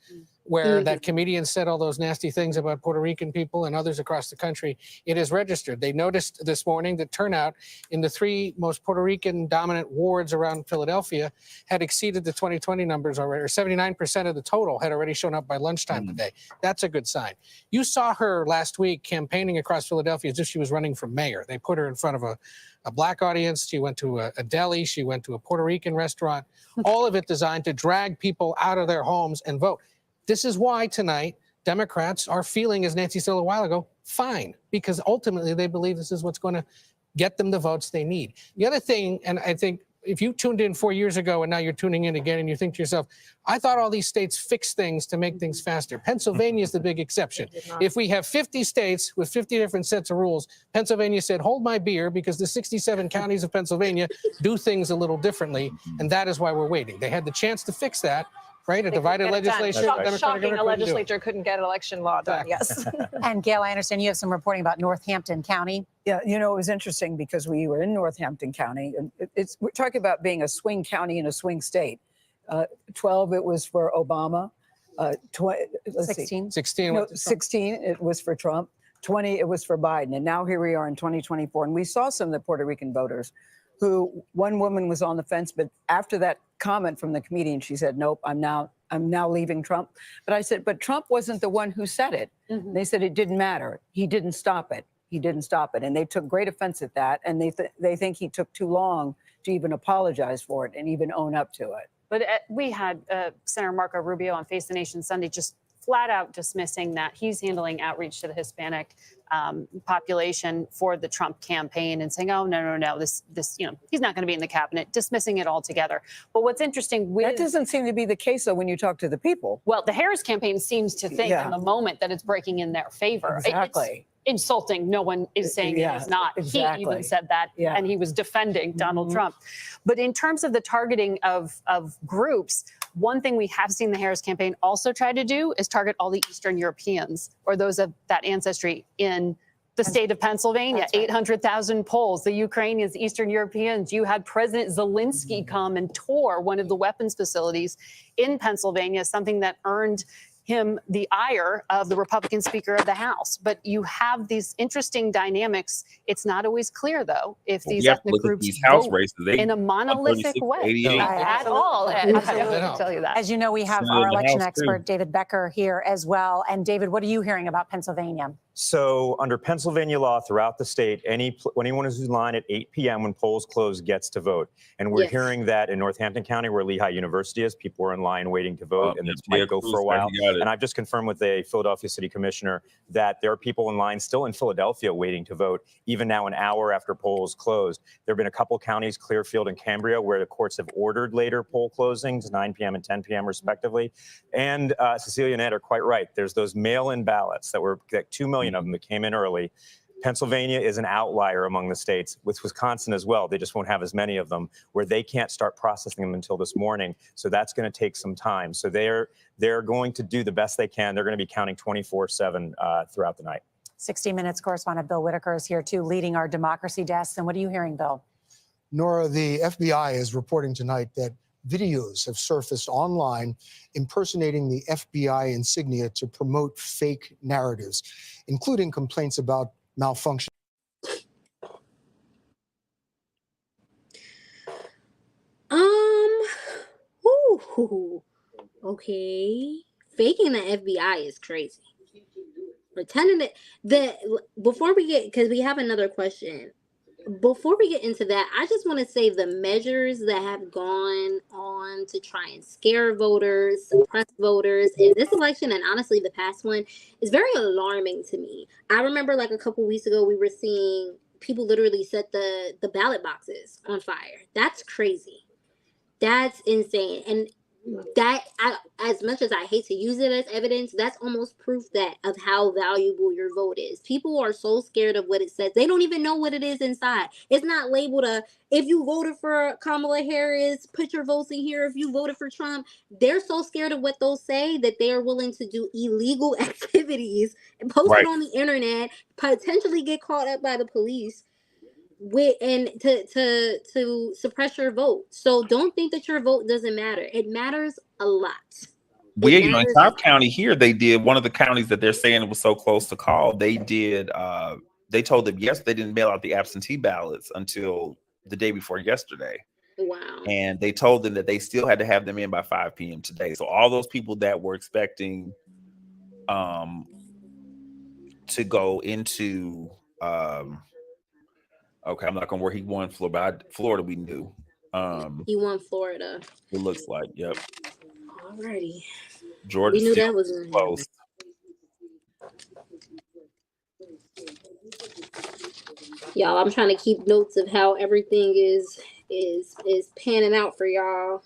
where that comedian said all those nasty things about Puerto Rican people and others across the country, it is registered. They noticed this morning that turnout in the 3 most Puerto Rican dominant wards around Philadelphia had exceeded the 2020 numbers already, or 79% of the total had already shown up by lunchtime today. That's a good sign. You saw her last week campaigning across Philadelphia as if she was running for mayor. They put her in front of a Black audience. She went to a deli. She went to a Puerto Rican restaurant, all of it designed to drag people out of their homes and vote. This is why tonight Democrats are feeling, as Nancy said a while ago, fine, because ultimately they believe this is what's going to get them the votes they need. The other thing, and I think if you tuned in 4 years ago and now you're tuning in again and you think to yourself, I thought all these states fixed things to make things faster. Pennsylvania is the big exception. If we have 50 states with 50 different sets of rules, Pennsylvania said, hold my beer, because the 67 counties of Pennsylvania do things a little differently, and that is why we're waiting. They had the chance to fix that. Right, a divided legislature. Shocking, a legislature couldn't get election law done. Yes. And Gail, I understand you have some reporting about Northampton County. Yeah, you know, it was interesting because we were in Northampton County, and we're talking about being a swing county in a swing state. 12, it was for Obama. 16. 16. No, 16, it was for Trump. 20, it was for Biden. And now here we are in 2024, and we saw some of the Puerto Rican voters who, one woman was on the fence, but after that comment from the comedian, she said, nope, I'm now leaving Trump. But I said, but Trump wasn't the one who said it. They said it didn't matter. He didn't stop it. He didn't stop it. And they took great offense at that. And they think he took too long to even apologize for it and even own up to it. But we had Senator Marco Rubio on Face the Nation Sunday just flat out dismissing that. He's handling outreach to the Hispanic population for the Trump campaign and saying, oh, no, this, he's not going to be in the cabinet, dismissing it altogether. But what's interesting that doesn't seem to be the case, though, when you talk to the people. Well, the Harris campaign seems to think in the moment that it's breaking in their favor. Exactly. It's insulting. No one is saying it is not. Exactly. He even said that, and he was defending Donald Trump. But in terms of the targeting of groups, one thing we have seen the Harris campaign also try to do is target all the Eastern Europeans or those of that ancestry in the state of Pennsylvania. 800,000 Poles, the Ukrainians, the Eastern Europeans. You had President Zelensky come and tour one of the weapons facilities in Pennsylvania, something that earned him the ire of the Republican Speaker of the House. But you have these interesting dynamics. It's not always clear, though, if these ethnic groups these house vote races in a monolithic way at all. I can tell you that. As you know, we have our election expert, David Becker, here as well. And David, what are you hearing about Pennsylvania? So under Pennsylvania law throughout the state, anyone who's in line at 8 p.m. when polls close gets to vote. And we're hearing that in Northampton County, where Lehigh University is, people are in line waiting to vote, and this might go for a while. And I've just confirmed with a Philadelphia city commissioner that there are people in line still in Philadelphia waiting to vote, even now an hour after polls closed. There have been a couple counties, Clearfield and Cambria, where the courts have ordered later poll closings, 9 p.m. and 10 p.m. respectively. And Cecilia and Ed are quite right. There's those mail-in ballots that 2 million of them that came in early. Pennsylvania is an outlier among the states, with Wisconsin as well. They just won't have as many of them, where they can't start processing them until this morning. So that's going to take some time. So they're going to do the best they can. They're going to be counting 24/7 throughout the night. 60 Minutes correspondent Bill Whitaker is here too, leading our democracy desk. And what are you hearing, Bill? Nora, the FBI is reporting tonight that videos have surfaced online impersonating the FBI insignia to promote fake narratives, including complaints about malfunction. Okay. Faking the FBI is crazy. Pretending before we get, because we have another question. Before we get into that, I just want to say the measures that have gone on to try and scare voters, suppress voters in this election, and honestly the past one, is very alarming to me. I remember like a couple weeks ago, we were seeing people literally set the ballot boxes on fire. That's crazy. That's insane. And that, as much as I hate to use it as evidence, that's almost proof of how valuable your vote is. People are so scared of what it says. They don't even know what it is inside. It's not labeled if you voted for Kamala Harris, put your votes in here. If you voted for Trump, they're so scared of what those say that they are willing to do illegal activities and post it on the internet, potentially get caught up by the police to suppress your vote. So don't think that your vote doesn't matter. It matters a lot. In South County here, they did, one of the counties that they're saying it was so close to call, they did, they told them, yes, they didn't mail out the absentee ballots until the day before yesterday. Wow. And they told them that they still had to have them in by 5 p.m. today. So all those people that were expecting to go into, okay, I'm not going to where he won Florida, we knew. He won Florida. It looks like, yep. Alrighty. Georgia, we knew that was close. Y'all, I'm trying to keep notes of how everything is panning out for y'all.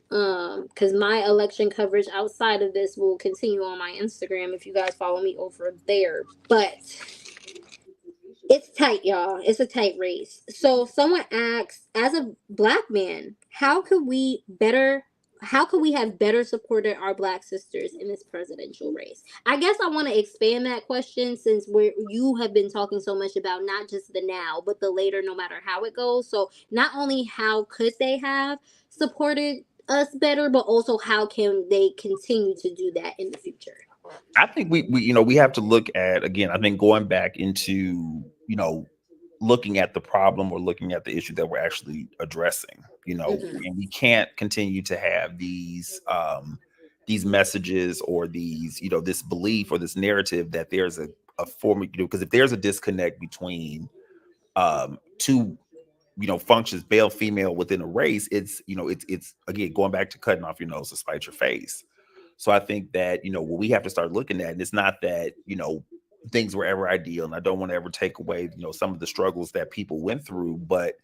Because my election coverage outside of this will continue on my Instagram if you guys follow me over there. But it's tight, y'all. It's a tight race. So someone asks, as a Black man, how could we have better supported our Black sisters in this presidential race? I guess I want to expand that question, since you have been talking so much about not just the now, but the later, no matter how it goes. So not only how could they have supported us better, but also how can they continue to do that in the future? I think we have to look at, again, I think going back into, looking at the problem or looking at the issue that we're actually addressing, and we can't continue to have these messages or these, this belief or this narrative that there's a form, because if there's a disconnect between two, functions, male, female within a race, it's again, going back to cutting off your nose to spite your face. So I think that, what we have to start looking at, and it's not that, things were ever ideal, and I don't want to ever take away, some of the struggles that people went through, but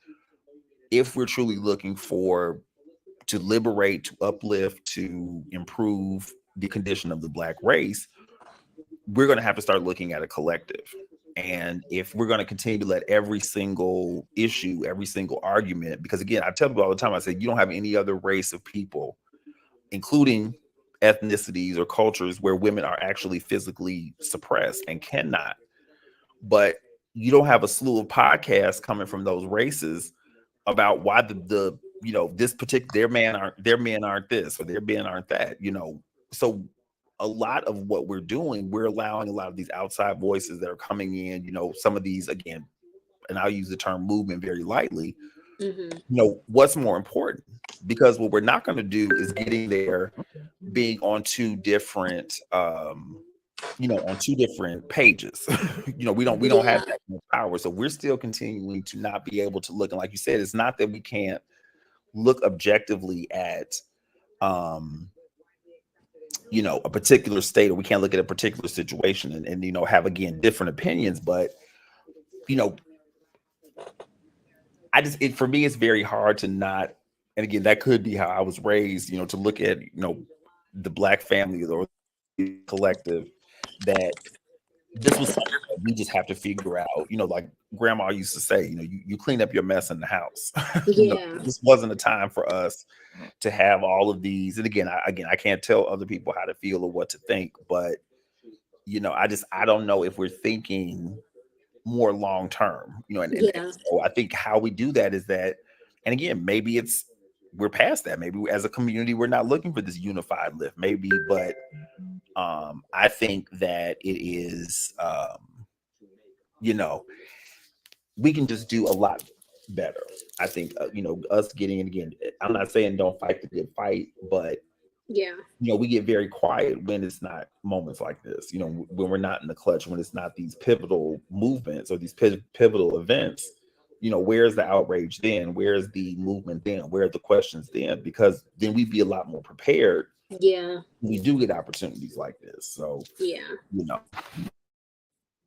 if we're truly looking to liberate, to uplift, to improve the condition of the Black race, we're going to have to start looking at a collective. And if we're going to continue to let every single issue, every single argument, because again, I tell people all the time, I say, you don't have any other race of people, including ethnicities or cultures, where women are actually physically suppressed and cannot. But you don't have a slew of podcasts coming from those races about why this particular their men aren't this, or their men aren't that. So a lot of what we're doing, we're allowing a lot of these outside voices that are coming in. Some of these, again, and I'll use the term movement very lightly. What's more important? Because what we're not going to do is getting there, being on two different pages. we don't have that much power. So we're still continuing to not be able to look. And like you said, it's not that we can't look objectively at a particular state, or we can't look at a particular situation and have, again, different opinions. But for me, it's very hard to not, and again, that could be how I was raised, to look at, the Black family or the collective, that this was something that we just have to figure out. Like Grandma used to say, you clean up your mess in the house. This wasn't a time for us to have all of these. And again, I can't tell other people how to feel or what to think, but I don't know if we're thinking more long term. And so I think how we do that is that, and again, maybe we're past that. Maybe as a community, we're not looking for this unified lift. Maybe, but I think that it is, we can just do a lot better. I think, us getting, and again, I'm not saying don't fight the good fight, but we get very quiet when it's not moments like this, when we're not in the clutch, when it's not these pivotal movements or these pivotal events. Where's the outrage then? Where's the movement then? Where are the questions then? Because then we'd be a lot more prepared. We do get opportunities like this. So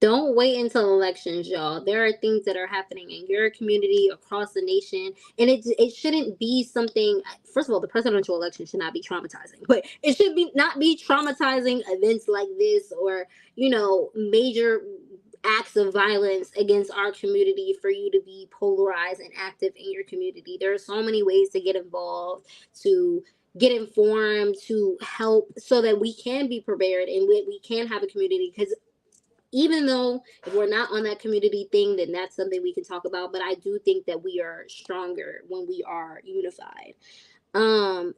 don't wait until elections, y'all. There are things that are happening in your community, across the nation, and it shouldn't be something. First of all, the presidential election should not be traumatizing, but it should not be traumatizing events like this, or major acts of violence against our community, for you to be polarized and active in your community. There are so many ways to get involved, to get informed, to help, so that we can be prepared and we can have a community. Because even though if we're not on that community thing, then that's something we can talk about. But I do think that we are stronger when we are unified.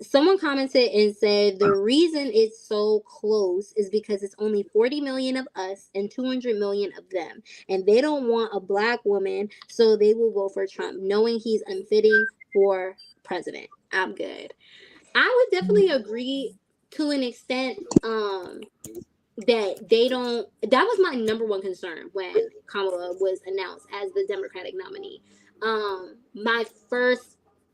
Someone commented and said the reason it's so close is because it's only 40 million of us and 200 million of them, and they don't want a Black woman, so they will vote for Trump, knowing he's unfitting for president. I'm good. I would definitely agree to an extent. That was my number one concern when Kamala was announced as the Democratic nominee.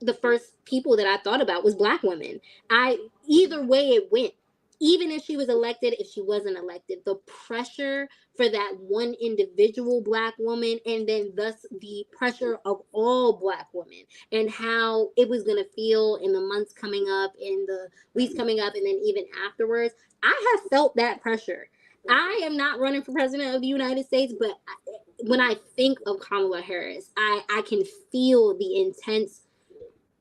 The first people that I thought about was Black women. Either way it went, even if she was elected, if she wasn't elected, the pressure for that one individual Black woman, and then thus the pressure of all Black women, and how it was going to feel in the months coming up, in the weeks coming up, and then even afterwards. I have felt that pressure. I am not running for president of the United States, but when I think of Kamala Harris, I can feel the intense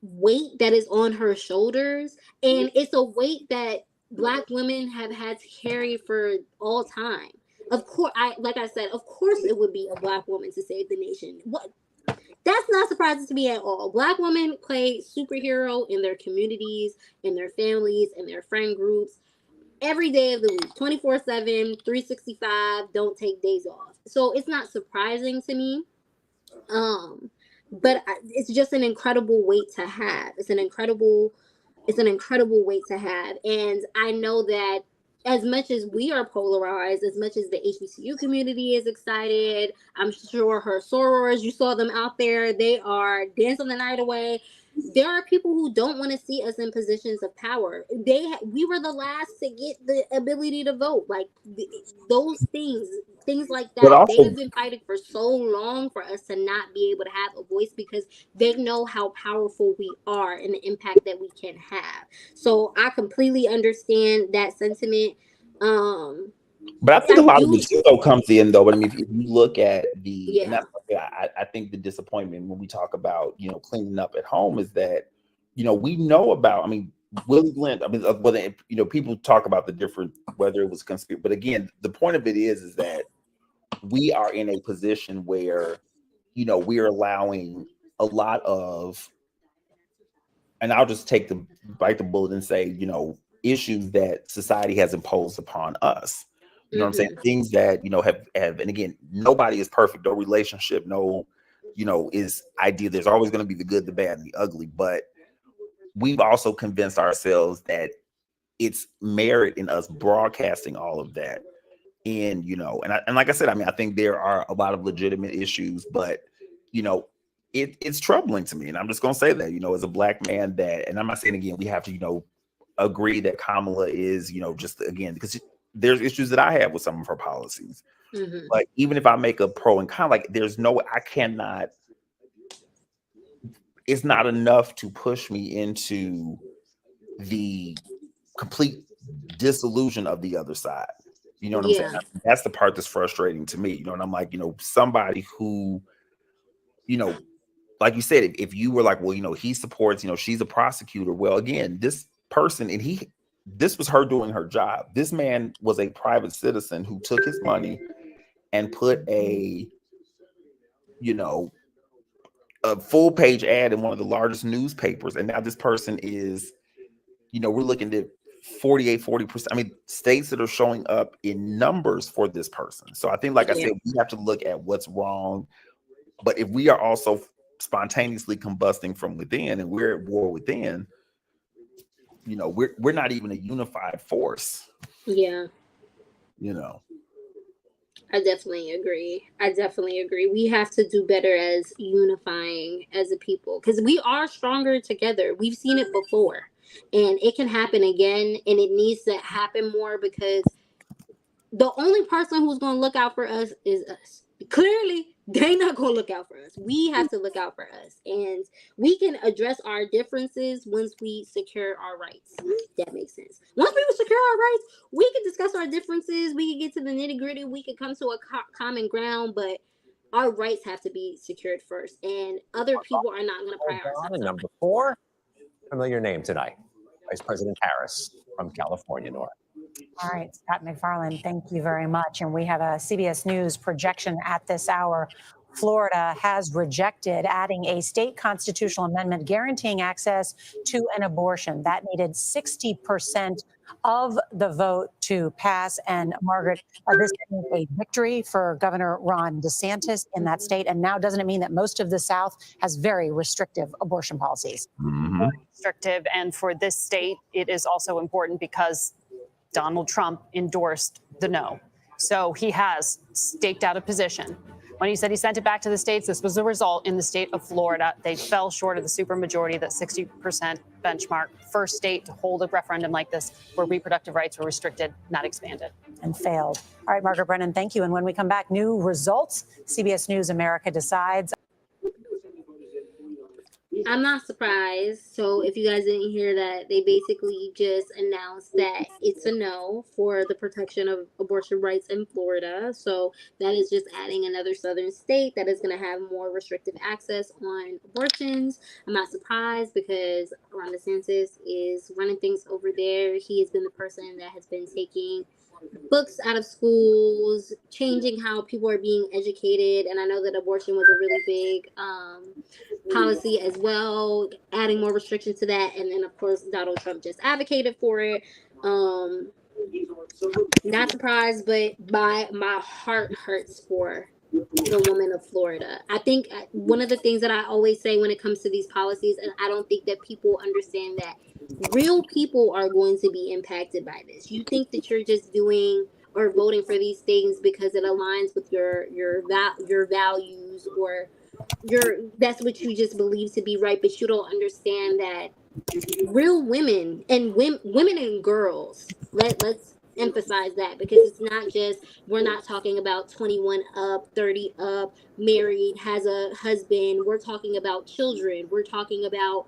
weight that is on her shoulders. And it's a weight that Black women have had to carry for all time. Of course, like I said, of course it would be a Black woman to save the nation. That's not surprising to me at all. Black women play superhero in their communities, in their families, in their friend groups, every day of the week, 24/7, 365, don't take days off. So it's not surprising to me. But it's just an incredible weight to have. It's an incredible weight to have. And I know that as much as we are polarized, as much as the HBCU community is excited, I'm sure her sorors, you saw them out there, they are dancing the night away. there are people who don't want to see us in positions of power. We were the last to get the ability to vote. Like those things like But that. They also, have been fighting for so long for us to not be able to have a voice because they know how powerful we are and the impact that we can have. So I completely understand that sentiment. but I think a I lot of do. it still comes in though. But I mean, if you look at the, and Yeah. that's, I think the disappointment when we talk about, cleaning up at home is that, we know about, I mean, Willie Glenn, I mean, whether, people talk about the different, whether it was conspiracy, but again, the point of it is that we are in a position where, we're allowing a lot of, and I'll just bite the bullet and say, issues that society has imposed upon us. You know what I'm saying? Things that, have, and again, nobody is perfect, no relationship, no, is ideal. There's always going to be the good, the bad, and the ugly. But we've also convinced ourselves that it's merit in us broadcasting all of that. And, and like I said, I mean, I think there are a lot of legitimate issues, but, it's troubling to me. And I'm just going to say that, as a Black man and I'm not saying, again, we have to, agree that Kamala is, just again, because there's issues that I have with some of her policies. But even if I make a pro and con, like it's not enough to push me into the complete disillusion of the other side. You know what I'm saying? That's the part that's frustrating to me. And I'm like, somebody who, like you said, if you were like, well, he supports, she's a prosecutor. Well, again, this person, and this was her doing her job. This man was a private citizen who took his money and put a full page ad in one of the largest newspapers. And now this person is, we're looking at 40%. I mean, states that are showing up in numbers for this person. So I think, like I said, we have to look at what's wrong. But if we are also spontaneously combusting from within and we're at war within, we're not even a unified force. Yeah. I definitely agree. We have to do better as unifying as a people because we are stronger together. We've seen it before and it can happen again, and it needs to happen more because the only person who's going to look out for us is us. Clearly, they're not going to look out for us. We have to look out for us. And we can address our differences once we secure our rights. That makes sense. Once we secure our rights, we can discuss our differences. We can get to the nitty gritty. We can come to a common ground, but our rights have to be secured first. And other people are not going to prioritize. And number 4, familiar name tonight, Vice President Harris from California North. All right, Scott McFarland, thank you very much. And we have a CBS News projection at this hour. Florida has rejected adding a state constitutional amendment guaranteeing access to an abortion. That needed 60% of the vote to pass. And Margaret, this is a victory for Governor Ron DeSantis in that state. And now doesn't it mean that most of the South has very restrictive abortion policies? Restrictive. And for this state, it is also important because Donald Trump endorsed the no. So he has staked out a position. When he said he sent it back to the states, this was the result in the state of Florida. They fell short of the supermajority, that 60% benchmark. First state to hold a referendum like this where reproductive rights were restricted, not expanded. And failed. All right, Margaret Brennan, thank you. And when we come back, new results. CBS News America decides. I'm not surprised. So if you guys didn't hear that, they basically just announced that it's a no for the protection of abortion rights in Florida. So that is just adding another southern state that is going to have more restrictive access on abortions. I'm not surprised because Ron DeSantis is running things over there. He has been the person that has been taking books out of schools, changing how people are being educated. And I know that abortion was a really big policy as well, adding more restrictions to that. And then, of course, Donald Trump just advocated for it. Not surprised, but my heart hurts for the woman of Florida. I think one of the things that I always say when it comes to these policies, and I don't think that people understand that real people are going to be impacted by this. You think that you're just doing or voting for these things because it aligns with your values or that's what you just believe to be right, but you don't understand that real women and women and girls, let's emphasize that, because it's not just, we're not talking about 21 up, 30 up, married, has a husband. We're talking about children. We're talking about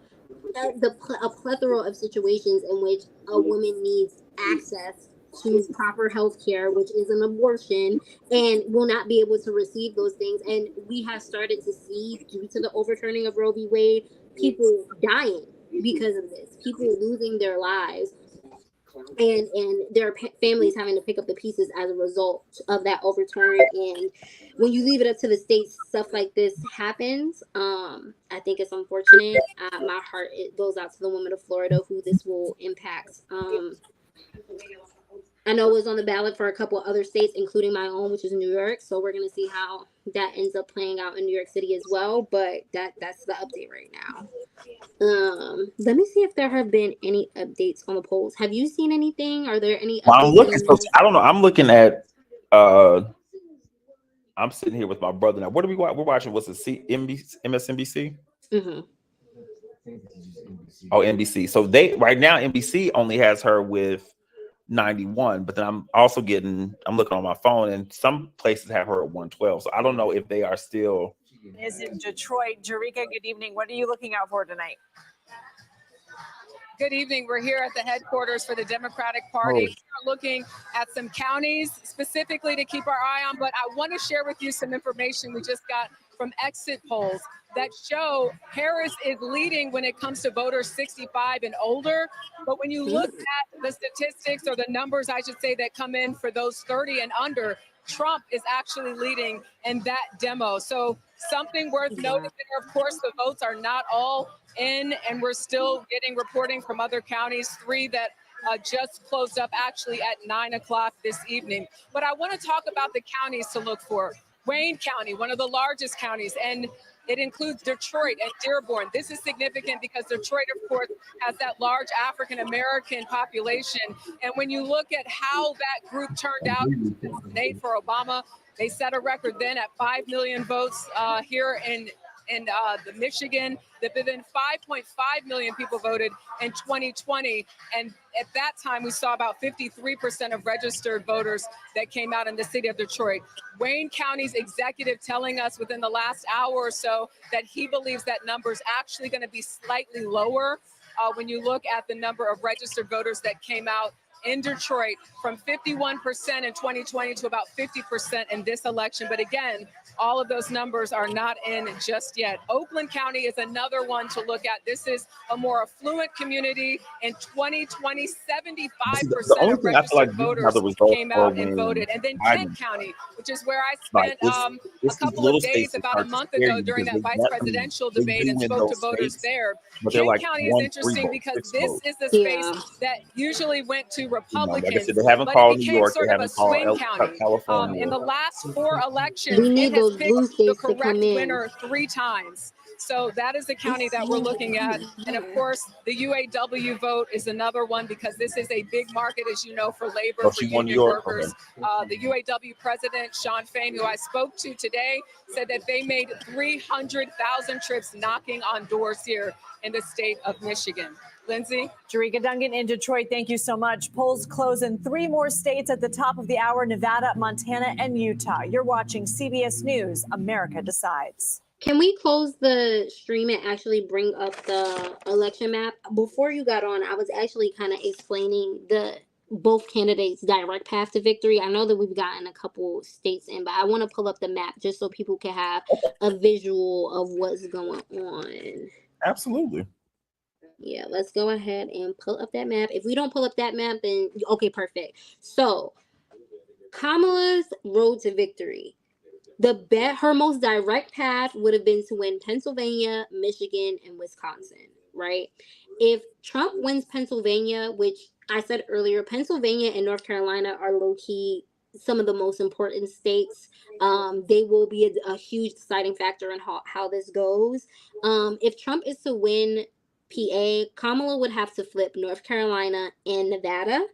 a plethora of situations in which a woman needs access to proper health care, which is an abortion, and will not be able to receive those things. And we have started to see, due to the overturning of Roe v. Wade, people dying because of this, people losing their lives, and their families having to pick up the pieces as a result of that overturn. And when you leave it up to the states, stuff like this happens. I think it's unfortunate. My heart, it goes out to the women of Florida who this will impact. I know it was on the ballot for a couple of other states, including my own, which is New York. So we're going to see how that ends up playing out in New York City as well. But that's the update right now. Let me see if there have been any updates on the polls. Have you seen anything? Are there any Well, I'm updates? looking. So, I don't know. I'm looking at. I'm sitting here with my brother now. What are we watching? We're watching. What's the MSNBC? Mm-hmm. Oh, NBC. So they right now NBC only has her with 91, but then I'm looking on my phone, and some places have her at 112. So I don't know if they are still. Is in Detroit. Jerika, good evening. What are you looking out for tonight? Good evening. We're here at the headquarters for the Democratic Party. We are looking at some counties specifically to keep our eye on, but I want to share with you some information we just got from exit polls that show Harris is leading when it comes to voters 65 and older. But when you look at the statistics, or the numbers, I should say, that come in for those 30 and under, Trump is actually leading in that demo. So something worth noting there, of course, the votes are not all in, and we're still getting reporting from other counties, 3 that just closed up actually at 9 o'clock this evening. But I want to talk about the counties to look for. Wayne County, one of the largest counties, and it includes Detroit and Dearborn. This is significant because Detroit, of course, has that large African-American population. And when you look at how that group turned out in 2008 for Obama, they set a record then at 5 million votes here in the Michigan. Then 5.5 million people voted in 2020. And at that time, we saw about 53% of registered voters that came out in the city of Detroit. Wayne County's executive telling us within the last hour or so that he believes that number is actually going to be slightly lower when you look at the number of registered voters that came out in Detroit, from 51% in 2020 to about 50% in this election. But again, all of those numbers are not in just yet. Oakland County is another one to look at. This is a more affluent community. In 2020, 75% of registered voters came out and voted. And then Kent County, which is where I spent a couple of days about a month ago during that vice presidential debate and spoke to voters there. Kent County is interesting because this is the space that usually went to Republicans, they haven't but called it New became York. sort They of a haven't called swing county. California. In the last 4 elections, We need it has those picked blue the states to correct come in. winner 3 times. So that is the county that we're looking at. And of course, the UAW vote is another one because this is a big market, as you know, for labor, Oh, for she won New union York. workers. The UAW president, Sean Fain, who I spoke to today, said that they made 300,000 trips knocking on doors here in the state of Michigan. Lindsay? Jerika Duncan in Detroit, thank you so much. Polls close in 3 more states at the top of the hour: Nevada, Montana, and Utah. You're watching CBS News, America Decides. Can we close the stream and actually bring up the election map? Before you got on, I was actually kind of explaining both candidates' direct path to victory. I know that we've gotten a couple states in, but I want to pull up the map just so people can have a visual of what's going on. Absolutely. Yeah, let's go ahead and pull up that map. If we don't pull up that map, then okay, perfect. So Kamala's road to victory. Her most direct path would have been to win Pennsylvania, Michigan, and Wisconsin, right? If Trump wins Pennsylvania, which I said earlier, Pennsylvania and North Carolina are low-key some of the most important states. They will be a huge deciding factor in how this goes. If Trump is to win PA, Kamala would have to flip North Carolina and Nevada.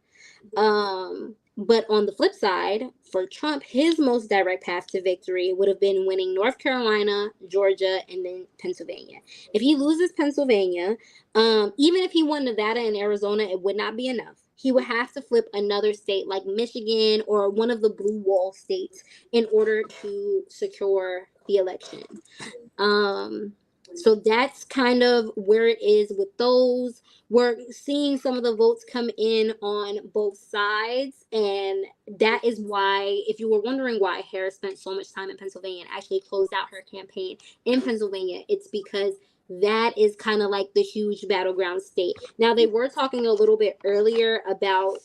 But on the flip side, for Trump, his most direct path to victory would have been winning North Carolina, Georgia, and then Pennsylvania. If he loses Pennsylvania, even if he won Nevada and Arizona, it would not be enough. He would have to flip another state like Michigan or one of the blue wall states in order to secure the election. So that's kind of where it is with those. We're seeing some of the votes come in on both sides, and that is why, if you were wondering why Harris spent so much time in Pennsylvania and actually closed out her campaign in Pennsylvania, it's because that is kind of like the huge battleground state. Now, they were talking a little bit earlier about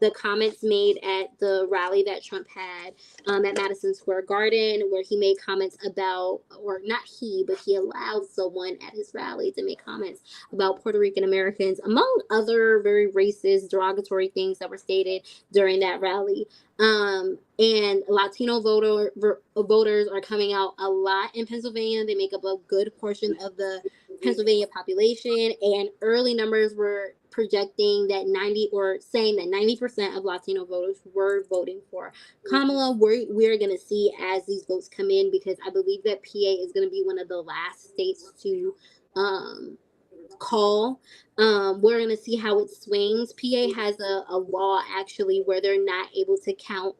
the comments made at the rally that Trump had at Madison Square Garden, where he made comments about, or not he, but he allowed someone at his rally to make comments about Puerto Rican Americans, among other very racist, derogatory things that were stated during that rally. And Latino voters are coming out a lot in Pennsylvania. They make up a good portion of the Pennsylvania population, and early numbers were projecting that 90% of Latino voters were voting for Kamala. We're going to see as these votes come in, because I believe that PA is going to be one of the last states to call. We're going to see how it swings. PA has a law actually where they're not able to count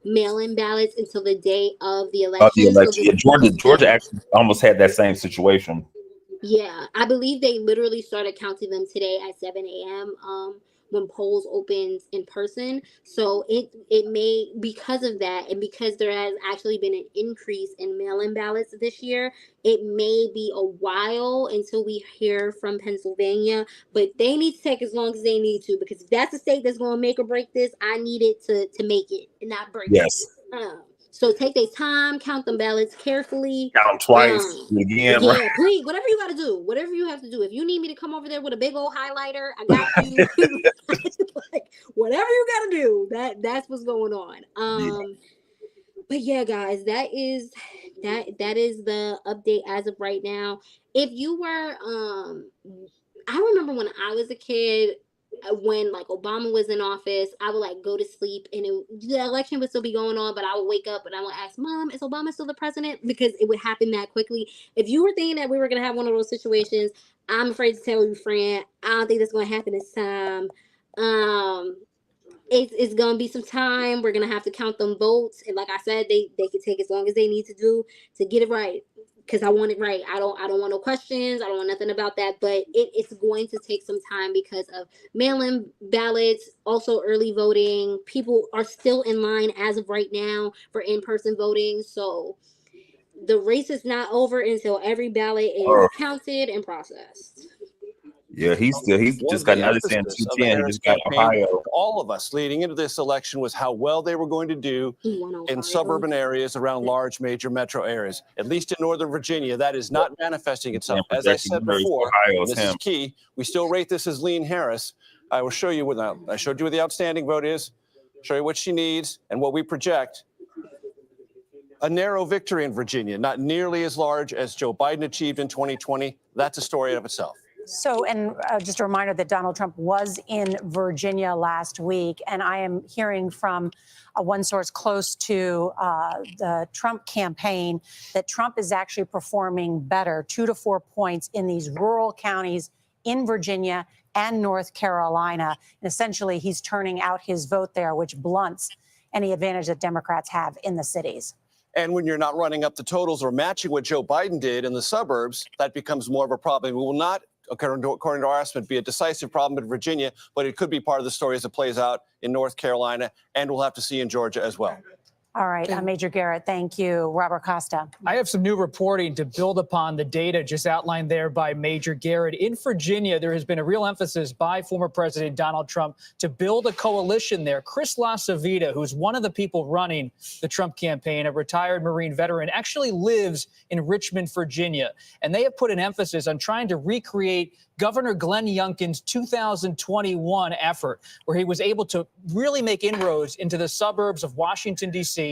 mail-in ballots until the day of the election. Georgia actually almost had that same situation. Yeah, I believe they literally started counting them today at 7 a.m. When polls opened in person. So it may, because of that, and because there has actually been an increase in mail-in ballots this year, it may be a while until we hear from Pennsylvania, but they need to take as long as they need to, because if that's the state that's going to make or break this, I need it to make it and not break it. So take their time, count them ballots carefully. Count them twice again. Yeah, Right? please, whatever you got to do, whatever you have to do. If you need me to come over there with a big old highlighter, I got you. Like, whatever you got to do, that's what's going on. But yeah, guys, that is the update as of right now. If you were, I remember when I was a kid, when like Obama was in office, I would like go to sleep and the election would still be going on, but I would wake up and I would ask, Mom, is Obama still the president? Because it would happen that quickly. If you were thinking that we were going to have one of those situations, I'm afraid to tell you, friend, I don't think that's going to happen this time. It's going to be some time. We're going to have to count them votes. And like I said, they can take as long as they need to do to get it right. Because I want it right. I don't want no questions. I don't want nothing about that. But it's going to take some time because of mail-in ballots, also early voting. People are still in line as of right now for in-person voting. So the race is not over until every ballot is counted and processed. Yeah, he's just got another saying 210. He just got Ohio. All of us leading into this election was how well they were going to do in suburban areas around large major metro areas. At least in Northern Virginia, that is not manifesting itself. As I said before, and this is key, we still rate this as lean Harris. I will show you what I showed you what the outstanding vote is, show you what she needs and what we project. A narrow victory in Virginia, not nearly as large as Joe Biden achieved in 2020. That's a story of itself. So, and just a reminder that Donald Trump was in Virginia last week, and I am hearing from one source close to the Trump campaign that Trump is actually performing better, 2 to 4 points in these rural counties in Virginia and North Carolina. And essentially, he's turning out his vote there, which blunts any advantage that Democrats have in the cities. And when you're not running up the totals or matching what Joe Biden did in the suburbs, that becomes more of a problem. We will not, according to our estimate, be a decisive problem in Virginia, but it could be part of the story as it plays out in North Carolina, and we'll have to see in Georgia as well. All right, Major Garrett, thank you. Robert Costa. I have some new reporting to build upon the data just outlined there by Major Garrett. In Virginia, there has been a real emphasis by former President Donald Trump to build a coalition there. Chris LaCivita, who's one of the people running the Trump campaign, a retired Marine veteran, actually lives in Richmond, Virginia. And they have put an emphasis on trying to recreate Governor Glenn Youngkin's 2021 effort, where he was able to really make inroads into the suburbs of Washington, D.C.,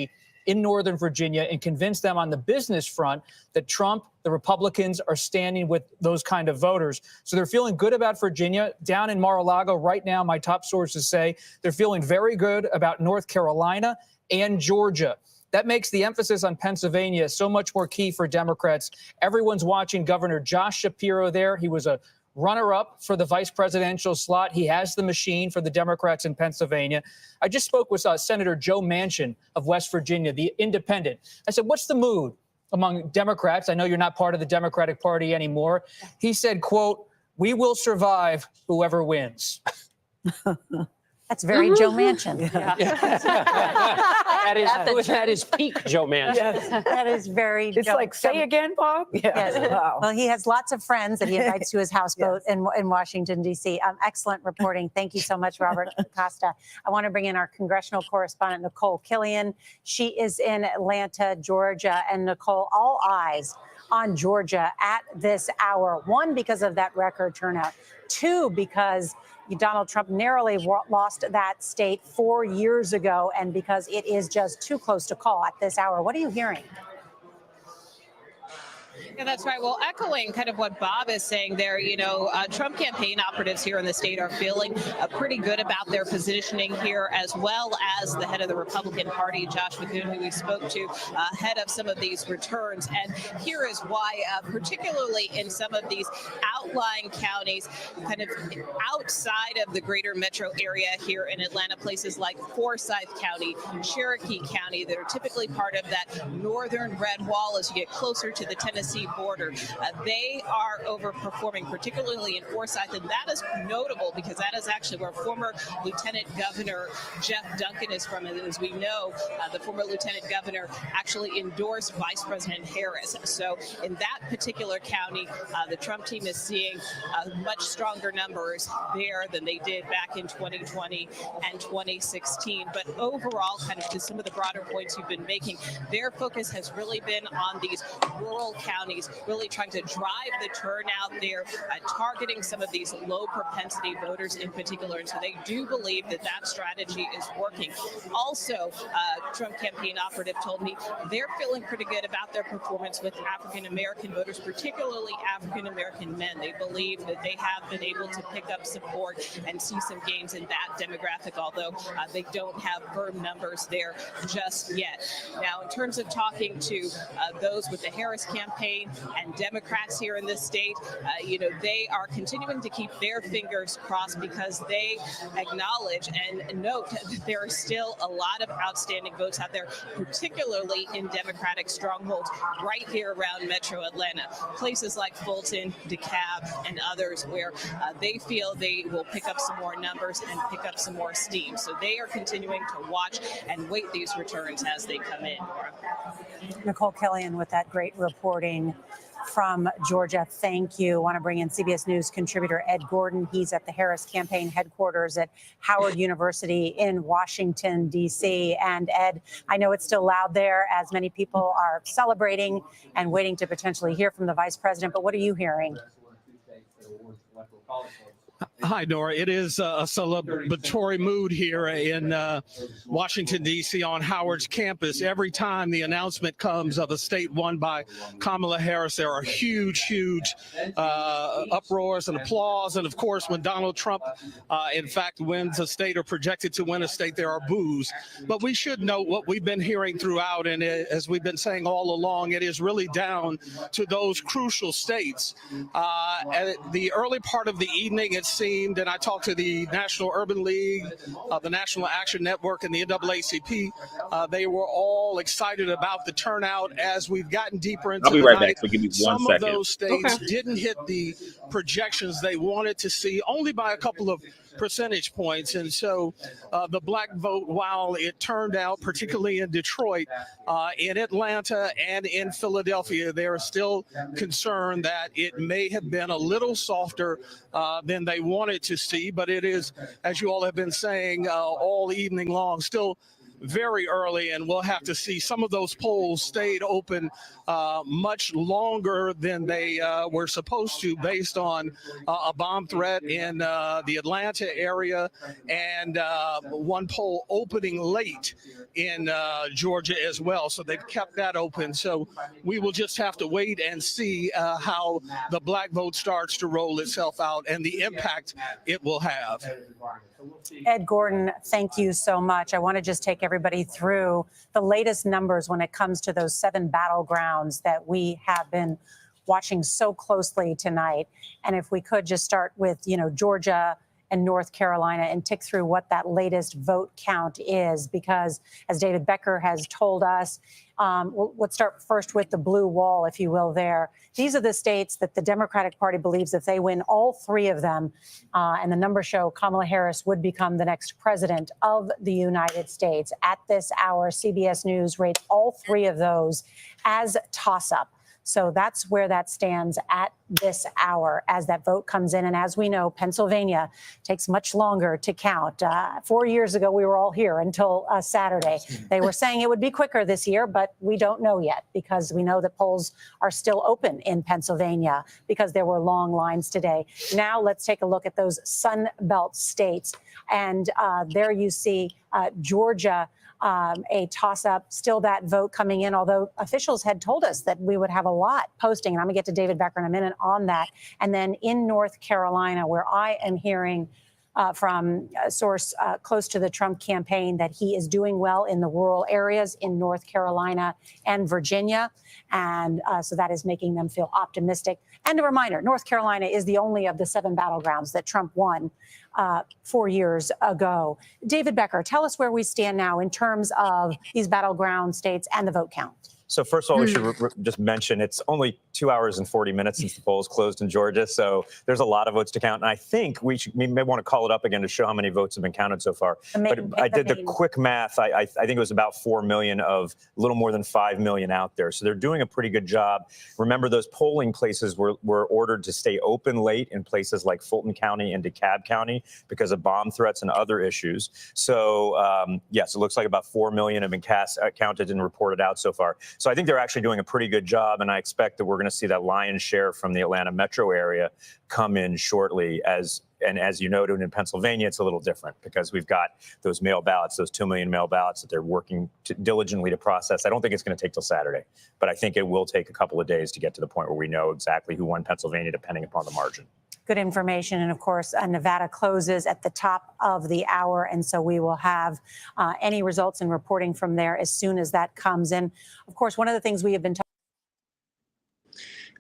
in Northern Virginia and convince them on the business front that Trump, the Republicans, are standing with those kind of voters. So they're feeling good about Virginia. Down in Mar-a-Lago right now, my top sources say they're feeling very good about North Carolina and Georgia. That makes the emphasis on Pennsylvania so much more key for Democrats. Everyone's watching Governor Josh Shapiro there. He was a runner-up for the vice presidential slot. He has the machine for the Democrats in Pennsylvania. I just spoke with Senator Joe Manchin of West Virginia, the independent. I said, what's the mood among Democrats? I know you're not part of the Democratic Party anymore. He said, quote, "We will survive whoever wins." That's very Joe Manchin. That is peak Joe Manchin. Yes. That is very It's Joe. like, say again, Bob? Yes. Wow. Well, he has lots of friends that he invites to his houseboat in Washington, D.C. Excellent reporting. Thank you so much, Robert Costa. I want to bring in our congressional correspondent, Nicole Killian. She is in Atlanta, Georgia. And Nicole, all eyes on Georgia at this hour. One, because of that record turnout. Two, because Donald Trump narrowly lost that state 4 years ago, and because it is just too close to call at this hour. What are you hearing? Yeah, that's right. Well, echoing kind of what Bob is saying there, Trump campaign operatives here in the state are feeling pretty good about their positioning here, as well as the head of the Republican Party, Josh McCoon, who we spoke to ahead of some of these returns. And here is why, particularly in some of these outlying counties, kind of outside of the greater metro area here in Atlanta, places like Forsyth County, Cherokee County, that are typically part of that northern red wall as you get closer to the Tennessee border. They are overperforming, particularly in Forsyth, and that is notable because that is actually where former Lieutenant Governor Jeff Duncan is from. And as we know, the former Lieutenant Governor actually endorsed Vice President Harris. So in that particular county, the Trump team is seeing much stronger numbers there than they did back in 2020 and 2016. But overall, kind of to some of the broader points you've been making, their focus has really been on these rural counties, really trying to drive the turnout there, targeting some of these low propensity voters in particular. And so they do believe that that strategy is working. Also, Trump campaign operative told me they're feeling pretty good about their performance with African American voters, particularly African American men. They believe that they have been able to pick up support and see some gains in that demographic, although they don't have firm numbers there just yet. Now, in terms of talking to those with the Harris campaign and Democrats here in this state, they are continuing to keep their fingers crossed because they acknowledge and note that there are still a lot of outstanding votes out there, particularly in Democratic strongholds right here around Metro Atlanta, places like Fulton, DeKalb, and others where they feel they will pick up some more numbers and pick up some more steam. So they are continuing to watch and wait these returns as they come in. Nicole Killian with that great reporting from Georgia. Thank you. I want to bring in CBS News contributor Ed Gordon. He's at the Harris campaign headquarters at Howard University in Washington, D.C. And Ed, I know it's still loud there as many people are celebrating and waiting to potentially hear from the vice president. But what are you hearing? Hi, Nora. It is a celebratory mood here in Washington, D.C. on Howard's campus. Every time the announcement comes of a state won by Kamala Harris, there are huge uproars and applause. And of course, when Donald Trump, in fact, wins a state or projected to win a state, there are boos. But we should note what we've been hearing throughout. And as we've been saying all along, it is really down to those crucial states. At the early part of the evening, it seemed, and I talked to the National Urban League, the National Action Network, and the NAACP. They were all excited about the turnout as we've gotten deeper into the right night. back, so give me 1 Some second. of those states didn't hit the projections they wanted to see, only by a couple of percentage points. And so the black vote, while it turned out, particularly in Detroit, in Atlanta and in Philadelphia, they're still concerned that it may have been a little softer than they wanted to see. But it is, as you all have been saying all evening long, still very early, and we'll have to see. Some of those polls stayed open much longer than they were supposed to, based on a bomb threat in the Atlanta area, and one poll opening late in Georgia as well. So they've kept that open. So we will just have to wait and see how the black vote starts to roll itself out and the impact it will have. Ed Gordon, thank you so much. I want to just take everybody through the latest numbers when it comes to those 7 battlegrounds that we have been watching so closely tonight. And if we could just start with, Georgia and North Carolina and tick through what that latest vote count is, because as David Becker has told us, let's start first with the blue wall, if you will, there. These are the states that the Democratic Party believes if they win all 3 of them, and the numbers show Kamala Harris would become the next president of the United States. At this hour, CBS News rates all 3 of those as toss-up. So that's where that stands at this hour as that vote comes in. And as we know, Pennsylvania takes much longer to count. 4 years ago, we were all here until Saturday. They were saying it would be quicker this year, but we don't know yet because we know that polls are still open in Pennsylvania because there were long lines today. Now let's take a look at those Sun Belt states. And there you see Georgia, a toss-up, still that vote coming in, although officials had told us that we would have a lot posting, and I'm going to get to David Becker in a minute on that. And then in North Carolina, where I am hearing from a source close to the Trump campaign that he is doing well in the rural areas in North Carolina and Virginia. And so that is making them feel optimistic. And a reminder, North Carolina is the only of the 7 battlegrounds that Trump won 4 years ago. David Becker, tell us where we stand now in terms of these battleground states and the vote count. So first of all, we should just mention it's only 2 hours and 40 minutes since the polls closed in Georgia. So there's a lot of votes to count. And I think we may want to call it up again to show how many votes have been counted so far. But I did the quick math. I think it was about 4 million of a little more than 5 million out there. So they're doing a pretty good job. Remember, those polling places were ordered to stay open late in places like Fulton County and DeKalb County because of bomb threats and other issues. So yes, it looks like about 4 million have been counted and reported out so far. So I think they're actually doing a pretty good job, and I expect that we're going to see that lion's share from the Atlanta metro area come in shortly. As you noted, in Pennsylvania, it's a little different because we've got those mail ballots, those 2 million mail ballots that they're working diligently to process. I don't think it's going to take till Saturday, but I think it will take a couple of days to get to the point where we know exactly who won Pennsylvania, depending upon the margin. Good information. And of course, Nevada closes at the top of the hour. And so we will have any results and reporting from there as soon as that comes in. Of course, one of the things we have been talking.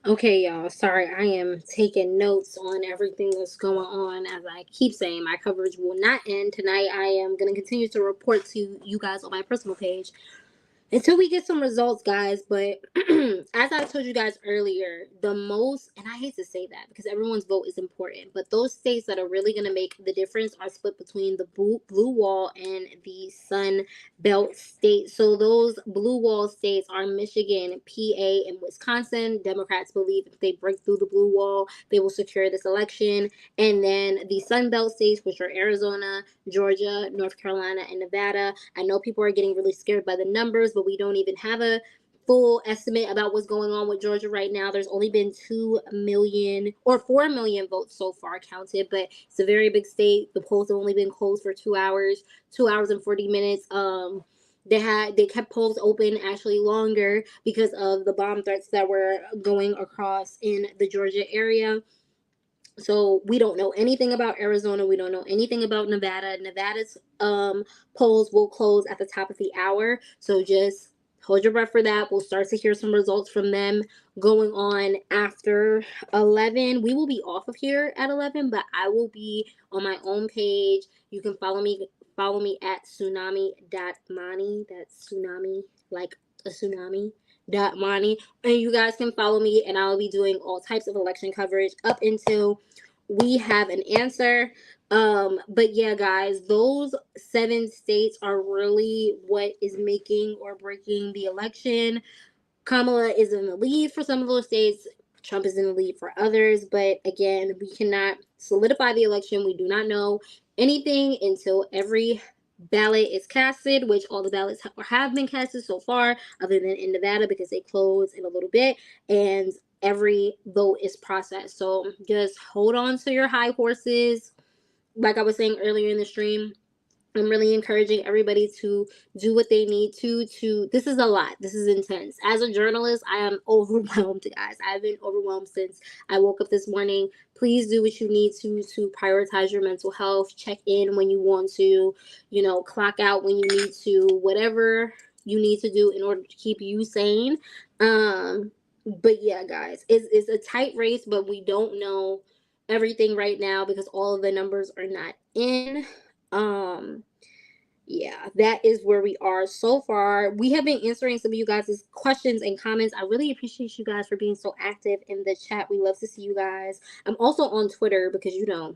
Okay, y'all. Sorry, I am taking notes on everything that's going on. As I keep saying, my coverage will not end tonight. I am going to continue to report to you guys on my personal page until we get some results, guys. But as I told you guys earlier, the most, and I hate to say that because everyone's vote is important, but those states that are really going to make the difference are split between the blue wall and the Sun Belt states. So those blue wall states are Michigan, PA, and Wisconsin. Democrats believe if they break through the blue wall, they will secure this election. And then the Sun Belt states, which are Arizona, Georgia, North Carolina, and Nevada. I know people are getting really scared by the numbers, but we don't even have a full estimate about what's going on with Georgia right now. There's only been 2 million or 4 million votes so far counted, but it's a very big state. The polls have only been closed for 2 hours and 40 minutes. They kept polls open actually longer because of the bomb threats that were going across in the Georgia area. So we don't know anything about Arizona. We don't know anything about Nevada. Nevada's polls will close at the top of the hour. So just hold your breath for that. We'll start to hear some results from them going on after 11. We will be off of here at 11, but I will be on my own page. You can follow me at tsunami.mani. That's tsunami, like a tsunami. Mani, and you guys can follow me, and I'll be doing all types of election coverage up until we have an answer. But yeah, guys, those 7 states are really what is making or breaking the election. Kamala is in the lead for some of those states. Trump is in the lead for others. But again, we cannot solidify the election. We do not know anything until every ballot is casted, which all the ballots have been casted so far, other than in Nevada because they close in a little bit, and every vote is processed. So just hold on to your high horses. Like I was saying earlier in the stream, I'm really encouraging everybody to do what they need to. This is a lot. This is intense. As a journalist, I am overwhelmed, guys. I've been overwhelmed since I woke up this morning. Please do what you need to prioritize your mental health. Check in when you want to, clock out when you need to, whatever you need to do in order to keep you sane. But yeah, guys, it's a tight race, but we don't know everything right now because all of the numbers are not in. Yeah, that is where we are so far. We have been answering some of you guys' questions and comments. I really appreciate you guys for being so active in the chat. We love to see you guys. I'm also on Twitter because y'all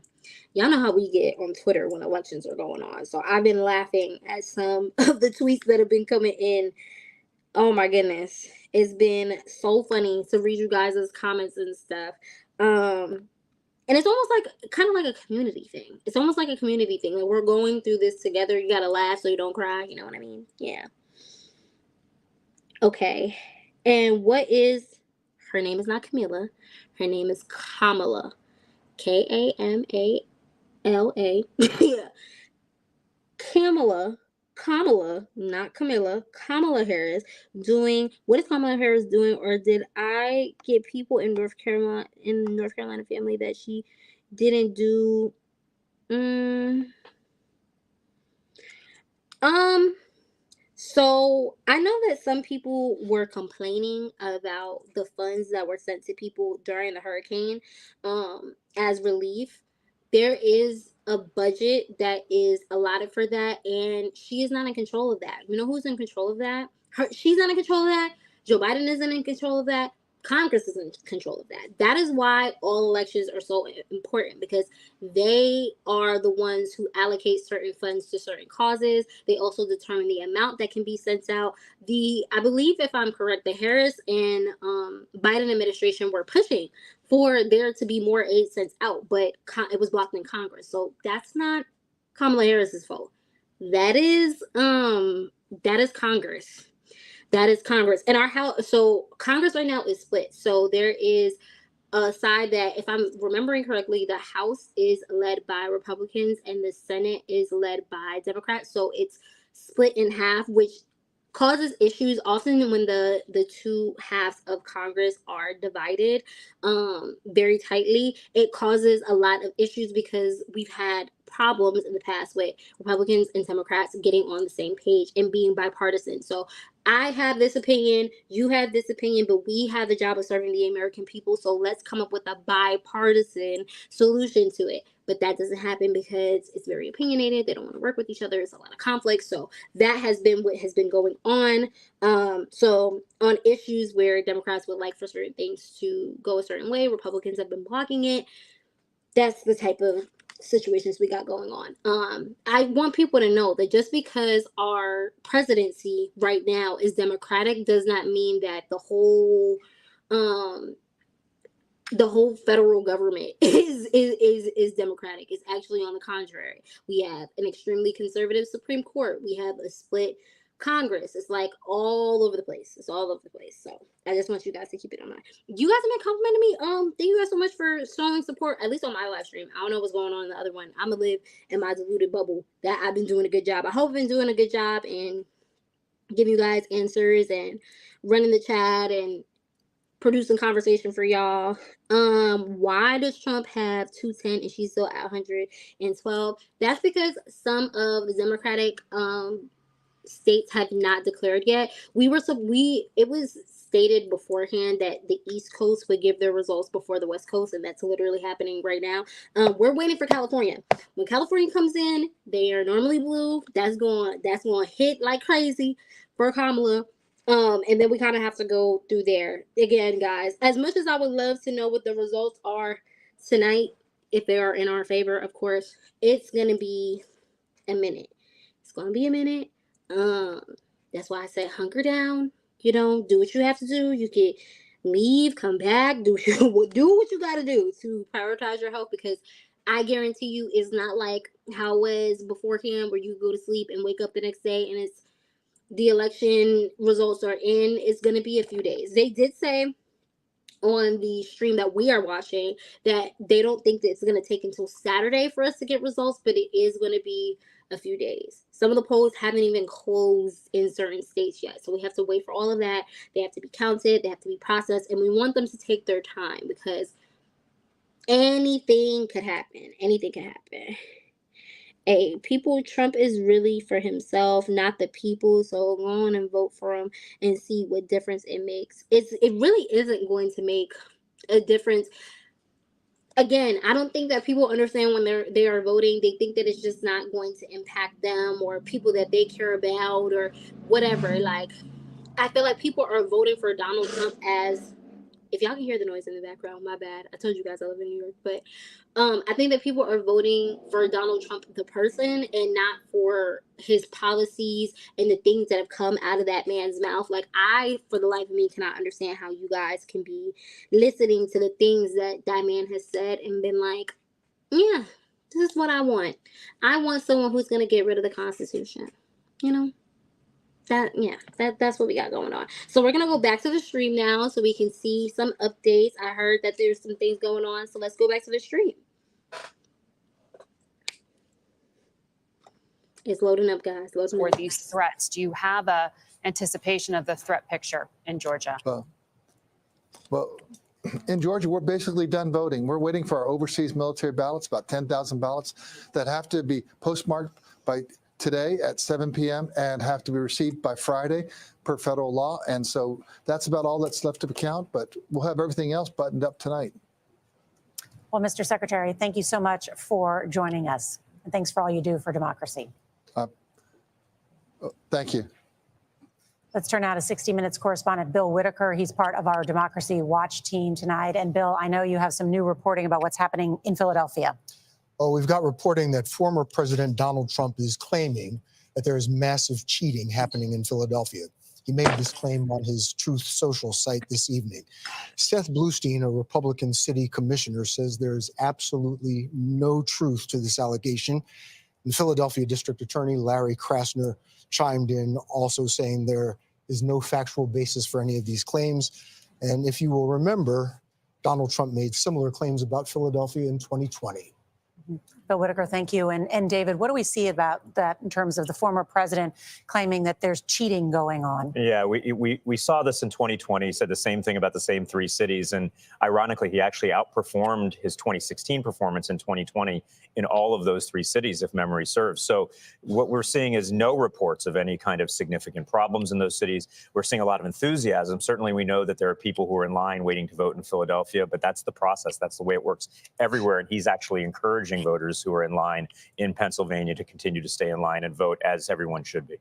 know how we get on Twitter when elections are going on. So I've been laughing at some of the tweets that have been coming in. Oh my goodness. It's been so funny to read you guys' comments and stuff. And it's almost like kind of like a community thing. It's almost like a community thing. Like we're going through this together. You gotta laugh so you don't cry. You know what I mean? Yeah. Okay. And what is her name? Is not Camila. Her name is Kamala. Kamala. Yeah. Kamala, not Camilla, Kamala Harris what is Kamala Harris doing, or did I get people in North Carolina family that she didn't do? So I know that some people were complaining about the funds that were sent to people during the hurricane as relief. There is a budget that is allotted for that, and she is not in control of that. You know who's in control of that? She's not in control of that. Joe Biden isn't in control of that. Congress is in control of that. That is why all elections are so important, because they are the ones who allocate certain funds to certain causes. They also determine the amount that can be sent out. I believe, if I'm correct, the Harris and Biden administration were pushing for there to be more aid sent out, but it was blocked in Congress. So that's not Kamala Harris's fault. That is Congress. That is Congress. And our house. So Congress right now is split. So there is a side that, if I'm remembering correctly, the House is led by Republicans and the Senate is led by Democrats. So it's split in half, which causes issues often when the two halves of Congress are divided very tightly. It causes a lot of issues because we've had problems in the past with Republicans and Democrats getting on the same page and being bipartisan. So I have this opinion, you have this opinion, but we have the job of serving the American people. So let's come up with a bipartisan solution to it. But that doesn't happen because it's very opinionated. They don't want to work with each other. It's a lot of conflict. So that has been what has been going on. So on issues where Democrats would like for certain things to go a certain way, Republicans have been blocking it. That's the type of situations we got going on. I want people to know that just because our presidency right now is Democratic does not mean that the whole federal government is Democratic. It's actually on the contrary. We have an extremely conservative Supreme Court. We have a split Congress. It's like all over the place. It's all over the place. So I just want you guys to keep it in mind. You guys have been complimenting me. Thank you guys so much for showing support, at least on my live stream. I don't know what's going on in the other one. I'm gonna live in my deluded bubble that I've been doing a good job. I hope I've been doing a good job and giving you guys answers and running the chat and producing conversation for y'all. Why does Trump have 210 and she's still at 112? That's because some of the Democratic states have not declared yet. It was stated beforehand that the East Coast would give their results before the West Coast, and that's literally happening right now. We're waiting for California. When California comes in, they are normally blue. That's going to hit like crazy for Kamala. And then we kind of have to go through there again, guys. As much as I would love to know what the results are tonight, if they are in our favor, of course, it's gonna be a minute. It's gonna be a minute. That's why I said hunker down. Do what you have to do. You can leave, come back, do what you got to do to prioritize your health, because I guarantee you it's not like how it was beforehand, where you go to sleep and wake up the next day and it's the election results are in, it's going to be a few days. They did say on the stream that we are watching that they don't think that it's going to take until Saturday for us to get results, but it is going to be a few days. Some of the polls haven't even closed in certain states yet, so we have to wait for all of that. They have to be counted, they have to be processed, and we want them to take their time because anything could happen. Anything could happen. Trump is really for himself, not the people. So go on and vote for him and see what difference it makes. It really isn't going to make a difference. Again, I don't think that people understand when they are voting. They think that it's just not going to impact them or people that they care about or whatever. Like, I feel like people are voting for Donald Trump as, if y'all can hear the noise in the background, my bad. I told you guys I live in New York, but I think that people are voting for Donald Trump, the person, and not for his policies and the things that have come out of that man's mouth. Like, I, for the life of me, cannot understand how you guys can be listening to the things that man has said and been like, yeah, this is what I want. I want someone who's going to get rid of the Constitution, you know? That's what we got going on. So we're gonna go back to the stream now so we can see some updates. I heard that there's some things going on, so let's go back to the stream. It's loading up, guys. For these threats, do you have a anticipation of the threat picture in Georgia? Well, in Georgia, we're basically done voting. We're waiting for our overseas military ballots, about 10,000 ballots that have to be postmarked by today at 7 p.m. and have to be received by Friday per federal law. And so that's about all that's left to count, but we'll have everything else buttoned up tonight. Well, Mr. Secretary, thank you so much for joining us. And thanks for all you do for democracy. Thank you. Let's turn now to 60 Minutes correspondent Bill Whitaker. He's part of our Democracy Watch team tonight. And Bill, I know you have some new reporting about what's happening in Philadelphia. Oh, we've got reporting that former President Donald Trump is claiming that there is massive cheating happening in Philadelphia. He made this claim on his Truth Social site this evening. Seth Bluestein, a Republican city commissioner, says there is absolutely no truth to this allegation. And Philadelphia District Attorney Larry Krasner chimed in, also saying there is no factual basis for any of these claims. And if you will remember, Donald Trump made similar claims about Philadelphia in 2020. Bill Whitaker, thank you. And David, what do we see about that in terms of the former president claiming that there's cheating going on? Yeah, we saw this in 2020. He said the same thing about the same three cities. And ironically, he actually outperformed his 2016 performance in 2020 in all of those three cities, if memory serves. So what we're seeing is no reports of any kind of significant problems in those cities. We're seeing a lot of enthusiasm. Certainly, we know that there are people who are in line waiting to vote in Philadelphia, but that's the process. That's the way it works everywhere. And he's actually encouraging voters who are in line in Pennsylvania to continue to stay in line and vote, as everyone should be.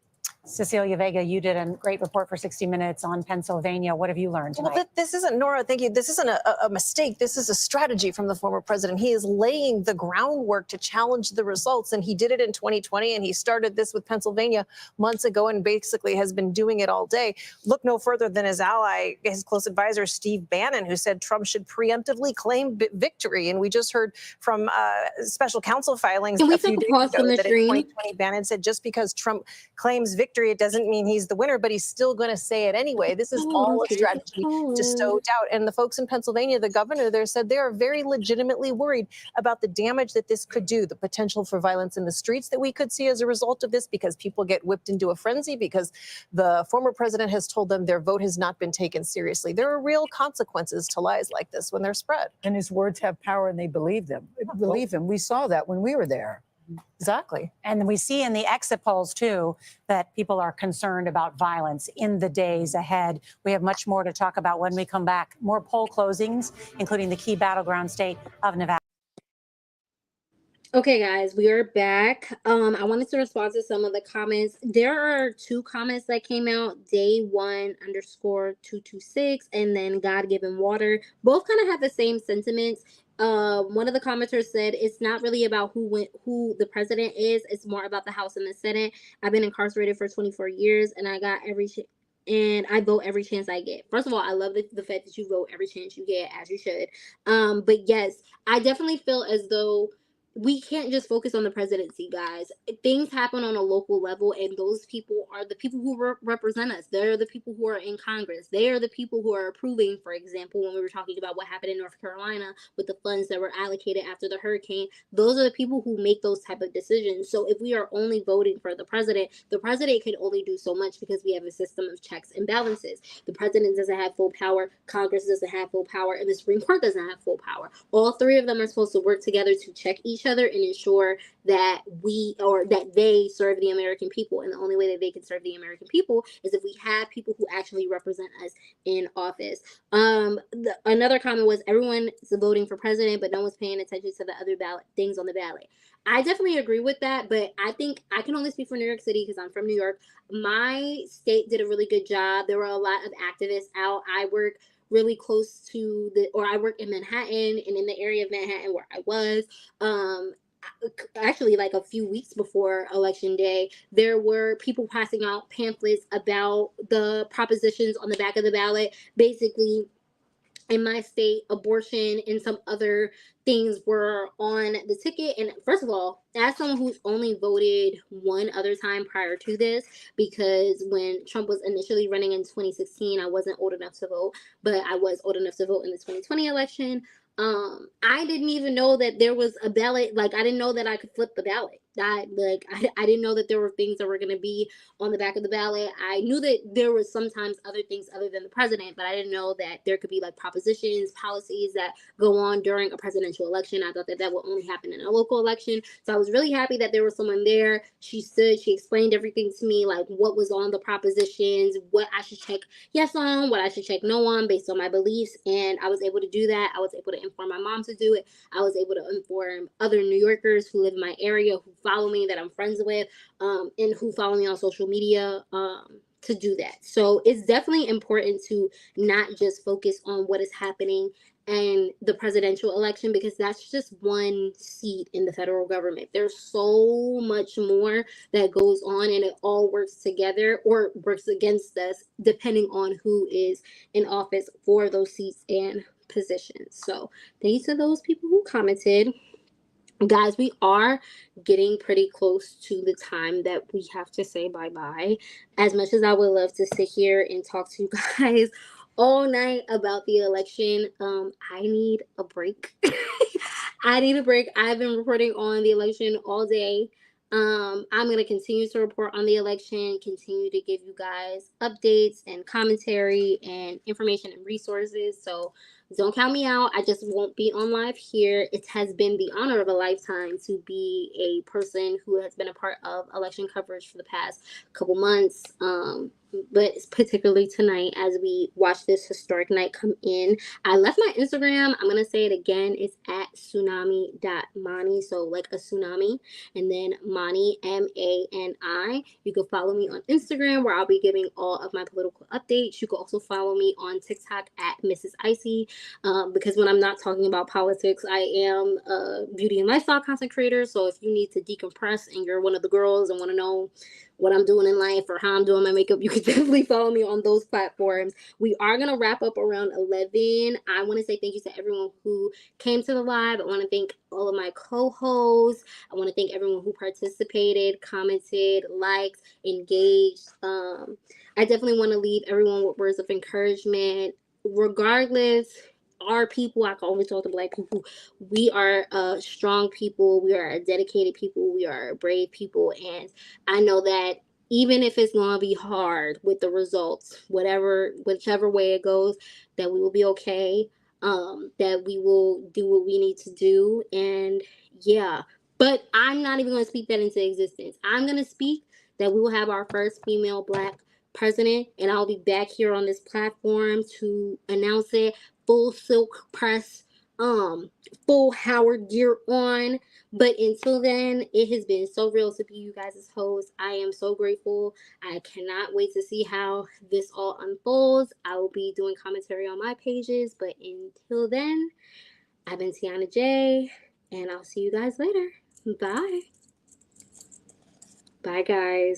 Cecilia Vega, you did a great report for 60 Minutes on Pennsylvania. What have you learned tonight? Well, this isn't, Nora, thank you. This isn't a mistake. This is a strategy from the former president. He is laying the groundwork to challenge the results, and he did it in 2020, and he started this with Pennsylvania months ago and basically has been doing it all day. Look no further than his ally, his close advisor, Steve Bannon, who said Trump should preemptively claim victory. And we just heard from special counsel filings a few days ago that in 2020, Bannon said just because Trump claims victory, it doesn't mean he's the winner, but he's still going to say it anyway. This is all a strategy to sow doubt. And the folks in Pennsylvania, the governor there said they are very legitimately worried about the damage that this could do, the potential for violence in the streets that we could see as a result of this, because people get whipped into a frenzy because the former president has told them their vote has not been taken seriously. There are real consequences to lies like this when they're spread. And his words have power and they believe them. Believe him. We saw that when we were there. Exactly. And we see in the exit polls, too, that people are concerned about violence in the days ahead. We have much more to talk about when we come back. More poll closings, including the key battleground state of Nevada. Okay, guys, we are back. I wanted to respond to some of the comments. There are two comments that came out, day1_226 and then God Given Water. Both kind of have the same sentiments. One of the commenters said it's not really about who the president is. It's more about the House and the Senate. I've been incarcerated for 24 years and I got and I vote every chance I get. First of all, I love the fact that you vote every chance you get, as you should. But yes, I definitely feel as though we can't just focus on the presidency, guys. Things happen on a local level, and those people are the people who represent us. They're the people who are in Congress. They are the people who are approving, for example, when we were talking about what happened in North Carolina with the funds that were allocated after the hurricane. Those are the people who make those type of decisions. So if we are only voting for the president can only do so much because we have a system of checks and balances. The president doesn't have full power, Congress doesn't have full power, and the Supreme Court doesn't have full power. All three of them are supposed to work together to check each other and ensure that they serve the American people. And the only way that they can serve the American people is if we have people who actually represent us in office. Another comment was everyone's voting for president, but no one's paying attention to the other things on the ballot. I definitely agree with that, but I think I can only speak for New York City because I'm from New York. My state did a really good job. There were a lot of activists out. I work really close to I work in Manhattan, and in the area of Manhattan where I was, actually like a few weeks before election day, there were people passing out pamphlets about the propositions on the back of the ballot. Basically, in my state, abortion and some other things were on the ticket. And first of all, as someone who's only voted one other time prior to this, because when Trump was initially running in 2016, I wasn't old enough to vote, but I was old enough to vote in the 2020 election. I didn't even know that there was a ballot. Like, I didn't know that I could flip the ballot. I didn't know that there were things that were going to be on the back of the ballot. I knew that there was sometimes other things other than the president, but I didn't know that there could be like propositions, policies that go on during a presidential election. I thought that that would only happen in a local election. So I was really happy that there was someone there. She explained everything to me, like what was on the propositions, what I should check yes on, what I should check no on based on my beliefs. And I was able to do that. I was able to inform my mom to do it. I was able to inform other New Yorkers who live in my area, who follow me, that I'm friends with, and who follow me on social media, to do that. So it's definitely important to not just focus on what is happening in the presidential election, because that's just one seat in the federal government. There's so much more that goes on, and it all works together or works against us depending on who is in office for those seats and positions. So thanks to those people who commented. Guys, we are getting pretty close to the time that we have to say bye-bye. As much as I would love to sit here and talk to you guys all night about the election, I need a break. I need a break. I've been reporting on the election all day. I'm going to continue to report on the election, continue to give you guys updates and commentary and information and resources. So don't count me out. I just won't be on live here. It has been the honor of a lifetime to be a person who has been a part of election coverage for the past couple months. But particularly tonight, as we watch this historic night come in. I left my Instagram. I'm going to say it again. It's at tsunami.mani. So like a tsunami. And then Mani, M-A-N-I. You can follow me on Instagram, where I'll be giving all of my political updates. You can also follow me on TikTok at Mrs. Icy. Because when I'm not talking about politics, I am a beauty and lifestyle content creator. So if you need to decompress and you're one of the girls and want to know what I'm doing in life or how I'm doing my makeup, you can definitely follow me on those platforms. We are going to wrap up around 11. I want to say thank you to everyone who came to the live. I want to thank all of my co-hosts. I want to thank everyone who participated, commented, liked, engaged. I definitely want to leave everyone with words of encouragement. Regardless, our people, I can always talk to Black people, we are strong people, we are a dedicated people, we are a brave people, and I know that even if it's going to be hard with the results, whichever way it goes, that we will be okay, that we will do what we need to do, and yeah. But I'm not even going to speak that into existence. I'm going to speak that we will have our first female Black president, and I'll be back here on this platform to announce it. Full silk press, full Howard gear on. But until then, it has been so real to be you guys' host. I am so grateful. I cannot wait to see how this all unfolds. I will be doing commentary on my pages, but until then, I've been Tiana J, and I'll see you guys later. Bye. Bye, guys.